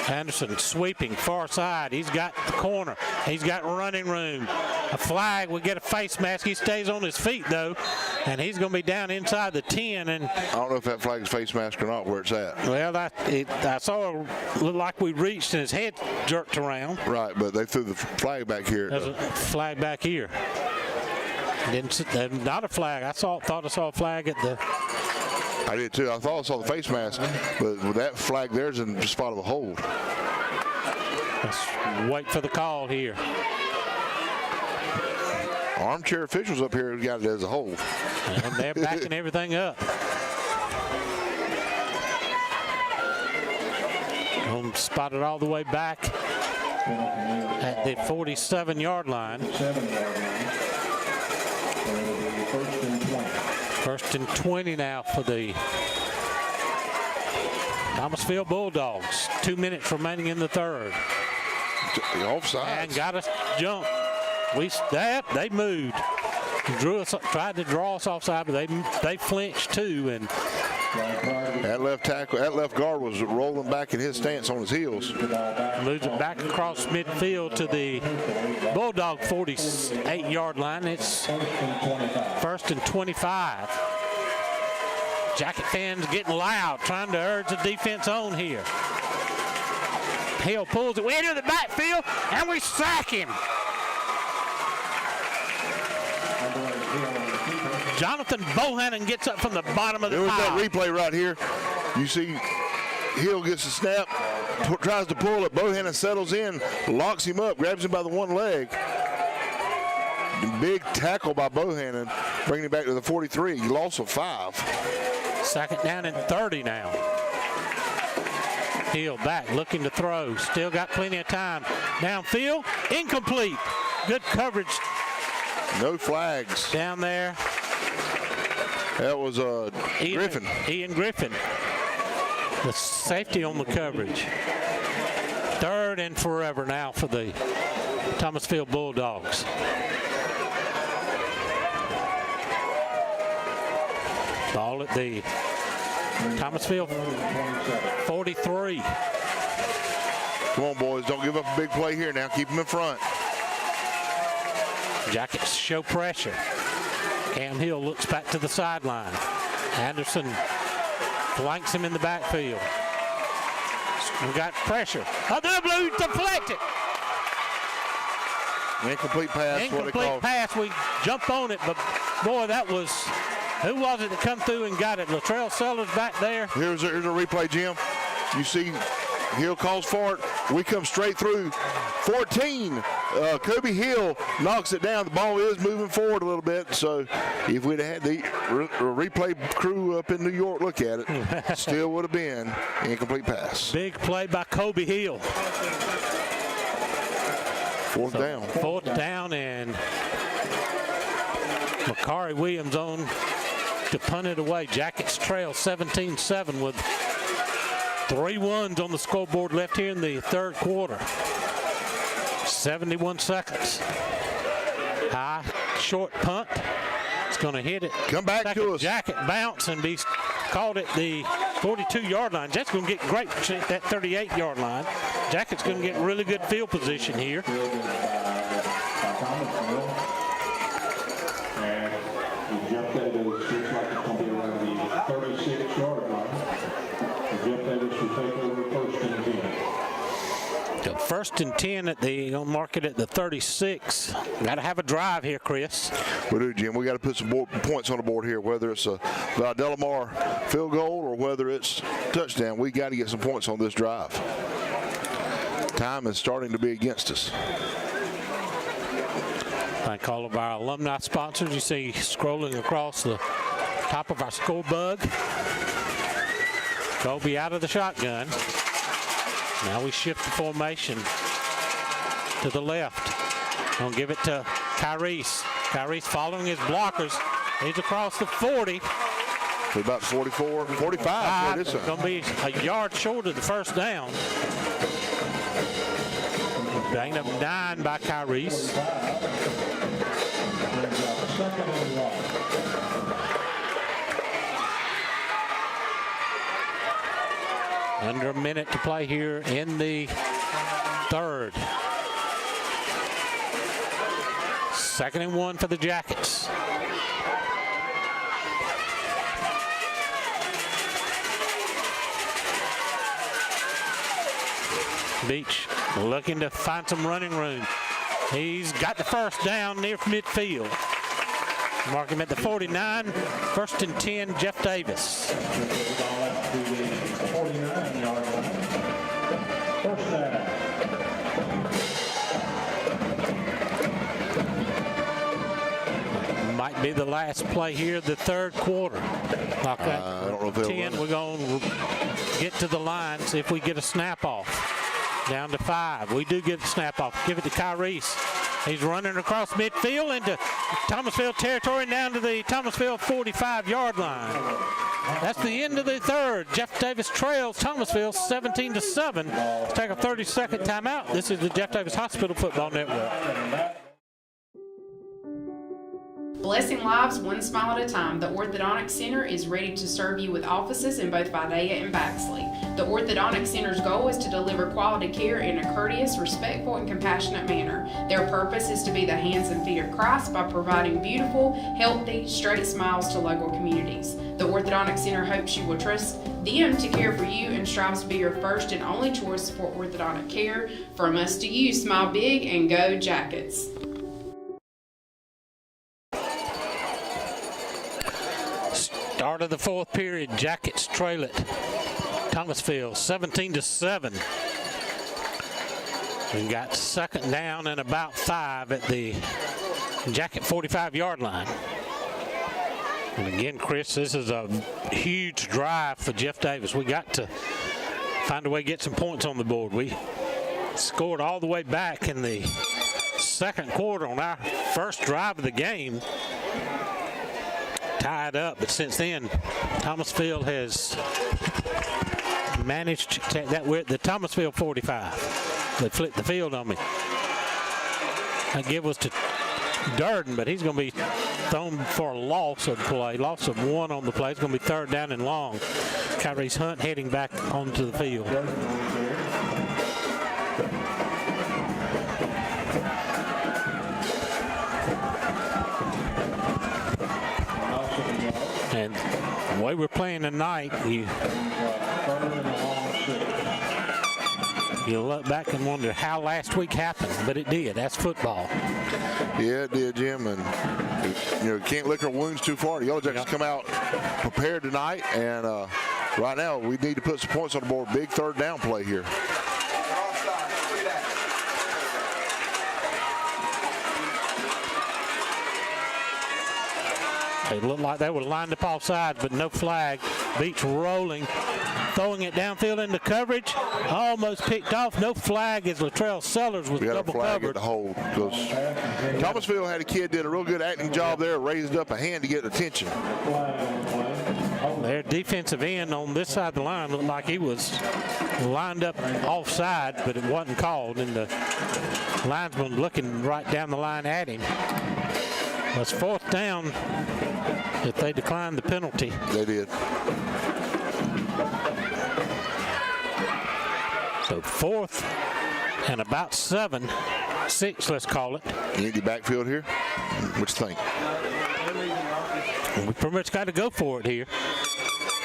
Anderson sweeping far side. He's got the corner. He's got running room. A flag. We get a face mask. He stays on his feet though, and he's going to be down inside the 10. And I don't know if that flag's face mask or not, where it's at. Well, I saw it look like we reached and his head jerked around. Right, but they threw the flag back here. There's a flag back here. Not a flag. Thought I saw a flag at the. I did too. I thought I saw the face mask, but with that flag there's in the spot of a hold. Let's wait for the call here. Armchair officials up here got it as a hold. And they're backing everything up. Spotted all the way back at the 47-yard line. First and 20 now for the Thomasville Bulldogs. 2 minutes remaining in the third. The offside. And got us jump. They moved. Tried to draw us offside, but they flinched too. And that left guard was rolling back in his stance on his heels. Moves it back across midfield to the Bulldog 48-yard line. It's first and 25. Jacket fans getting loud, trying to urge the defense on here. Hill pulls it way into the backfield, and we sack him. Jonathan Bohannon gets up from the bottom of the pile. That replay right here. You see Hill gets a snap, tries to pull it. Bohannon settles in, locks him up, grabs him by the one leg. Big tackle by Bohannon, bringing him back to the 43. Loss of 5. Second down and 30 now. Hill back, looking to throw. Still got plenty of time. Downfield, incomplete. Good coverage. No flags. Down there. That was Griffin. Ian Griffin. The safety on the coverage. Third and forever now for the Thomasville Bulldogs. Ball at the Thomasville 43. Come on, boys. Don't give up a big play here now. Keep them in front. Jackets show pressure. Cam Hill looks back to the sideline. Anderson flanks him in the backfield. We got pressure. Oh, the blue deflected. Incomplete pass. Incomplete pass. We jumped on it, but boy, that was, who was it that come through and got it? Latrell Sellers back there. Here's a replay, Jim. You see Hill calls for it. We come straight through. 14. Kobe Hill knocks it down. The ball is moving forward a little bit. So if we'd had the replay crew up in New York look at it, still would have been incomplete pass. Big play by Kobe Hill. Fourth down. Fourth down, and Makari Williams on to punt it away. Jackets trail 17-7 with 3 ones on the scoreboard left here in the third quarter. 71 seconds. High, short punt. It's going to hit it. Come back to us. Jacket bounce and be called at the 42-yard line. Jacket's going to get great at that 38-yard line. Jacket's going to get really good field position here. And Jeff Davis looks like it's going to be around the 36-yard line. Jeff Davis will take over first and 10. So first and 10 at the, going to mark it at the 36. Got to have a drive here, Chris. We do, Jim. We got to put some points on the board here, whether it's a Delamar field goal or whether it's touchdown. We got to get some points on this drive. Time is starting to be against us. Thank all of our alumni sponsors. You see scrolling across the top of our score bug. Kobe out of the shotgun. Now we shift the formation to the left. Gonna give it to Kyrese. Kyrese following his blockers. He's across the 40. About 44, 45. It's gonna be a yard short of the first down. Banged up 9 by Kyrese. Under a minute to play here in the third. 2nd and 1 for the Jackets. Beach looking to find some running room. He's got the first down near midfield. Mark him at the 49. 1st and 10, Jeff Davis. 49-yard line. First down. Might be the last play here, the third quarter. Okay. I don't know if they'll 10, run it. we're going to get to the line, see if we get a snap off. Down to 5. We do get the snap off. Give it to Kyrese. He's running across midfield into Thomasville territory, down to the Thomasville 45-yard line. That's the end of the third. Jeff Davis trails Thomasville 17-7. Let's take a 30-second timeout. This is the Jeff Davis Hospital Football Network. Blessing lives one smile at a time, the Orthodontic Center is ready to serve you with offices in both Vidalia and Baxley. The Orthodontic Center's goal is to deliver quality care in a courteous, respectful, and compassionate manner. Their purpose is to be the hands and feet of Christ by providing beautiful, healthy, straight smiles to local communities. The Orthodontic Center hopes you will trust them to care for you and strives to be your first and only choice for orthodontic care. From us to you, smile big and go Jackets. Start of the fourth period, Jackets trail it. Thomasville 17-7. We got 2nd down and about 5 at the Jacket 45-yard line. And again, Chris, this is a huge drive for Jeff Davis. We got to find a way to get some points on the board. We scored all the way back in the second quarter on our first drive of the game. Tied up, but since then, Thomasville has managed to take that. We're at the Thomasville 45. They flipped the field on me. That give was to Durden, but he's going to be thrown for a loss of play, loss of 1 on the play. It's going to be 3rd down and long. Kyrese Hunt heading back onto the field. And the way we're playing tonight, you look back and wonder how last week happened, but it did. That's football. Yeah, it did, Jim. And can't lick our wounds too far. The Yellow Jackets come out prepared tonight, and right now we need to put some points on the board. Big 3rd down play here. It looked like they were lined up offside, but no flag. Beach rolling, throwing it downfield into coverage. Almost picked off. No flag as Latrell Sellers was double covered. The hold because Thomasville had a kid did a real good acting job there, raised up a hand to get attention. Their defensive end on this side of the line looked like he was lined up offside, but it wasn't called, and the linesman looking right down the line at him. It's 4th down if they declined the penalty. They did. So 4th and about 7, 6, let's call it. Empty backfield here. What you think? We pretty much got to go for it here.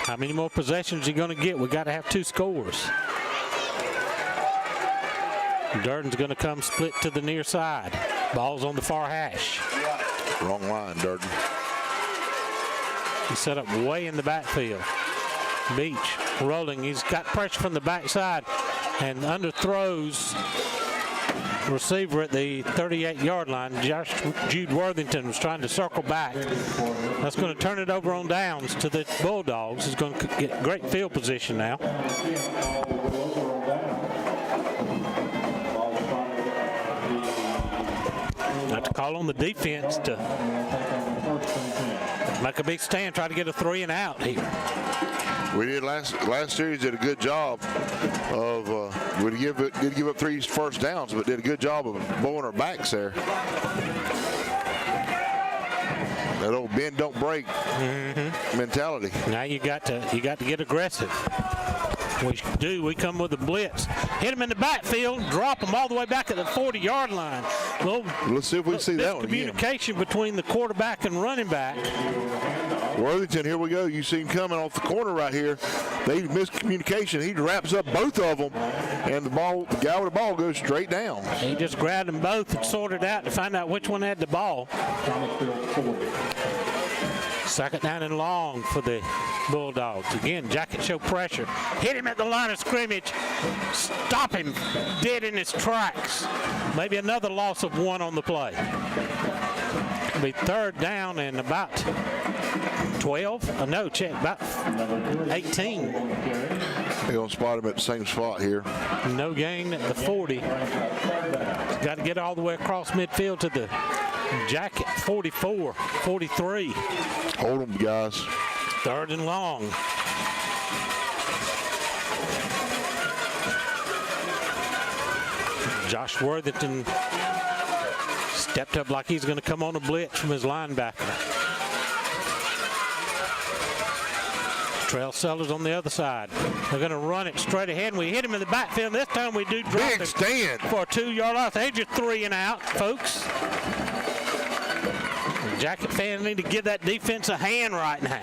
How many more possessions are you going to get? We got to have 2 scores. Durden's going to come split to the near side. Ball's on the far hash. Wrong line, Durden. He's set up way in the backfield. Beach rolling. He's got pressure from the backside and underthrows receiver at the 38-yard line. Jude Worthington was trying to circle back. That's going to turn it over on downs to the Bulldogs. He's going to get great field position now. Have to call on the defense to make a big stand, try to get a 3 and out here. We did last series. Did a good job of did give up 3 first downs, but did a good job of blowing our backs there. That old bend don't break mentality. Now you got to get aggressive. We come with a blitz. Hit him in the backfield, drop him all the way back at the 40-yard line. Let's see if we see that one again. Communication between the quarterback and running back. Worthington, here we go. You see him coming off the corner right here. They missed communication. He wraps up both of them, and the guy with the ball goes straight down. He just grabbed them both and sorted out to find out which one had the ball. 2nd down and long for the Bulldogs. Again, Jacket show pressure. Hit him at the line of scrimmage. Stop him dead in his tracks. Maybe another loss of 1 on the play. It'll be 3rd down and about 12. About 18. They're going to spot him at the same spot here. No gain at the 40. Got to get all the way across midfield to the Jacket 44, 43. Hold them, guys. 3rd and long. Josh Worthington stepped up like he's going to come on a blitz from his linebacker. Trail Sellers on the other side. They're going to run it straight ahead, and we hit him in the backfield. This time we do drop big stand for a 2-yard loss. There's your 3 and out, folks. The Jacket fans need to give that defense a hand right now.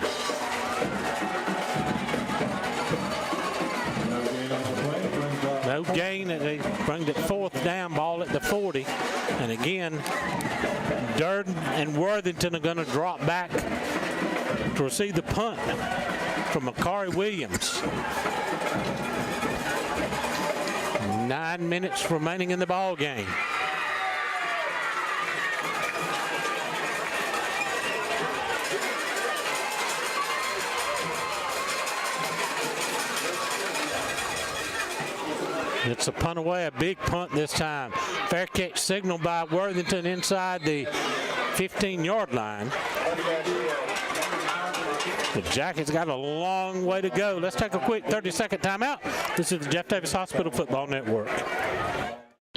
No gain. They bring the 4th down, ball at the 40. And again, Durden and Worthington are going to drop back to receive the punt from Makari Williams. 9 minutes remaining in the ball game. It's a punt away, a big punt this time. Fair catch signal by Worthington inside the 15-yard line. The Jackets got a long way to go. Let's take a quick 30-second timeout. This is the Jeff Davis Hospital Football Network.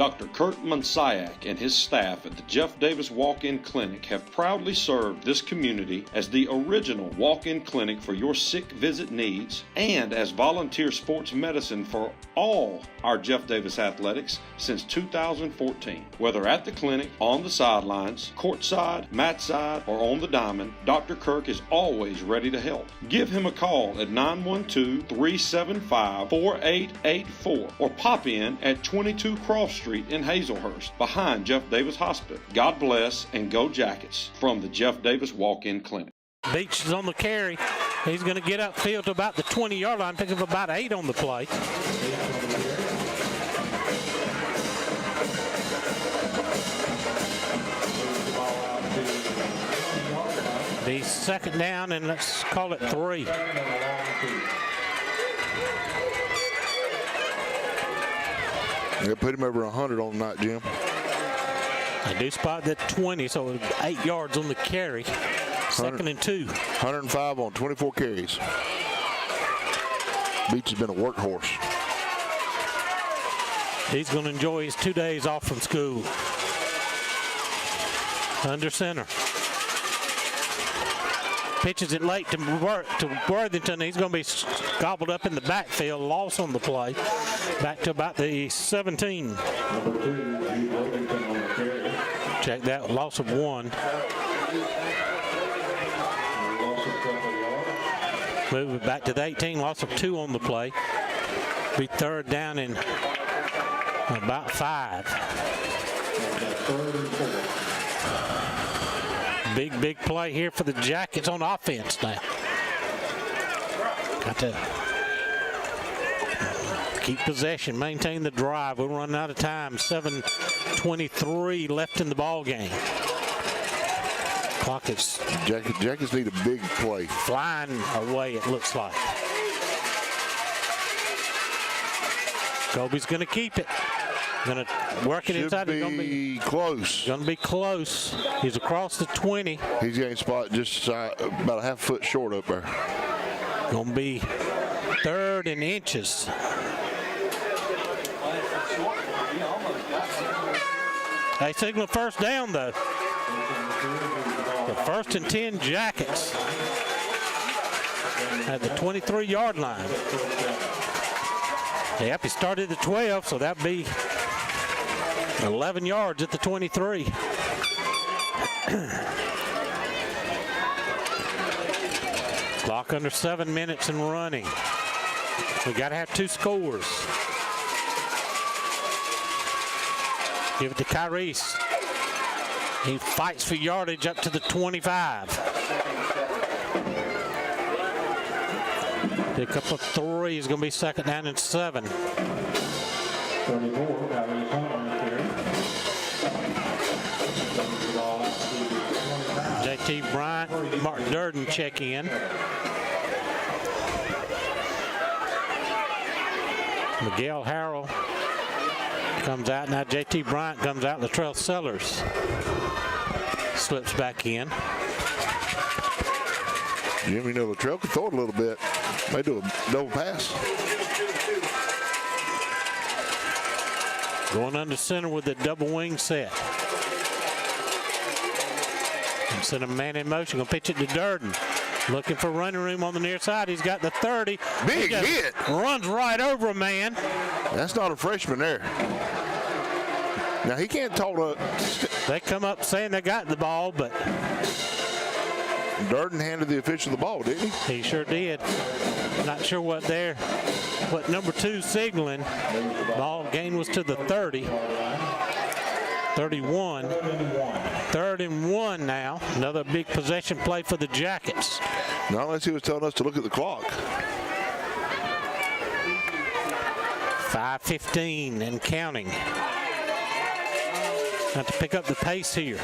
Dr. Kurt Monsiak and his staff at the Jeff Davis Walk-In Clinic have proudly served this community as the original walk-in clinic for your sick visit needs and as volunteer sports medicine for all our Jeff Davis athletics since 2014. Whether at the clinic, on the sidelines, courtside, mat side, or on the diamond, Dr. Kirk is always ready to help. Give him a call at 912-375-4884 or pop in at 22 Cross Street in Hazelhurst behind Jeff Davis Hospital. God bless and go Jackets from the Jeff Davis Walk-In Clinic. Beach is on the carry. He's going to get upfield to about the 20-yard line, pick up about 8 on the play. Be second down, and let's call it 3. They put him over 100 on the night, Jim. They do spot that 20, so 8 yards on the carry. Second and 2. 105 on 24 carries. Beach has been a workhorse. He's going to enjoy his 2 days off from school. Under center. Pitches it late to Worthington. He's going to be gobbled up in the backfield. Loss on the play. Back to about the 17. Check that. Loss of 1. Move it back to the 18. Loss of 2 on the play. Be third down and about 5. Big play here for the Jackets on offense now. Got to keep possession, maintain the drive. We're running out of time. 7:23 left in the ball game. Clock is Jackets need a big play. Flying away, it looks like. Kobe's going to keep it. Going to work it inside. Should be close. Going to be close. He's across the 20. He's getting spot just about a half foot short up there. Going to be 3rd and inches. They signal first down, though. The 1st and 10 Jackets at the 23-yard line. Yep, he started at the 12, so that'd be 11 yards at the 23. Clock under 7 minutes and running. We got to have 2 scores. Give it to Kyrese. He fights for yardage up to the 25. Pick up a 3 is going to be second down and 7. 34, JT Bryant, Mark Durden check in. Miguel Harrell comes out. Now JT Bryant comes out. Latrell Sellers slips back in. Jimmy, Latrell can throw it a little bit. May do a double pass. Going under center with the double wing set. Send a man in motion. Gonna pitch it to Durden. Looking for running room on the near side. He's got the 30. Big hit. Runs right over a man. That's not a freshman there. Now he can't total. They come up saying they got the ball, but Durden handed the official the ball, didn't he? He sure did. Not sure what number 2 signaling. Ball gain was to the 30. 31. 3rd and 1 now. Another big possession play for the Jackets. Not unless he was telling us to look at the clock. 5:15 and counting. Have to pick up the pace here.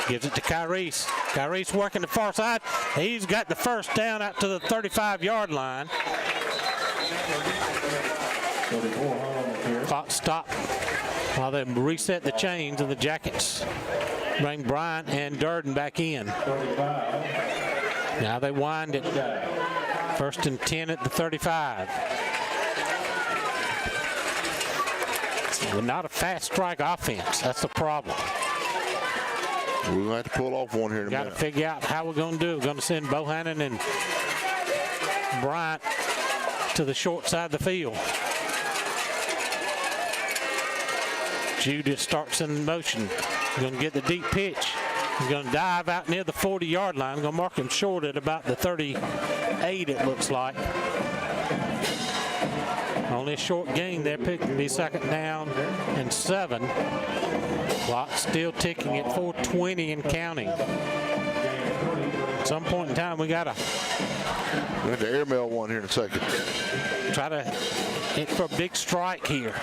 Gives it to Kyrese. Kyrese working the far side. He's got the first down out to the 35-yard line. Clock stop while they reset the chains, and the Jackets bring Bryant and Durden back in. Now they wind it. 1st and 10 at the 35. We're not a fast strike offense. That's the problem. We're going to have to pull off one here in a minute. Got to figure out how we're going to do it. We're going to send Bohannon and Bryant to the short side of the field. Judah starts in motion. He's going to get the deep pitch. He's going to dive out near the 40-yard line. Going to mark him short at about the 38, it looks like. Only a short gain there. Picking the 2nd down and 7. Clock still ticking at 4:20 and counting. At some point in time, we got to airmail one here in a second. Try to hit for a big strike here.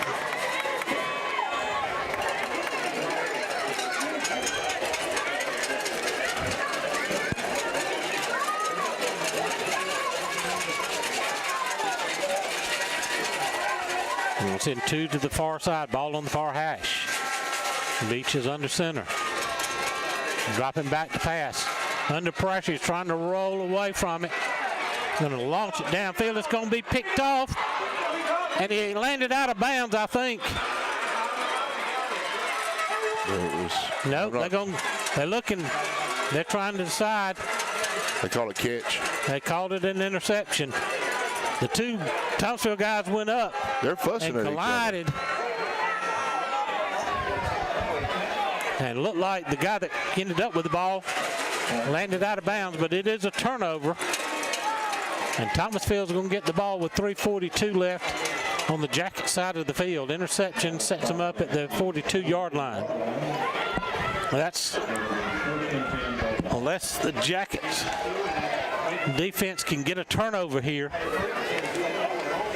We'll send 2 to the far side. Ball on the far hash. Beach is under center. Dropping back to pass. Under pressure. He's trying to roll away from it. Going to launch it downfield. It's going to be picked off. And he landed out of bounds, I think. Nope. They're looking. They're trying to decide. They call it catch. They called it an interception. The 2 Thomasville guys went up. They're fussing and at collided. each other. And it looked like the guy that ended up with the ball landed out of bounds, but it is a turnover. And Thomasville's going to get the ball with 3:42 left on the Jacket side of the field. Interception sets them up at the 42-yard line. That's unless the Jackets defense can get a turnover here,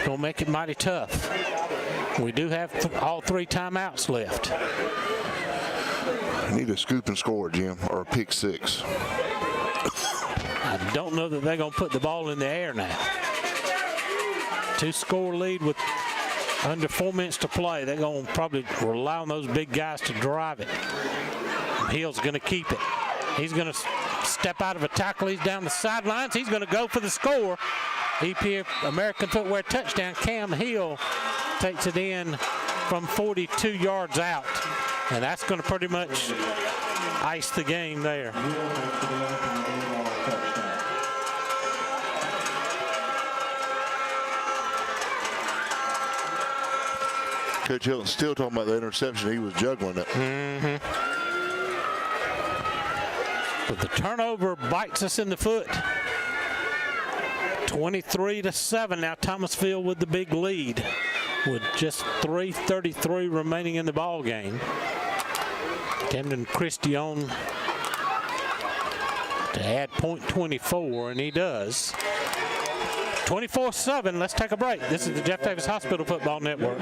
going to make it mighty tough. We do have all 3 timeouts left. Need a scoop and score, Jim, or a pick 6. I don't know that they're going to put the ball in the air now. 2-score lead with under 4 minutes to play. They're going to probably rely on those big guys to drive it. Hill's going to keep it. He's going to step out of a tackle. He's down the sidelines. He's going to go for the score. EP American Footwear touchdown. Cam Hill takes it in from 42 yards out. And that's going to pretty much ice the game there. Coach Hilton still talking about the interception. He was juggling it. But the turnover bites us in the foot. 23-7 now. Thomasville with the big lead with just 3:33 remaining in the ball game. Camden Christie on to add .24, and he does. 24-7. Let's take a break. This is the Jeff Davis Hospital Football Network.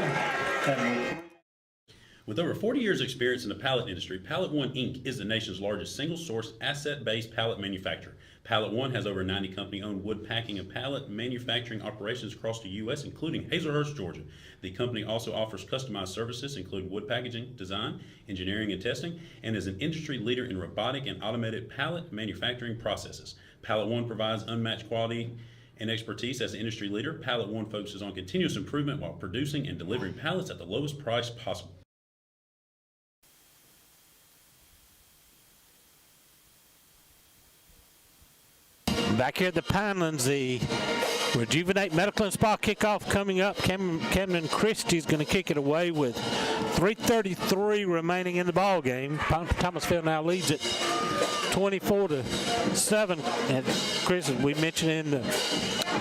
With over 40 years' experience in the pallet industry, Pallet One Inc. is the nation's largest single-source, asset-based pallet manufacturer. Pallet One has over 90 company-owned wood packing and pallet manufacturing operations across the U.S., including Hazelhurst, Georgia. The company also offers customized services, including wood packaging, design, engineering, and testing, and is an industry leader in robotic and automated pallet manufacturing processes. Pallet One provides unmatched quality and expertise as an industry leader. Pallet One focuses on continuous improvement while producing and delivering pallets at the lowest price possible. Back here at the Pinelands, the Rejuvenate Medical and Spa kickoff coming up. Camden Christie's going to kick it away with 3:33 remaining in the ball game. Thomasville now leads it 24-7. And Chris, as we mentioned in the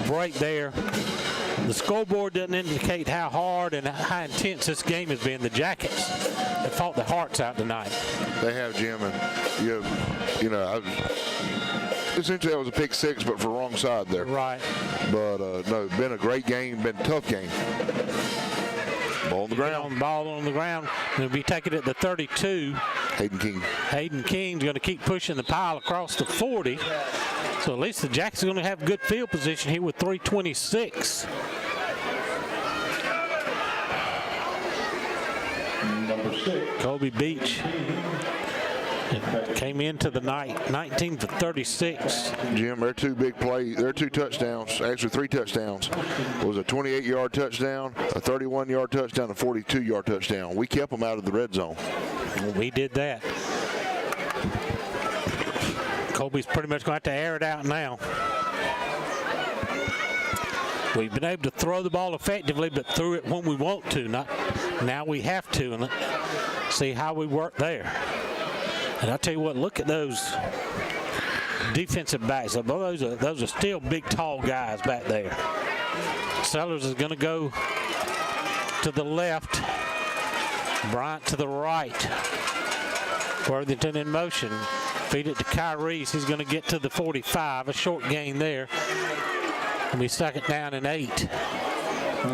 break there, the scoreboard doesn't indicate how hard and how intense this game has been. The Jackets have fought their hearts out tonight. They have, Jim, and essentially that was a pick 6, but for the wrong side there. Right. But no, been a great game, been a tough game. Ball on the ground. Ball on the ground. It'll be taken at the 32. Hayden King. Hayden King's going to keep pushing the pile across the 40. So at least the Jackets are going to have good field position here with 3:26. Number 6. Kobe Beach Came into the night 19 for 36. Jim, their two big plays, their two touchdowns, actually 3 touchdowns, was a 28-yard touchdown, a 31-yard touchdown, a 42-yard touchdown. We kept them out of the red zone. We did that. Colby's pretty much going to have to air it out now. We've been able to throw the ball effectively, but threw it when we want to. Not now we have to, and see how we work there. And I'll tell you what, look at those defensive backs. Those are still big, tall guys back there. Sellers is going to go to the left. Bryant to the right. Worthington in motion. Feed it to Kyrie. He's going to get to the 45. A short gain there. It'll be 2nd down and 8.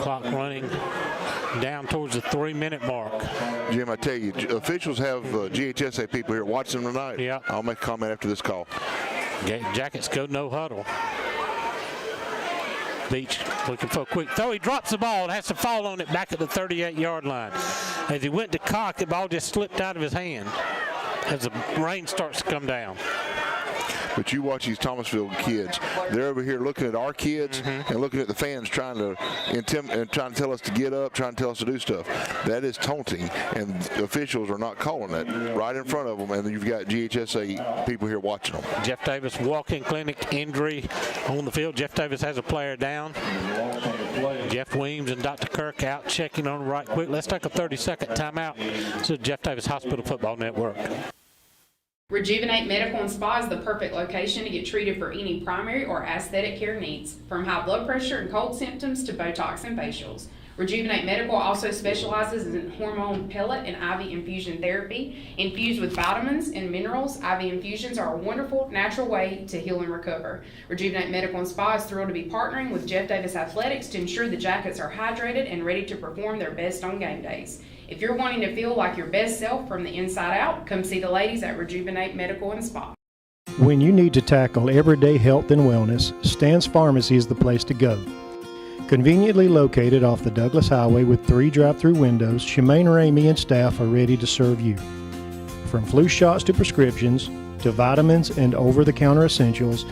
Clock running down towards the 3-minute mark. Jim, I tell you, officials have JHS people here watching them tonight. Yeah. I'll make a comment after this call. Jackets go no huddle. Beach looking for a quick throw. He drops the ball. It has to fall on it back at the 38-yard line. As he went to cock, the ball just slipped out of his hand as the rain starts to come down. But you watch these Thomasville kids. They're over here looking at our kids and looking at the fans trying to tell us to get up, trying to tell us to do stuff. That is taunting, and officials are not calling that right in front of them, and you've got GHSA people here watching them. Jeff Davis walk-in clinic injury on the field. Jeff Davis has a player down. Jeff Weems and Dr. Kirk out checking on right quick. Let's take a 30-second timeout. This is Jeff Davis Hospital Football Network. Rejuvenate Medical and Spa is the perfect location to get treated for any primary or aesthetic care needs, from high blood pressure and cold symptoms to Botox and facials. Rejuvenate Medical also specializes in hormone pellet and IV infusion therapy. Infused with vitamins and minerals, IV infusions are a wonderful, natural way to heal and recover. Rejuvenate Medical and Spa is thrilled to be partnering with Jeff Davis Athletics to ensure the Jackets are hydrated and ready to perform their best on game days. If you're wanting to feel like your best self from the inside out, come see the ladies at Rejuvenate Medical and Spa. When you need to tackle everyday health and wellness, Stan's Pharmacy is the place to go. Conveniently located off the Douglas Highway with 3 drive-through windows, Shemaine Ramey and staff are ready to serve you. From flu shots to prescriptions, to vitamins and over-the-counter essentials,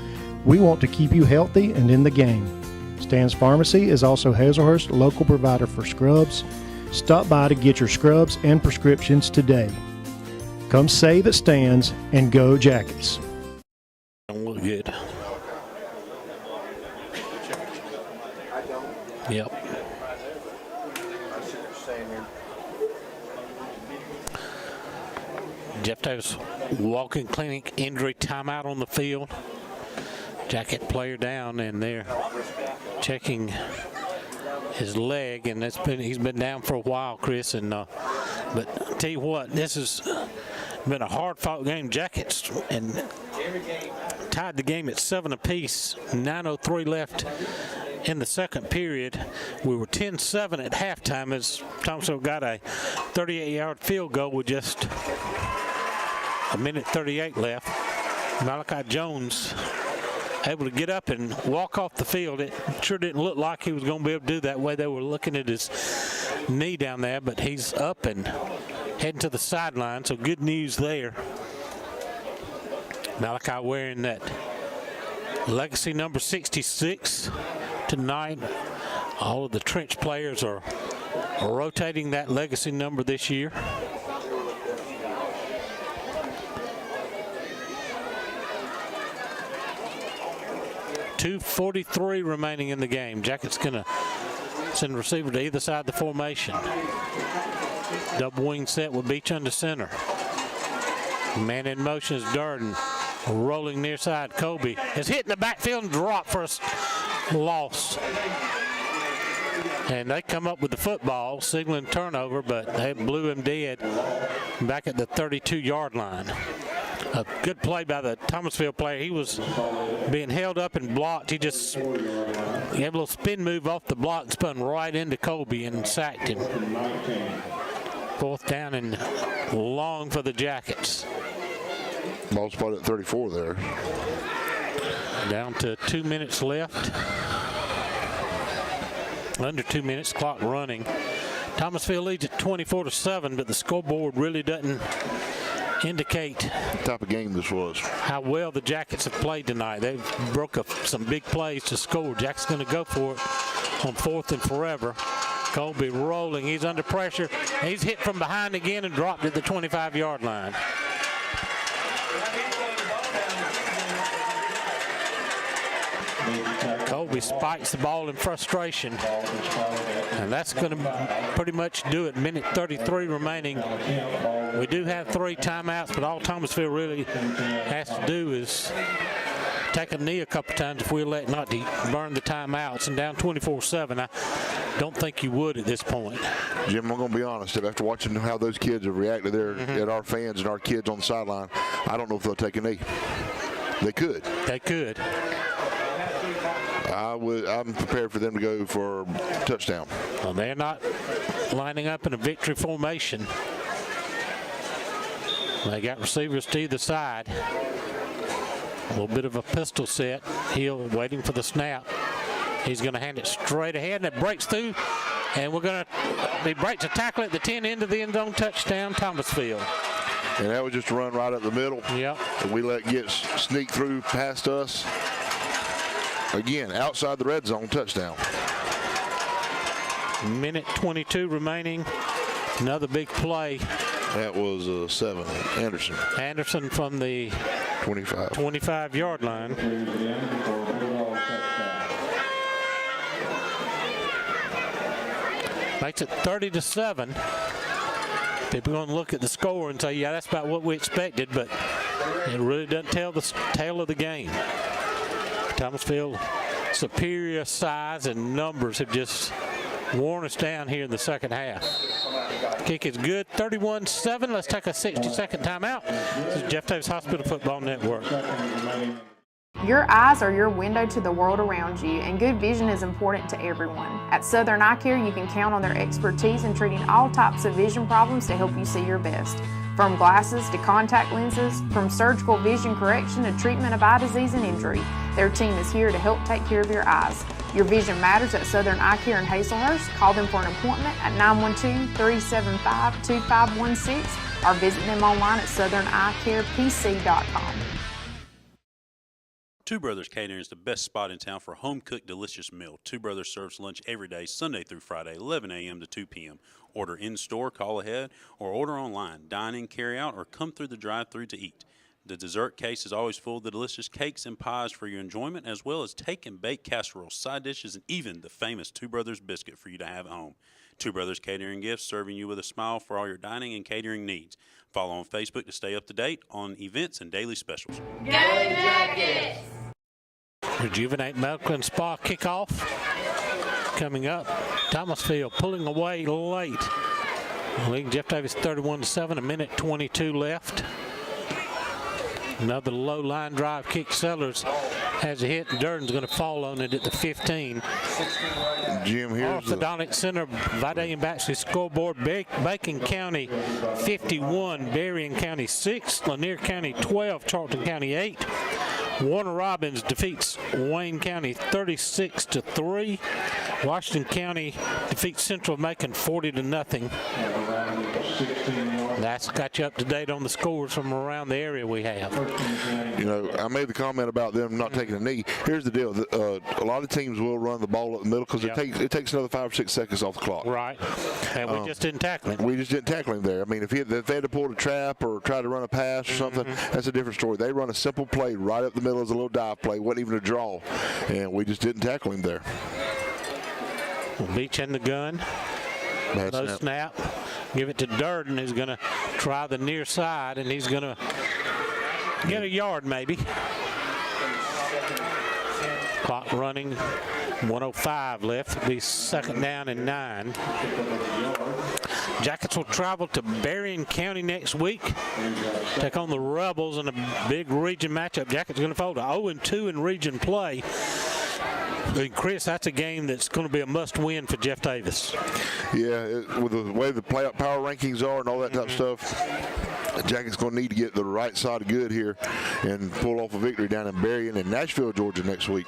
we want to keep you healthy and in the game. Stan's Pharmacy is also Hazelhurst's local provider for scrubs. Stop by to get your scrubs and prescriptions today. Come save at Stan's and go Jackets. Don't look good. Yep. Jeff Davis walk-in clinic injury timeout on the field. Jacket player down, and they're checking his leg, and he's been down for a while, Chris. And but I tell you what, this has been a hard-fought game. Jackets and tied the game at 7 apiece. 9:03 left in the second period. We were 10-7 at halftime as Thomasville got a 38-yard field goal with just 1:38 left. Malachi Jones able to get up and walk off the field. It sure didn't look like he was going to be able to do that way. They were looking at his knee down there, but he's up and heading to the sideline, so good news there. Malachi wearing that legacy number 66 tonight. All of the Trench players are rotating that legacy number this year. .243 remaining in the game. Jackets gonna send the receiver to either side of the formation. Double wing set with Beach under center. Man in motion is Durden. Rolling near side, Kobe is hit in the backfield and dropped for a loss. And they come up with the football, signaling turnover, but they blew him dead back at the 32-yard line. A good play by the Thomasville player. He was being held up and blocked. He had a little spin move off the block and spun right into Kobe and sacked him. 4th down and long for the Jackets. Ball spot at 34 there. Down to 2 minutes left. Under 2 minutes, clock running. Thomasville leads at 24-7, but the scoreboard really doesn't indicate what type of game this was. How well the Jackets have played tonight. They broke up some big plays to score. Jack's going to go for it on 4th and forever. Colby rolling. He's under pressure. He's hit from behind again and dropped at the 25-yard line. Colby spikes the ball in frustration, and that's going to pretty much do it. Minute 33 remaining. We do have 3 timeouts, but all Thomasville really has to do is take a knee a couple times if we elect not to burn the timeouts. And down 24-7, I don't think you would at this point. Jim, I'm going to be honest. After watching how those kids have reacted there at our fans and our kids on the sideline, I don't know if they'll take a knee. They could. They could. I'm prepared for them to go for a touchdown. Well, they're not lining up in a victory formation. They got receivers to either side. A little bit of a pistol set. Hill waiting for the snap. He's going to hand it straight ahead, and it breaks through. And we're going to, he breaks a tackle at the 10 end of the end zone, touchdown, Thomasville. And that was just a run right up the middle. Yep. And we let Gitz sneak through past us. Again, outside the red zone, touchdown. Minute 22 remaining. Another big play. That was 7. Anderson. Anderson from the 25-yard line. Makes it 30-7. People are going to look at the score and say, yeah, that's about what we expected, but it really doesn't tell the tale of the game. Thomasville, superior size and numbers have just worn us down here in the second half. Kick is good, 31-7. Let's take a 60-second timeout. This is Jeff Davis Hospital Football Network. Your eyes are your window to the world around you, and good vision is important to everyone. At Southern Eye Care, you can count on their expertise in treating all types of vision problems to help you see your best. From glasses to contact lenses, from surgical vision correction to treatment of eye disease and injury, their team is here to help take care of your eyes. Your vision matters at Southern Eye Care in Hazelhurst. Call them for an appointment at 912-375-2516 or visit them online at southernEyeCarePC.com. Two Brothers Catering is the best spot in town for a home-cooked, delicious meal. Two Brothers serves lunch every day, Sunday through Friday, 11 a.m. to 2 p.m. Order in-store, call ahead, or order online. Dine in, carry out, or come through the drive-thru to eat. The dessert case is always full of the delicious cakes and pies for your enjoyment, as well as take and bake casseroles, side dishes, and even the famous Two Brothers biscuit for you to have at home. Two Brothers Catering Gifts, serving you with a smile for all your dining and catering needs. Follow on Facebook to stay up to date on events and daily specials. Go Jackets! Rejuvenate Medical and Spa kickoff coming up. Thomasville pulling away late. Leading Jeff Davis 31-7, a minute 22 left. Another low line drive kick. Sellers has a hit, and Durden's going to fall on it at the 15. Jim, here's Orthodontic Center, Vidalia and Baxley scoreboard. Bacon County 51, Berrien County 6, Lanier County 12, Charlton County 8. Warner Robins defeats Wayne County 36-3. Washington County defeats Central Macon 40-0. That's got you up to date on the scores from around the area we have. You know, I made the comment about them not taking a knee. Here's the deal. A lot of teams will run the ball up the middle because it takes another 5 or 6 seconds off the clock. Right. And we just didn't tackle him. We just didn't tackle him there. I mean, if they had to pull a trap or try to run a pass or something, that's a different story. They run a simple play right up the middle as a little dive play. Wasn't even a draw. And we just didn't tackle him there. Beach in the gun. Low snap. Give it to Durden, who's going to try the near side, and he's going to get a yard maybe. Clock running, 1:05 left. It'll be second down and 9. Jackets will travel to Berrien County next week. Take on the Rebels in a big region matchup. Jackets going to fall to 0-2 in region play. And Chris, that's a game that's going to be a must-win for Jeff Davis. Yeah, with the way the power rankings are and all that type of stuff, Jackets going to need to get the right side of good here and pull off a victory down in Berrien and Nashville, Georgia next week.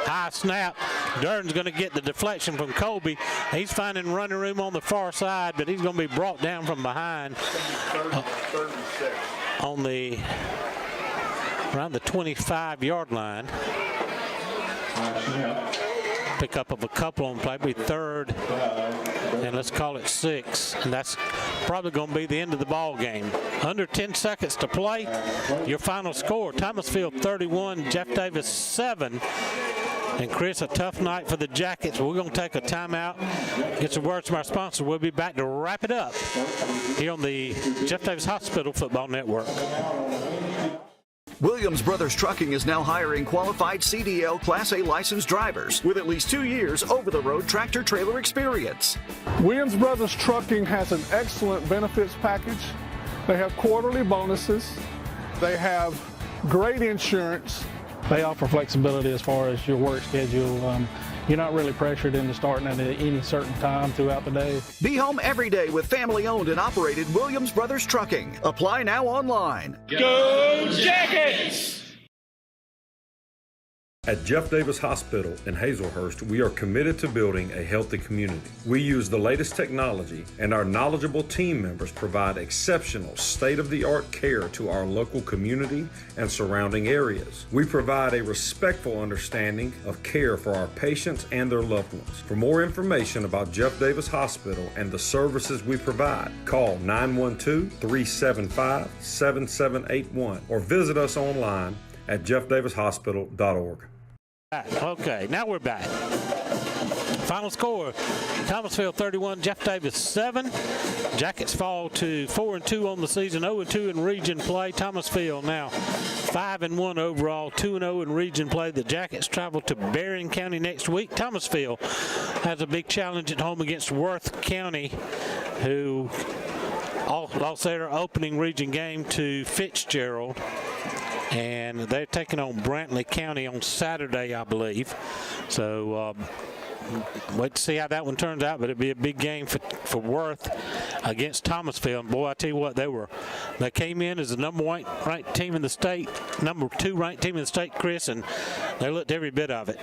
High snap. Durden's going to get the deflection from Colby. He's finding running room on the far side, but he's going to be brought down from behind on the around the 25-yard line. Pick up of a couple on play, be third, and let's call it 6, and that's probably going to be the end of the ball game. Under 10 seconds to play. Your final score: Thomasville 31, Jeff Davis 7. And Chris, a tough night for the Jackets. We're going to take a timeout, get some words from our sponsor. We'll be back to wrap it up here on the Jeff Davis Hospital Football Network. Williams Brothers Trucking is now hiring qualified CDL Class A licensed drivers with at least 2 years over-the-road tractor-trailer experience. Williams Brothers Trucking has an excellent benefits package. They have quarterly bonuses. They have great insurance. They offer flexibility as far as your work schedule. You're not really pressured into starting at any certain time throughout the day. Be home every day with family-owned and operated Williams Brothers Trucking. Apply now online. Go Jackets! At Jeff Davis Hospital in Hazelhurst, we are committed to building a healthy community. We use the latest technology, and our knowledgeable team members provide exceptional state-of-the-art care to our local community and surrounding areas. We provide a respectful understanding of care for our patients and their loved ones. For more information about Jeff Davis Hospital and the services we provide, call 912-375-7781 or visit us online at jeffdavishospital.org. Okay, now we're back. Final score: Thomasville 31, Jeff Davis 7. Jackets fall to 4-2 on the season, 0-2 in region play. Thomasville now 5-1 overall, 2-0 in region play. The Jackets travel to Berrien County next week. Thomasville has a big challenge at home against Worth County, who lost their opening region game to Fitzgerald. And they're taking on Brantley County on Saturday, I believe. So wait to see how that one turns out, but it'll be a big game for Worth against Thomasville. And boy, I tell you what, they came in as the number 1 ranked team in the state, number 2 ranked team in the state, Chris, and they looked every bit of it.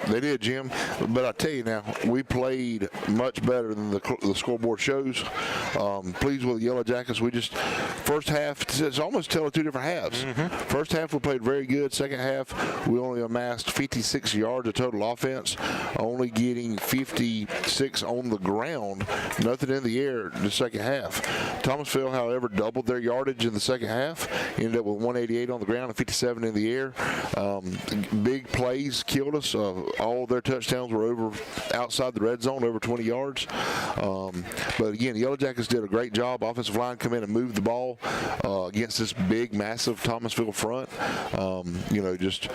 They did, Jim. But I tell you now, we played much better than the scoreboard shows. Pleased with the Yellow Jackets. We just, first half, it's almost telling 2 different halves. First half, we played very good. Second half, we only amassed 56 yards of total offense, only getting 56 on the ground, nothing in the air in the second half. Thomasville, however, doubled their yardage in the second half, ended up with 188 on the ground and 57 in the air. Big plays killed us. All their touchdowns were outside the red zone, over 20 yards. But again, the Yellow Jackets did a great job. Offensive line come in and move the ball against this big, massive Thomasville front. Just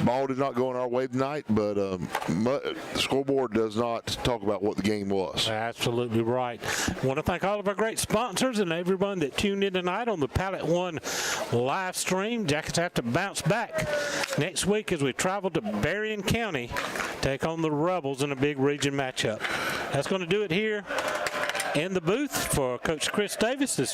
ball did not go in our way tonight, but the scoreboard does not talk about what the game was. Absolutely right. I want to thank all of our great sponsors and everyone that tuned in tonight on the Pallet One live stream. Jackets have to bounce back next week as we travel to Berrien County, take on the Rebels in a big region matchup. That's going to do it here in the booth for Coach Chris Davis. This